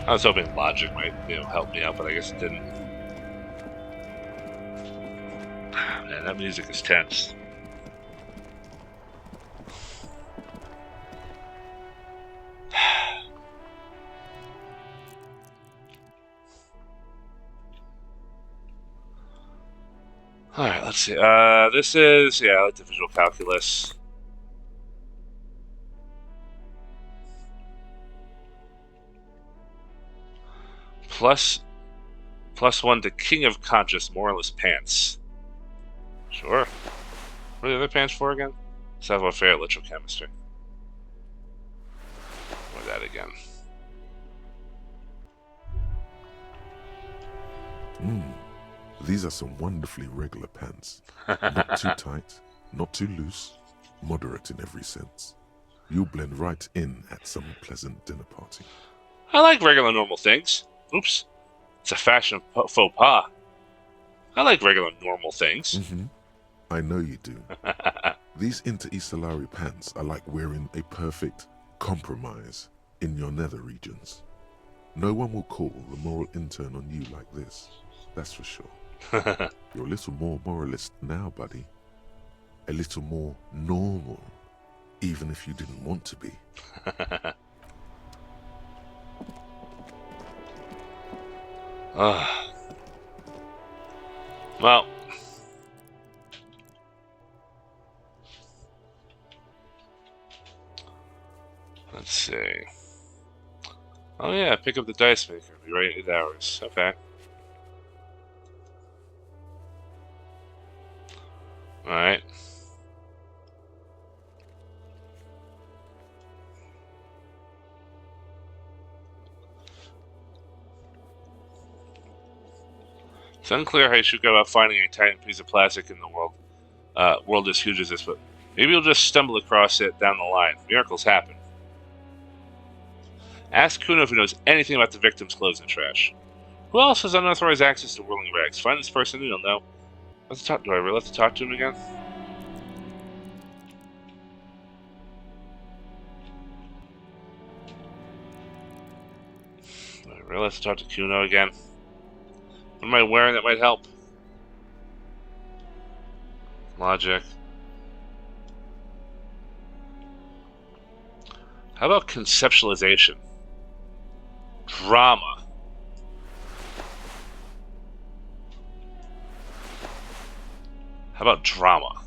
I was hoping logic might, help me out, but I guess it didn't. Man, that music is tense. Alright, let's see. This is, I like the visual calculus. +1 to King of Conscious, Morell's pants. Sure. What are the other pants for again? Savoir-faire, electrochemistry. Or that again. These are some wonderfully regular pants. Not too tight, not too loose, moderate in every sense. You'll blend right in at some pleasant dinner party. I like regular normal things. Oops. It's a fashion faux pas. I like regular normal things. I know you do. These inter-Isolari pants are like wearing a perfect compromise in your nether regions. No one will call the moral intern on you like this. That's for sure. You're a little more moralist now, buddy. A little more normal, even if you didn't want to be. Well. Let's see. Oh yeah, pick up the dice maker. Be right in 8 hours. Okay. Alright. It's unclear how you should go about finding a tiny piece of plastic in the world as huge as this, but maybe you'll just stumble across it down the line. Miracles happen. Ask Cuno if he knows anything about the victim's clothes and trash. Who else has unauthorized access to Whirling-in-Rags? Find this person and you'll know. Do I really have to talk to him again? I realize to talk to Cuno again. What am I wearing that might help? Logic. How about conceptualization? Drama. How about drama?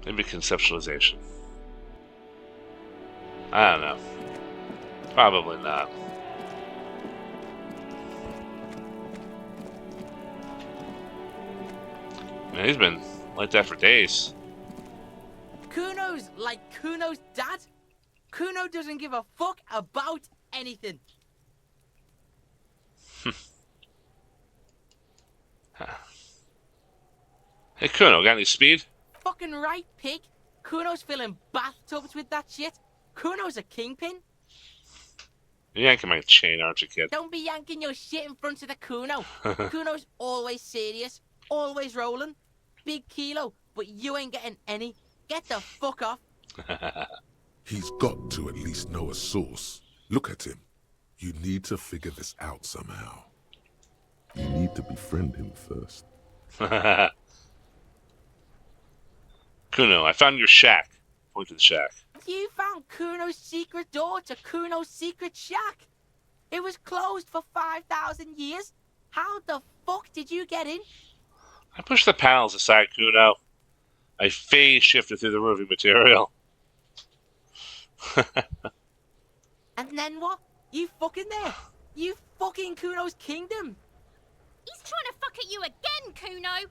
Maybe conceptualization. I don't know. Probably not. Man, he's been like that for days. Cuno's like Cuno's dad. Cuno doesn't give a fuck about anything. Hey, Cuno, got any speed? Fucking right, pig. Cuno's filling bathtubs with that shit. Cuno's a kingpin. You're yanking my chain, aren't you, kid? Don't be yanking your shit in front of the Cuno. Cuno's always serious, always rolling. Big kilo, but you ain't getting any. Get the fuck off. He's got to at least know a source. Look at him. You need to figure this out somehow. You need to befriend him first. Cuno, I found your shack. Point to the shack. You found Cuno's secret door to Cuno's secret shack. It was closed for 5,000 years. How the fuck did you get in? I pushed the panels aside, Cuno. I phase shifted through the roofing material. And then what? You fucking there? You fucking Cuno's kingdom. He's trying to fuck at you again, Cuno.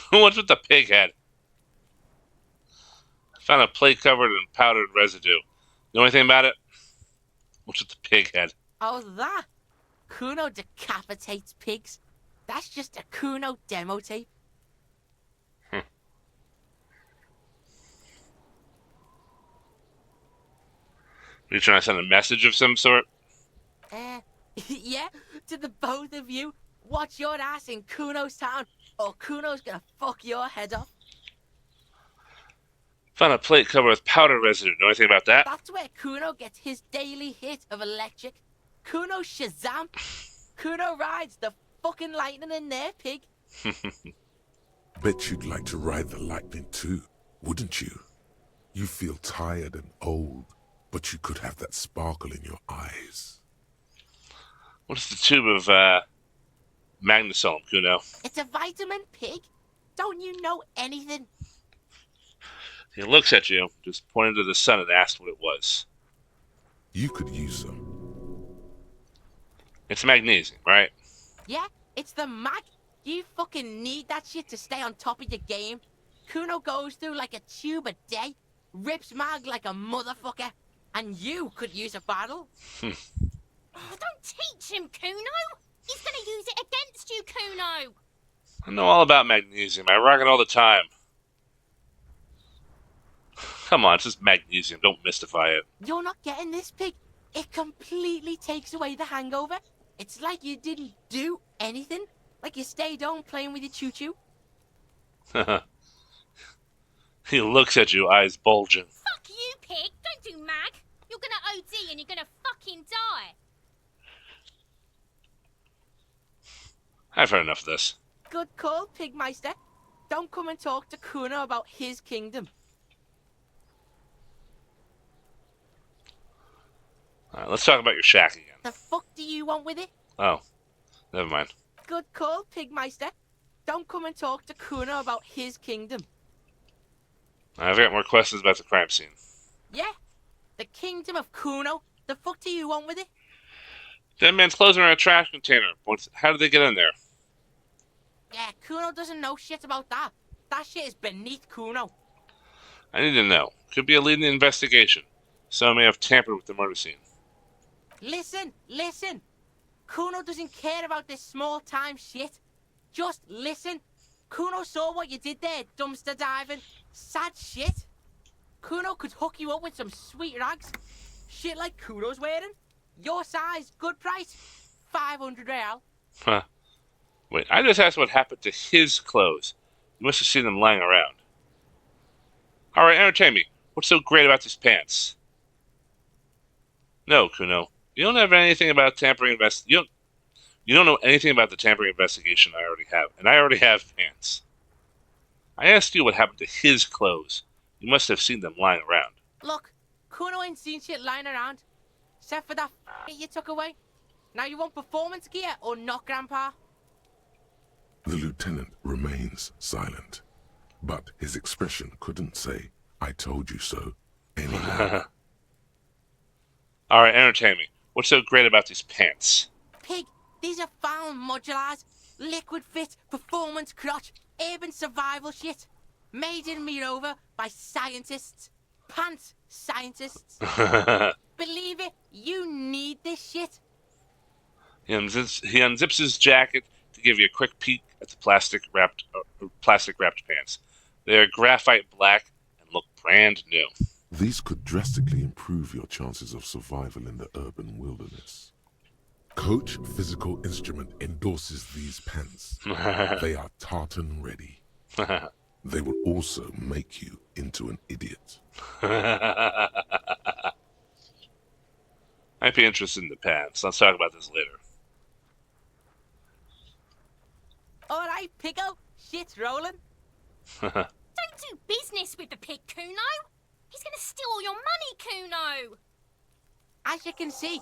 What's with the pig head? I found a plate covered in powdered residue. Know anything about it? What's with the pig head? Oh, that? Cuno decapitates pigs. That's just a Cuno demo tape. Are you trying to send a message of some sort? Yeah, to the both of you. Watch your ass in Cuno's town, or Cuno's gonna fuck your head off. Found a plate covered with powder residue. Know anything about that? That's where Cuno gets his daily hit of electric. Cuno Shazam. Cuno rides the fucking lightning in there, pig. Bet you'd like to ride the lightning too, wouldn't you? You feel tired and old, but you could have that sparkle in your eyes. What is the tube of, Magnusome, Cuno? It's a vitamin, pig. Don't you know anything? He looks at you, just pointed to the sun and asked what it was. You could use some. It's magnesium, right? Yeah, it's the mag. You fucking need that shit to stay on top of your game. Cuno goes through like a tube a day, rips mag like a motherfucker, and you could use a bottle. Oh, don't teach him, Cuno. He's gonna use it against you, Cuno. I know all about magnesium. I rock it all the time. Come on, it's just magnesium. Don't mystify it. You're not getting this, pig. It completely takes away the hangover. It's like you didn't do anything. Like you stayed home playing with your choo-choo. He looks at you, eyes bulging. Fuck you, pig. Don't do mag. You're gonna OD and you're gonna fucking die. I've heard enough of this. Good call, Pigmeister. Don't come and talk to Cuno about his kingdom. Alright, let's talk about your shack again. The fuck do you want with it? Oh, never mind. Good call, Pigmeister. Don't come and talk to Cuno about his kingdom. I've got more questions about the crime scene. Yeah? The kingdom of Cuno? The fuck do you want with it? Dead man's clothes are in a trash container. How did they get in there? Yeah, Cuno doesn't know shit about that. That shit is beneath Cuno. I need to know. Could be a lead in the investigation. Someone may have tampered with the murder scene. Listen, listen. Cuno doesn't care about this small-time shit. Just listen. Cuno saw what you did there, dumpster diving. Sad shit. Cuno could hook you up with some sweet rags. Shit like Cuno's wearing. Your size, good price. 500 real. Huh. Wait, I just asked what happened to his clothes. You must have seen them lying around. Alright, entertain me. What's so great about these pants? No, Cuno. You don't have anything about tampering you don't know anything about the tampering investigation I already have, and I already have pants. I asked you what happened to his clothes. You must have seen them lying around. Look, Cuno ain't seen shit lying around. Except for that you took away. Now you want performance gear or not, Grandpa? The lieutenant remains silent, but his expression couldn't say, "I told you so," any longer. Alright, entertain me. What's so great about these pants? Pig, these are found modulars. Liquid fit, performance crotch, urban survival shit. Made in Mirova by scientists. Pants scientists. Believe it, you need this shit. He unzips his jacket to give you a quick peek at the plastic wrapped pants. They are graphite black and look brand new. These could drastically improve your chances of survival in the urban wilderness. Coach Physical Instrument endorses these pants. They are tartan ready. They will also make you into an idiot. I'd be interested in the pants. Let's talk about this later. Alright, Pico. Shit's rolling. Don't do business with the pig, Cuno. He's gonna steal all your money, Cuno. As you can see,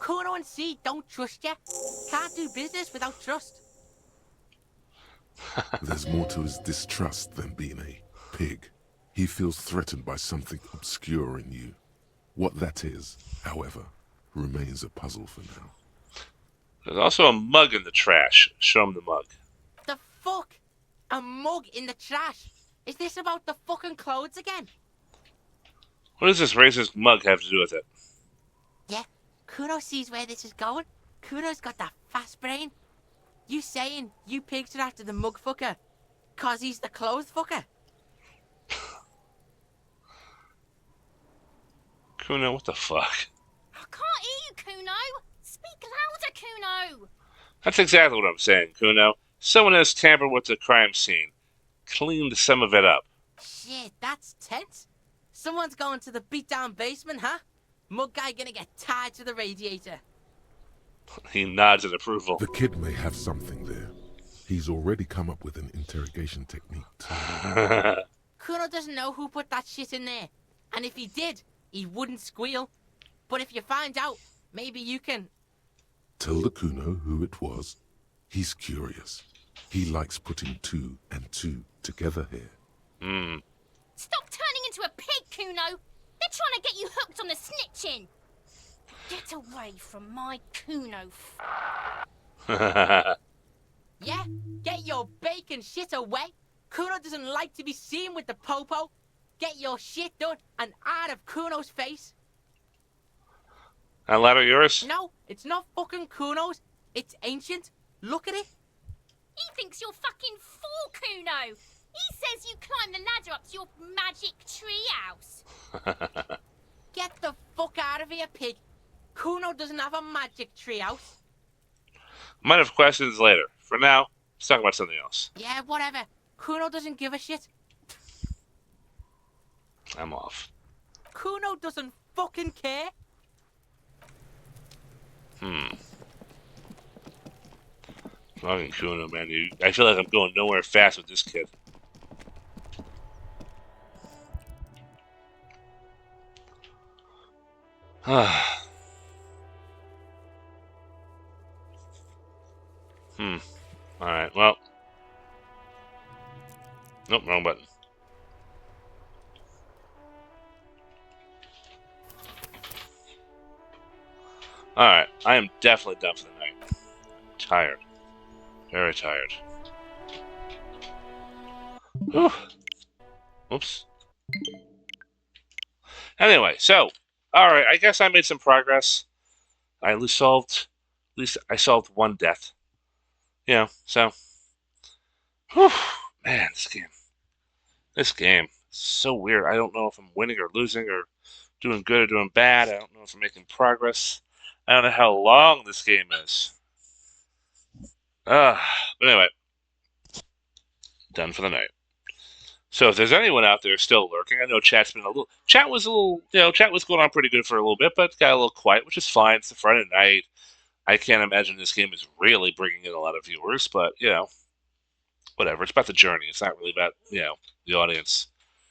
Cuno and C don't trust you. Can't do business without trust. There's more to his distrust than being a pig. He feels threatened by something obscure in you. What that is, however, remains a puzzle for now. There's also a mug in the trash. Show him the mug. The fuck? A mug in the trash? Is this about the fucking clothes again? What does this racist mug have to do with it? Yeah, Cuno sees where this is going. Cuno's got that fast brain. You saying you pigs are after the mug fucker, 'cause he's the clothes fucker? Cuno, what the fuck? I can't hear you, Cuno. Speak louder, Cuno. That's exactly what I'm saying, Cuno. Someone has tampered with the crime scene. Cleaned some of it up. Shit, that's tense. Someone's going to the beat-down basement, huh? Mug guy gonna get tied to the radiator. He nods in approval. The kid may have something there. He's already come up with an interrogation technique. Cuno doesn't know who put that shit in there. And if he did, he wouldn't squeal. But if you find out, maybe you can... Tell the Cuno who it was. He's curious. He likes putting 2 and 2 together here. Stop turning into a pig, Cuno. They're trying to get you hooked on the snitching. Get away from my Cuno. Yeah? Get your bacon shit away. Cuno doesn't like to be seen with the popo. Get your shit done and out of Cuno's face. That ladder yours? No, it's not fucking Cuno's. It's ancient. Look at it. He thinks you're fucking fool, Cuno. He says you climbed the ladder up to your magic treehouse. Get the fuck out of here, pig. Cuno doesn't have a magic treehouse. Might have questions later. For now, let's talk about something else. Yeah, whatever. Cuno doesn't give a shit. I'm off. Cuno doesn't fucking care. Fucking Cuno, man. I feel like I'm going nowhere fast with this kid. Alright, well. Nope, wrong button. Alright, I am definitely done for the night. I'm tired. Very tired. Whew. Oops. Anyway, so, alright, I guess I made some progress. At least I solved one death. You know, so. Whew, man, this game is so weird. I don't know if I'm winning or losing or doing good or doing bad. I don't know if I'm making progress. I don't know how long this game is. But anyway, done for the night. So if there's anyone out there still lurking, I know chat was going on pretty good for a little bit, but got a little quiet, which is fine. It's the Friday night. I can't imagine this game is really bringing in a lot of viewers, but, whatever. It's about the journey. It's not really about, the audience.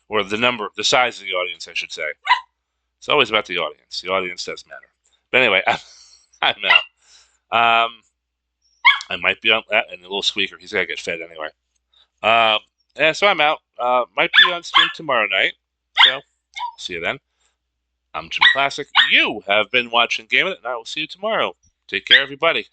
Or the size of the audience, I should say. It's always about the audience. The audience does matter. But anyway, I'm out. I might be on that, and the little squeaker, he's got to get fed anyway. So I'm out. Might be on stream tomorrow night. So, see you then. I'm Jim Classic. You have been watching Game It, and I will see you tomorrow. Take care, everybody.